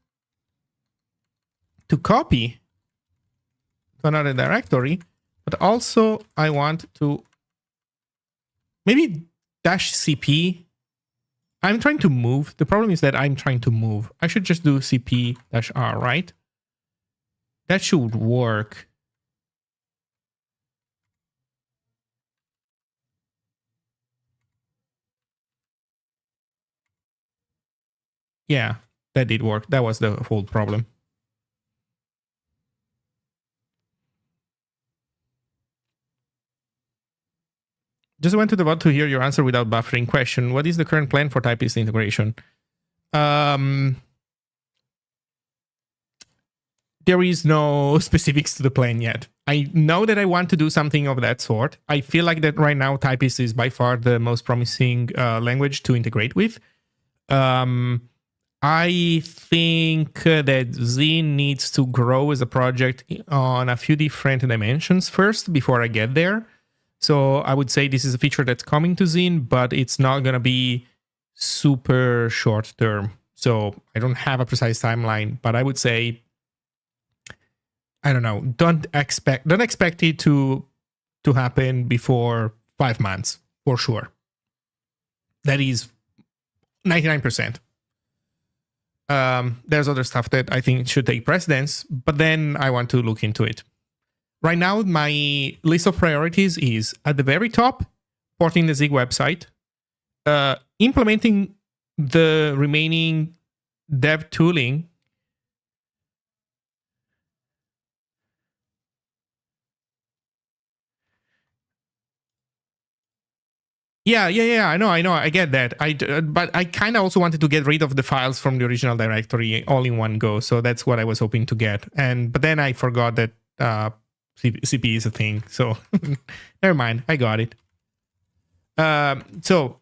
to copy to another directory, but also I want to maybe -cp. I'm trying to move. The problem is that I'm trying to move. I should just do cp-r, right? That should work. Yeah, that did work. That was the whole problem. Just went to the bot to hear your answer without buffering. Question: what is the current plan for typist integration? There is no specifics to the plan yet. I know that I want to do something of that sort. I feel like that right now typist is by far the most promising language to integrate with. I think that Zine needs to grow as a project on a few different dimensions first before I get there. So I would say this is a feature that's coming to Zine, but it's not going to be super short term. So I don't have a precise timeline, but I would say, I don't know, don't expect it to happen before 5 months for sure. That is 99%. There's other stuff that I think should take precedence, but then I want to look into it. Right now, my list of priorities is at the very top, porting the Zig website, implementing the remaining dev tooling. Yeah, I know, I get that. But I kind of also wanted to get rid of the files from the original directory all in one go. So that's what I was hoping to get. But then I forgot that CP is a thing. So never mind, I got it. So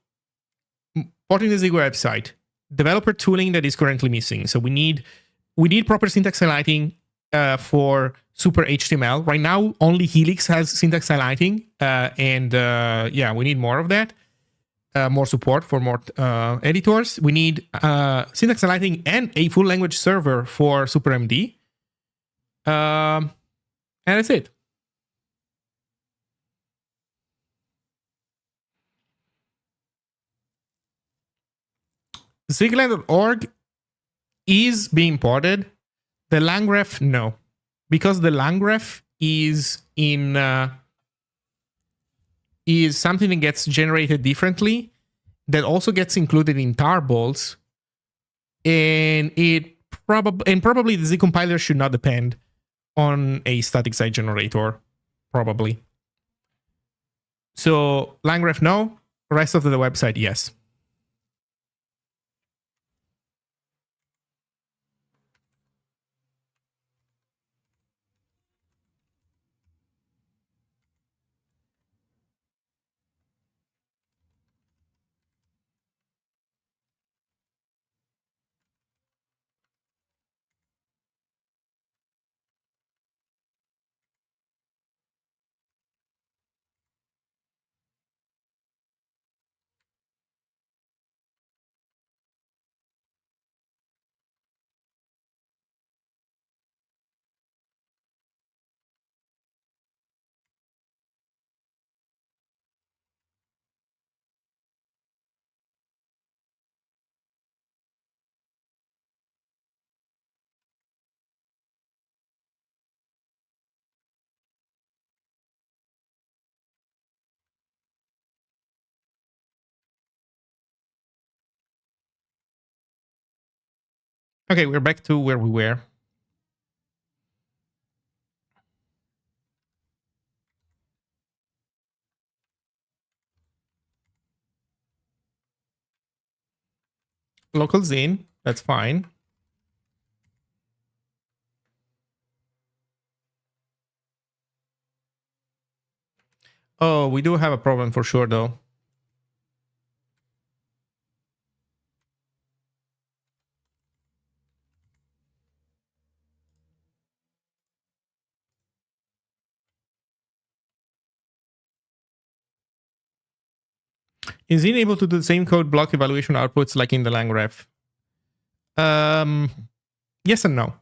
porting the Zig website, developer tooling that is currently missing. So we need proper syntax highlighting for super HTML. Right now, only Helix has syntax highlighting, and we need more of that. More support for more editors. We need syntax highlighting and a full language server for SuperMD. And that's it. Zigline.org is being ported. The Langref, no. Because the Langref is something that gets generated differently, that also gets included in tarballs, and probably the Z compiler should not depend on a static site generator, probably. So Langref, no. Rest of the website, yes. Okay, we're back to where we were. Local Zine, that's fine. Oh, we do have a problem for sure, though. Is it able to do the same code block evaluation outputs like in the Langref? Um, yes and no.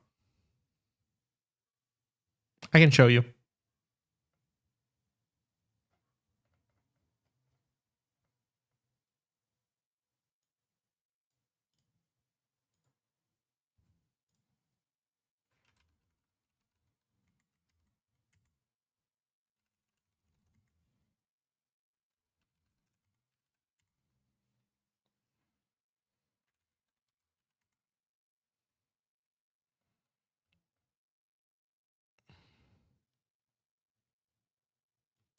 I can show you.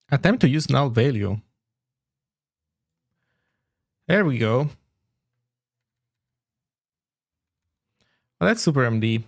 Attempt to use null value. There we go. Well, that's super MD.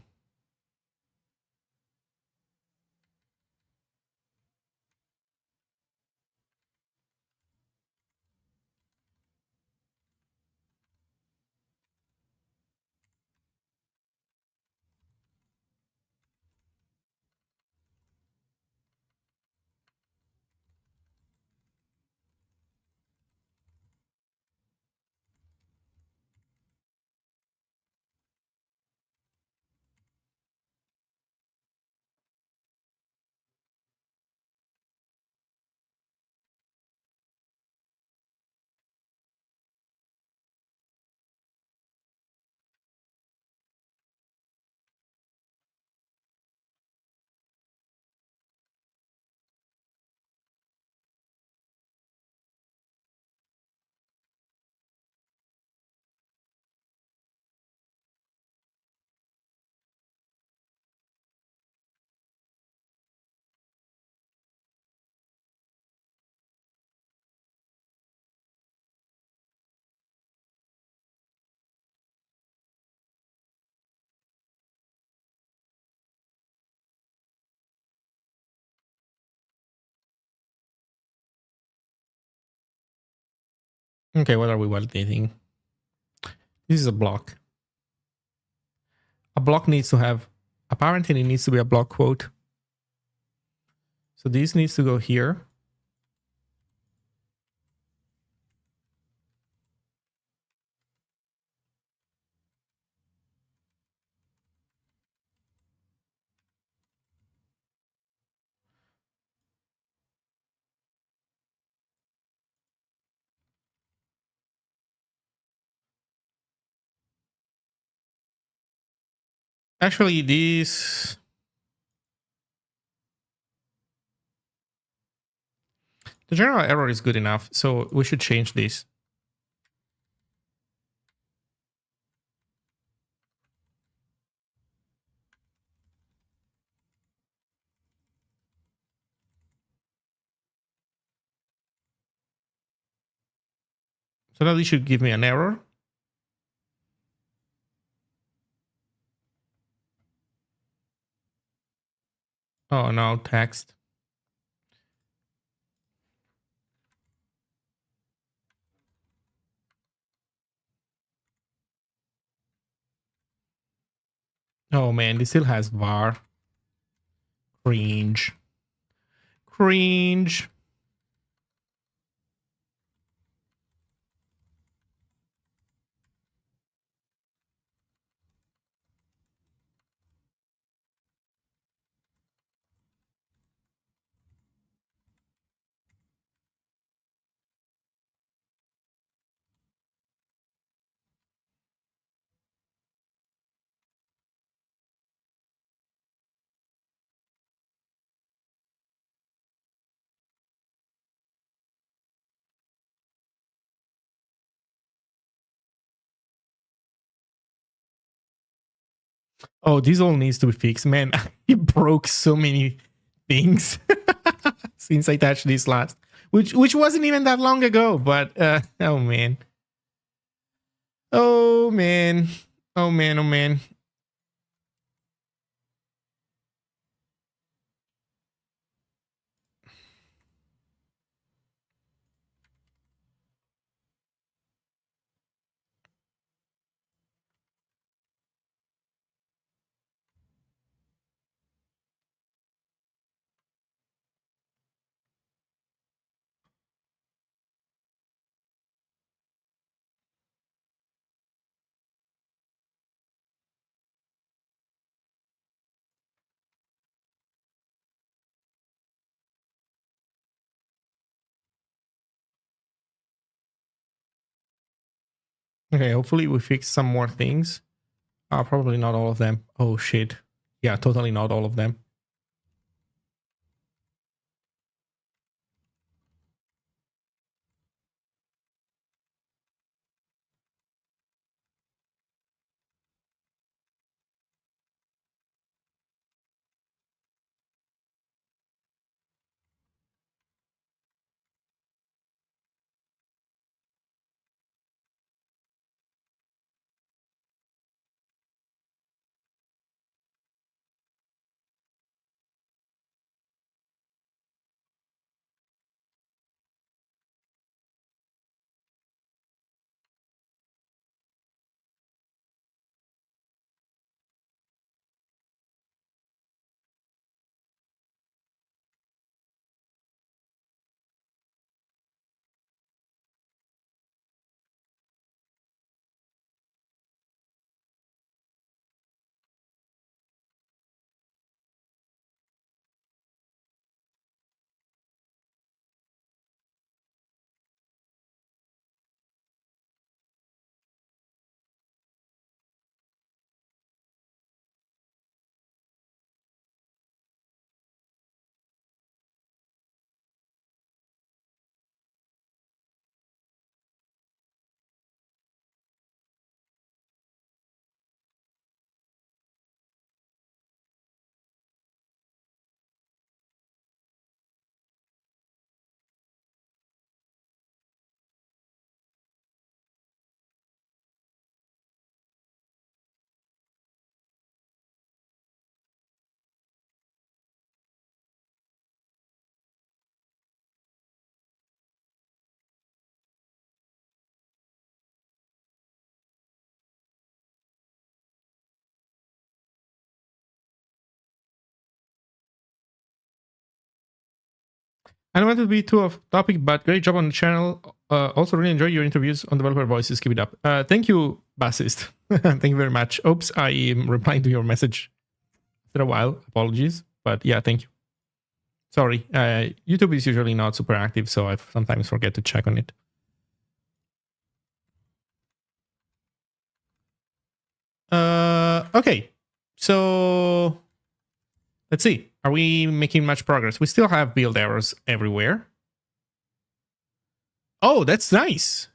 Okay, what are we validating? This is a block. A block needs to have, apparently it needs to be a block quote. So this needs to go here. Actually, this, the general error is good enough. So we should change this. So now this should give me an error. Oh, no, text. Oh man, this still has var. Cringe. Cringe. Oh, this all needs to be fixed, man. He broke so many things since I touched this last, which wasn't even that long ago. But oh man, oh man, oh man, oh man. Okay, hopefully we fix some more things. Probably not all of them. Oh shit. Yeah, totally not all of them. I don't want to be too off topic, but great job on the channel. Also, really enjoy your interviews on Developer Voices. Keep it up. Thank you, bassist. Thank you very much. Oops, I am replying to your message after a while. Apologies, but yeah, thank you. Sorry, YouTube is usually not super active, so I sometimes forget to check on it. Okay, so let's see. Are we making much progress? We still have build errors everywhere. Oh, that's nice.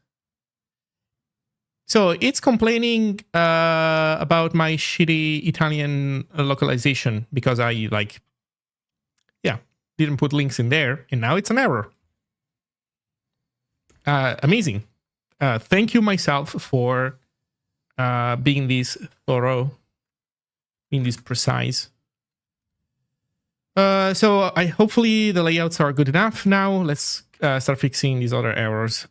So it's complaining about my shitty Italian localization because I didn't put links in there, and now it's an error. Amazing. Thank you myself for being this thorough, being this precise. So hopefully the layouts are good enough now. Let's start fixing these other errors.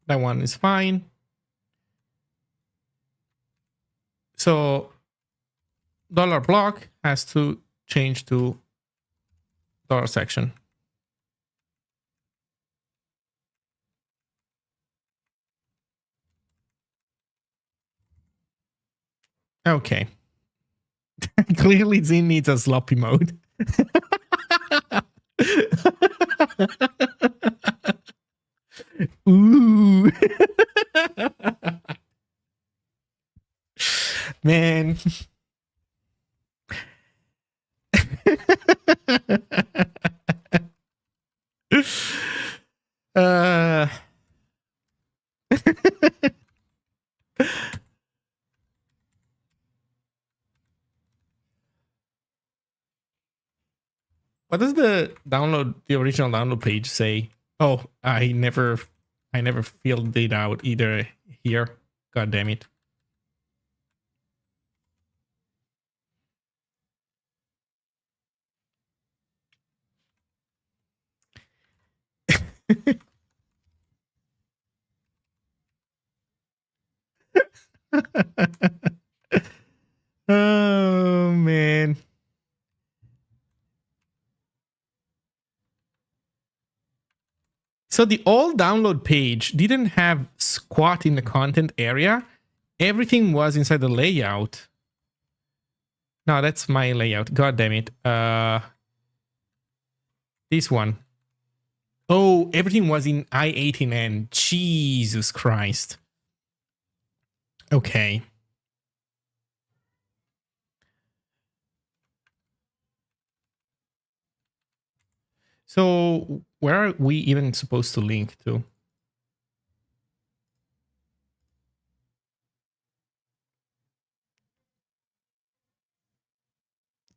That one is fine. So $block has to change to $section. Okay. Clearly Zine needs a sloppy mode. Ooh. Man. What does the original download page say? Oh, I never filled it out either here. God damn it. Oh man. So the old download page didn't have squat in the content area. Everything was inside the layout. No, that's my layout. God damn it. This one. Oh, everything was in I18N. Jesus Christ. Okay. So where are we even supposed to link to?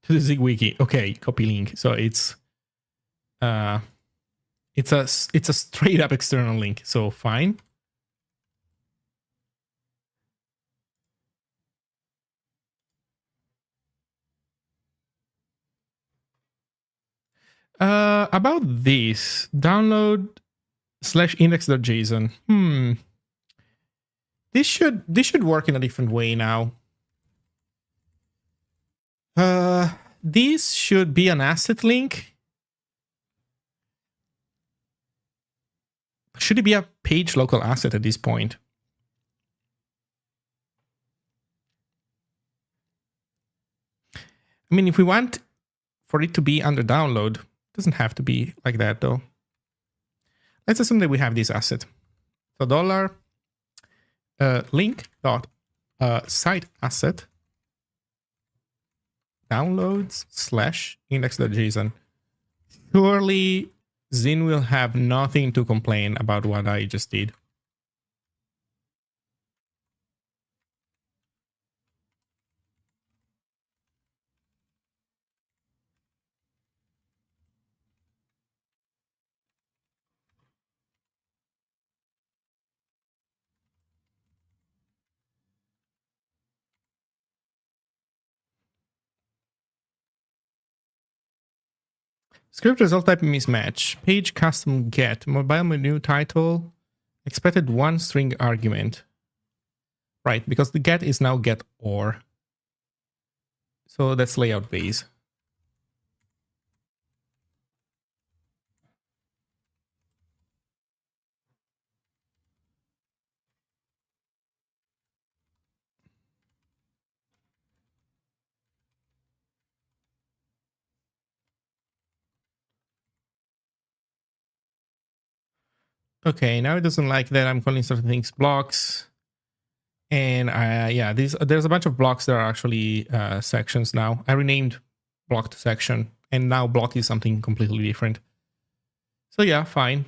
To the Zig wiki. Okay, copy link. So it's a straight up external link. So fine. About this, download /index.json. This should work in a different way now. This should be an asset link. Should it be a page local asset at this point? I mean, if we want for it to be under download, it doesn't have to be like that though. Let's assume that we have this asset. So dollar link dot site asset downloads /index.json. Surely Zine will have nothing to complain about what I just did. Script result type mismatch. Page custom get. Mobile menu title. Expected one string argument. Right, because the get is now get or. So that's layout base. Okay, now it doesn't like that I'm calling certain things blocks. And yeah, there's a bunch of blocks that are actually sections now. I renamed block to section, and now block is something completely different. So yeah, fine.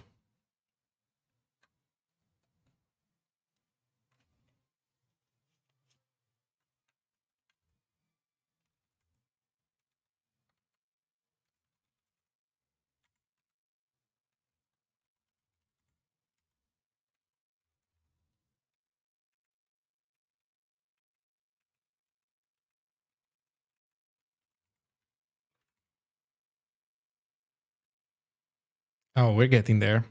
Oh, we're getting there.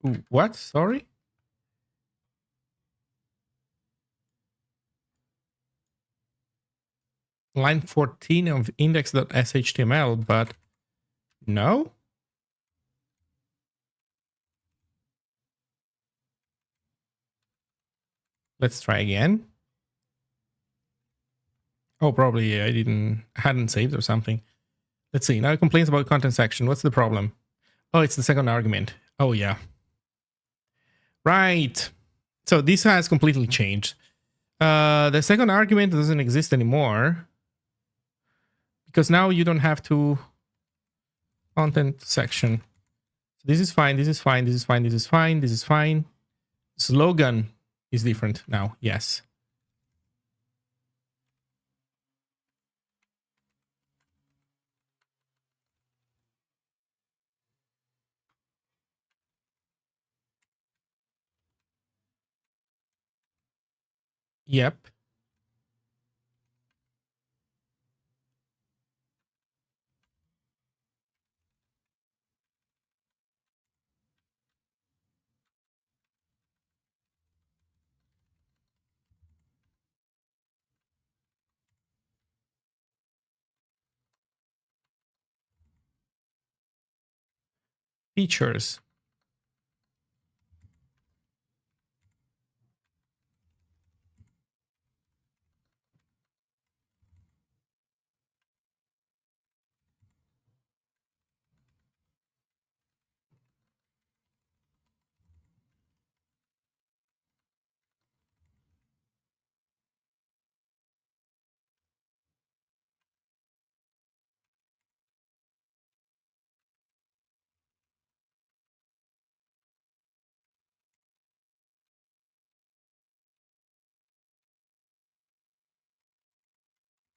Ooh, what? Sorry? Line 14 of index.html, but no? Let's try again. Oh, probably I hadn't saved or something. Let's see. Now it complains about content section. What's the problem? Oh, it's the second argument. Oh, yeah. Right. So this has completely changed. The second argument doesn't exist anymore because now you don't have to content section. So this is fine. This is fine. This is fine. This is fine. This is fine. Slogan is different now. Yes. Yep. Features.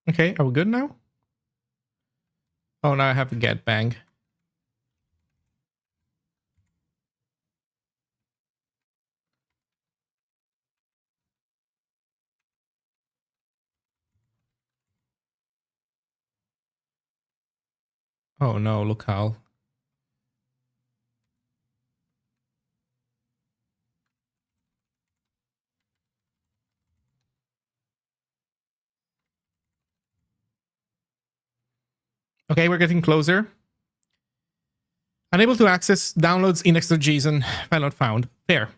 Okay, are we good now? Oh, now I have a get bang. Oh no, locale. Okay, we're getting closer. Unable to access downloads index.json. File not found. There.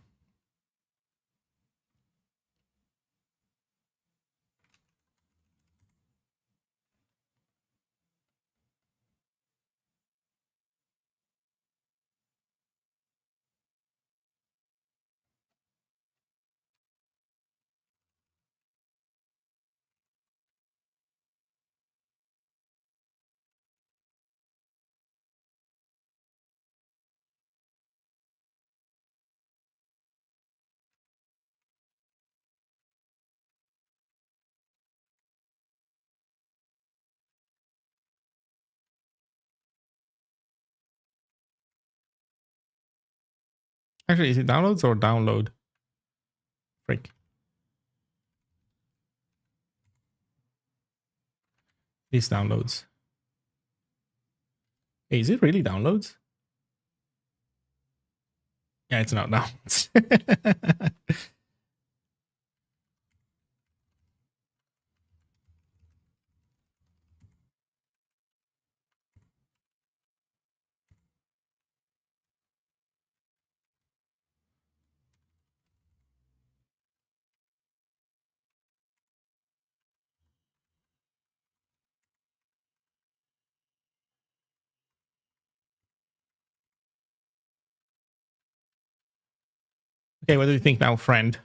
Actually, is it downloads or download? Freak. These downloads. Hey, is it really downloads? Yeah, it's not downloads. Okay, what do you think now, friend?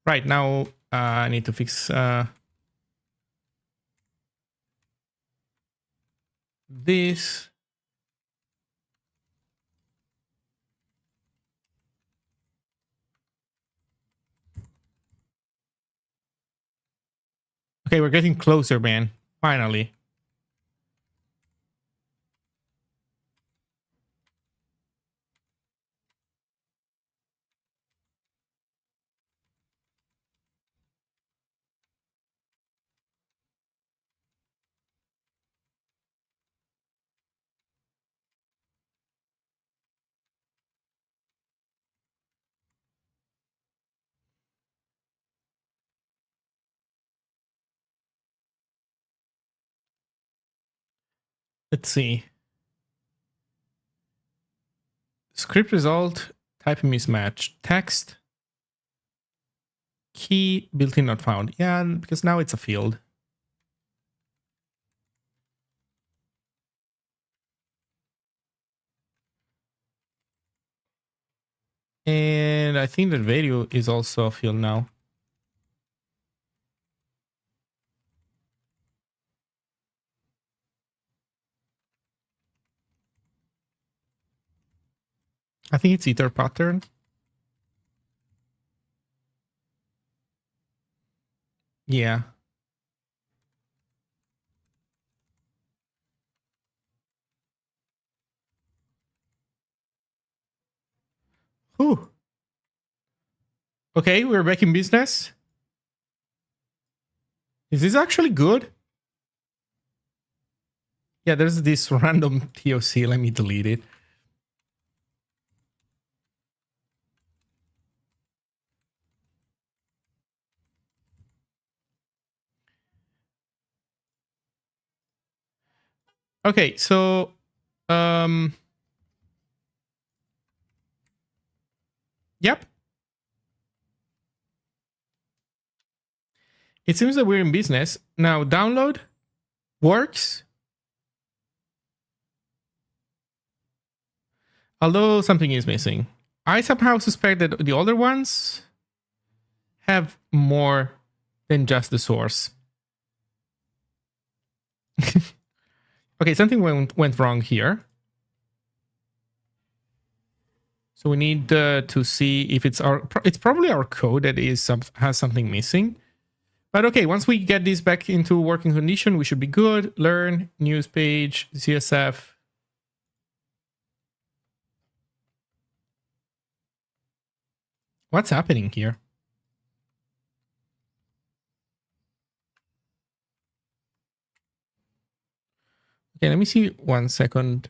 Right, now I need to fix this. Okay, we're getting closer, man. Finally. Let's see. Script result, type mismatch, text, key, built-in not found. Yeah, because now it's a field. And I think that value is also a field now. I think it's ether pattern. Yeah. Whew. Okay, we're back in business. Is this actually good? Yeah, there's this random TOC. Let me delete it. Okay, so yep. It seems that we're in business. Now download works. Although something is missing. I somehow suspect that the older ones have more than just the source. Okay, something went wrong here. So we need to see if it's it's probably our code that has something missing. But okay, once we get this back into working condition, we should be good. Learn, news page, CSF. What's happening here? Okay, let me see 1 second.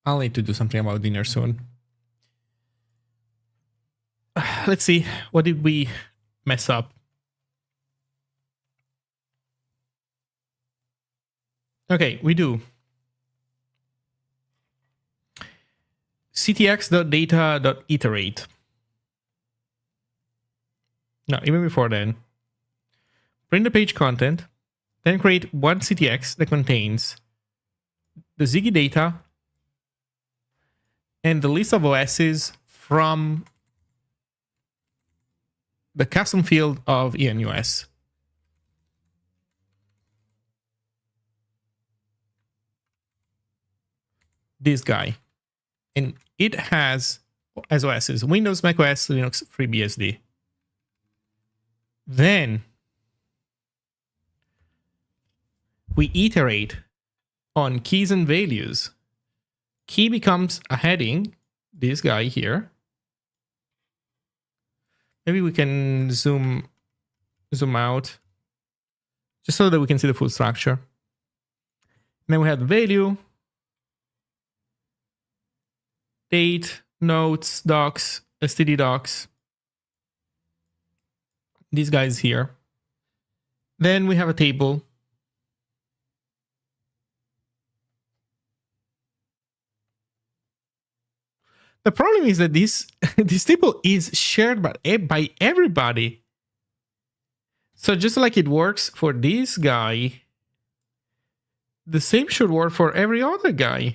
I'll need to do something about dinner soon. Let's see. What did we mess up? Okay, we do ctx.data.iterate. No, even before then. Print the page content, then create one ctx that contains the Ziggy data and the list of OSs from the custom field of ENUS. This guy. And it has as OSs Windows, macOS, Linux, FreeBSD. Then we iterate on keys and values. Key becomes a heading, this guy here. Maybe we can zoom out just so that we can see the full structure. And then we have the value, date, notes, docs, std docs. These guys here. Then we have a table. The problem is that this table is shared by everybody. So just like it works for this guy, the same should work for every other guy.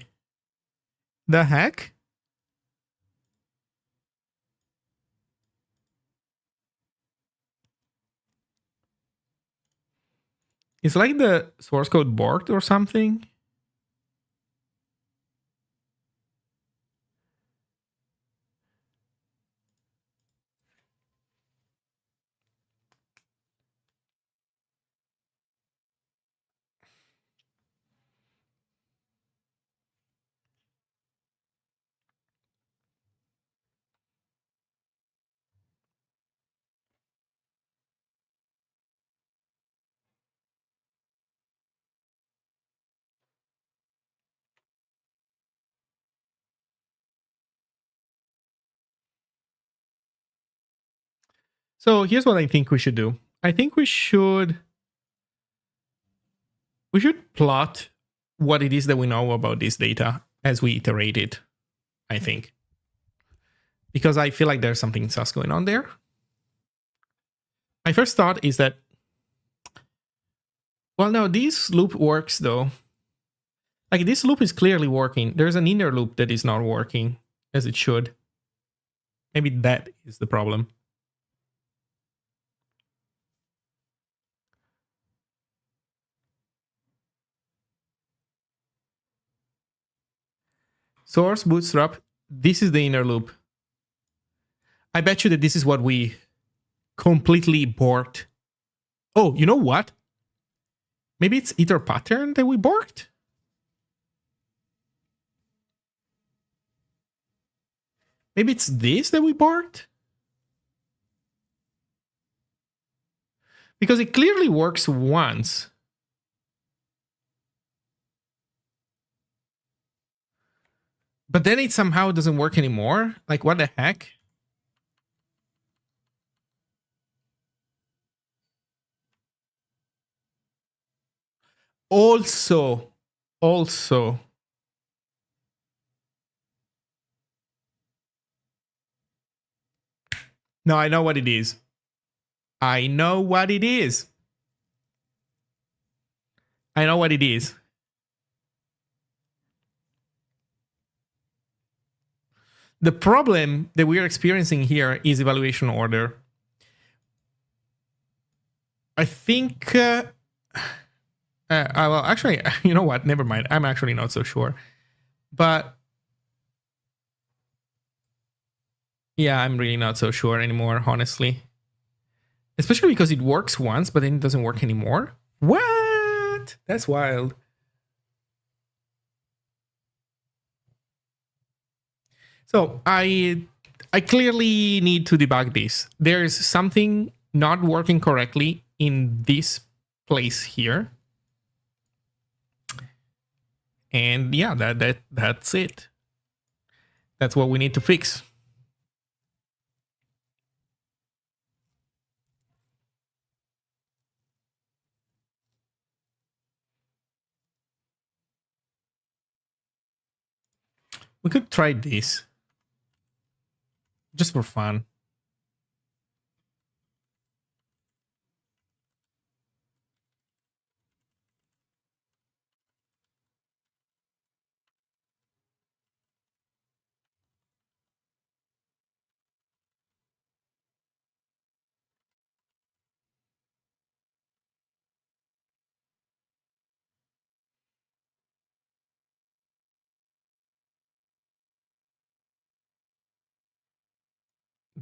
The heck? It's like the source code borked or something. So here's what I think we should do. I think we should plot what it is that we know about this data as we iterate it, I think. Because I feel like there's something sus going on there. My first thought is that, well, no, this loop works though. Like this loop is clearly working. There's an inner loop that is not working as it should. Maybe that is the problem. Source, bootstrap. This is the inner loop. I bet you that this is what we completely borked. Oh, you know what? Maybe it's iter pattern that we borked? Maybe it's this that we borked? Because it clearly works once. But then it somehow doesn't work anymore? Like, what the heck? Also. No, I know what it is. I know what it is. I know what it is. The problem that we are experiencing here is evaluation order. I think... well, actually, you know what? Never mind. I'm actually not so sure. But... yeah, I'm really not so sure anymore, honestly. Especially because it works once, but then it doesn't work anymore. What? That's wild. So I clearly need to debug this. There's something not working correctly in this place here. And yeah, that's it. That's what we need to fix. We could try this. Just for fun.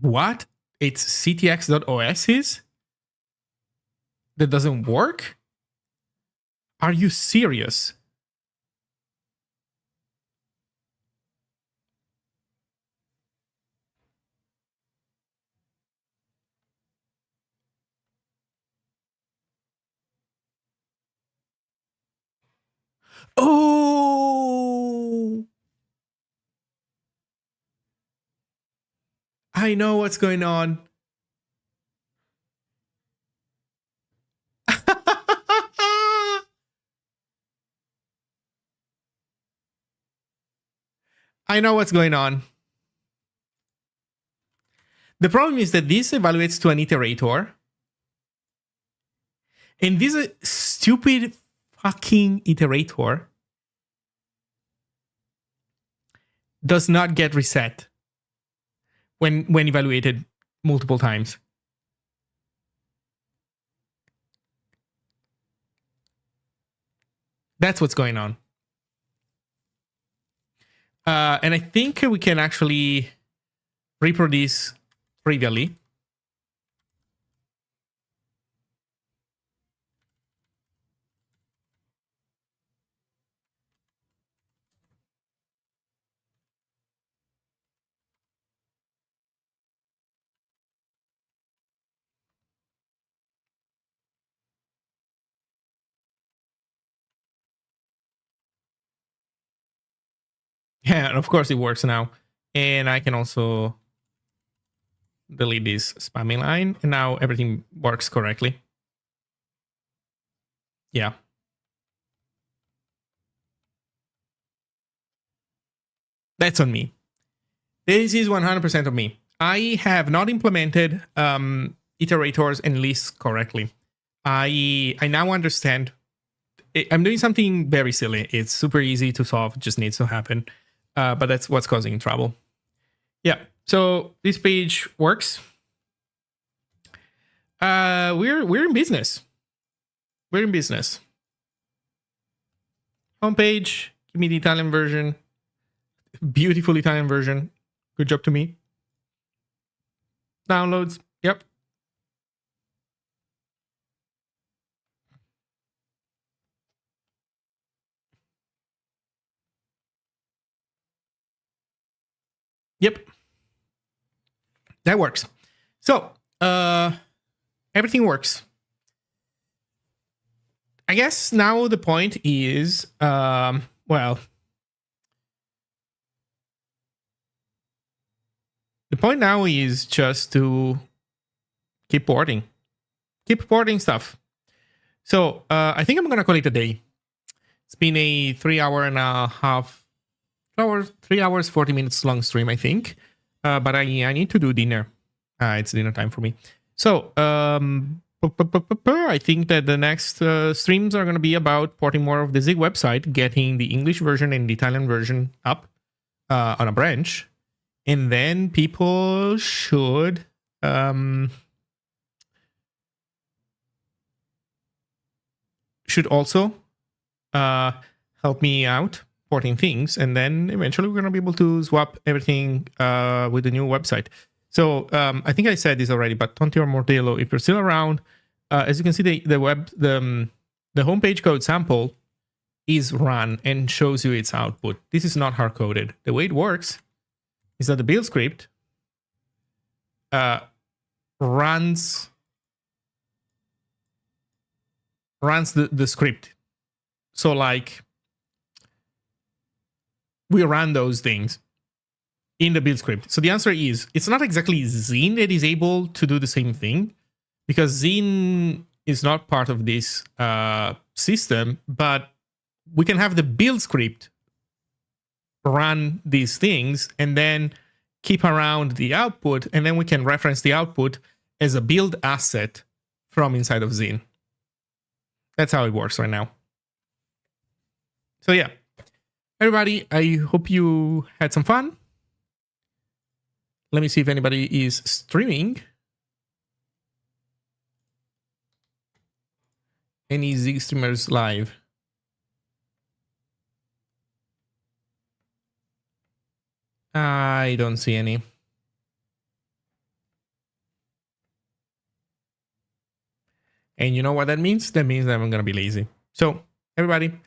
What? It's ctx.os is? That doesn't work? Are you serious? Oh! I know what's going on. I know what's going on. The problem is that this evaluates to an iterator. And this stupid fucking iterator does not get reset when evaluated multiple times. That's what's going on. And I think we can actually reproduce trivially. Yeah, and of course it works now. And I can also delete this spamming line. And now everything works correctly. Yeah. That's on me. This is 100% on me. I have not implemented iterators and lists correctly. I now understand. I'm doing something very silly. It's super easy to solve. It just needs to happen. But that's what's causing trouble. Yeah. So this page works. We're in business. We're in business. Homepage. Give me the Italian version. Beautiful Italian version. Good job to me. Downloads. Yep. Yep. That works. So, everything works. I guess now the point is, well, the point now is just to keep porting stuff. So I think I'm gonna call it a day. It's been a 3 hours 40 minutes long stream, I think. But I need to do dinner. It's dinner time for me. So I think that the next streams are going to be about porting more of the Zig website, getting the English version and the Italian version up on a branch, and then people should also help me out porting things, and then eventually we're going to be able to swap everything with the new website. So I think I said this already, but Tonti or Mordello, if you're still around, as you can see, the homepage code sample is run and shows you its output. This is not hard coded. The way it works is that the build script runs the script. So like we run those things in the build script. So the answer is, it's not exactly Zine that is able to do the same thing, because Zine is not part of this system, but we can have the build script run these things and then keep around the output, and then we can reference the output as a build asset from inside of Zine. That's how it works right now. So yeah, everybody, I hope you had some fun. Let me see if anybody is streaming. Any Zig streamers live? I don't see any. And you know what that means? That means that I'm going to be lazy. So, everybody, have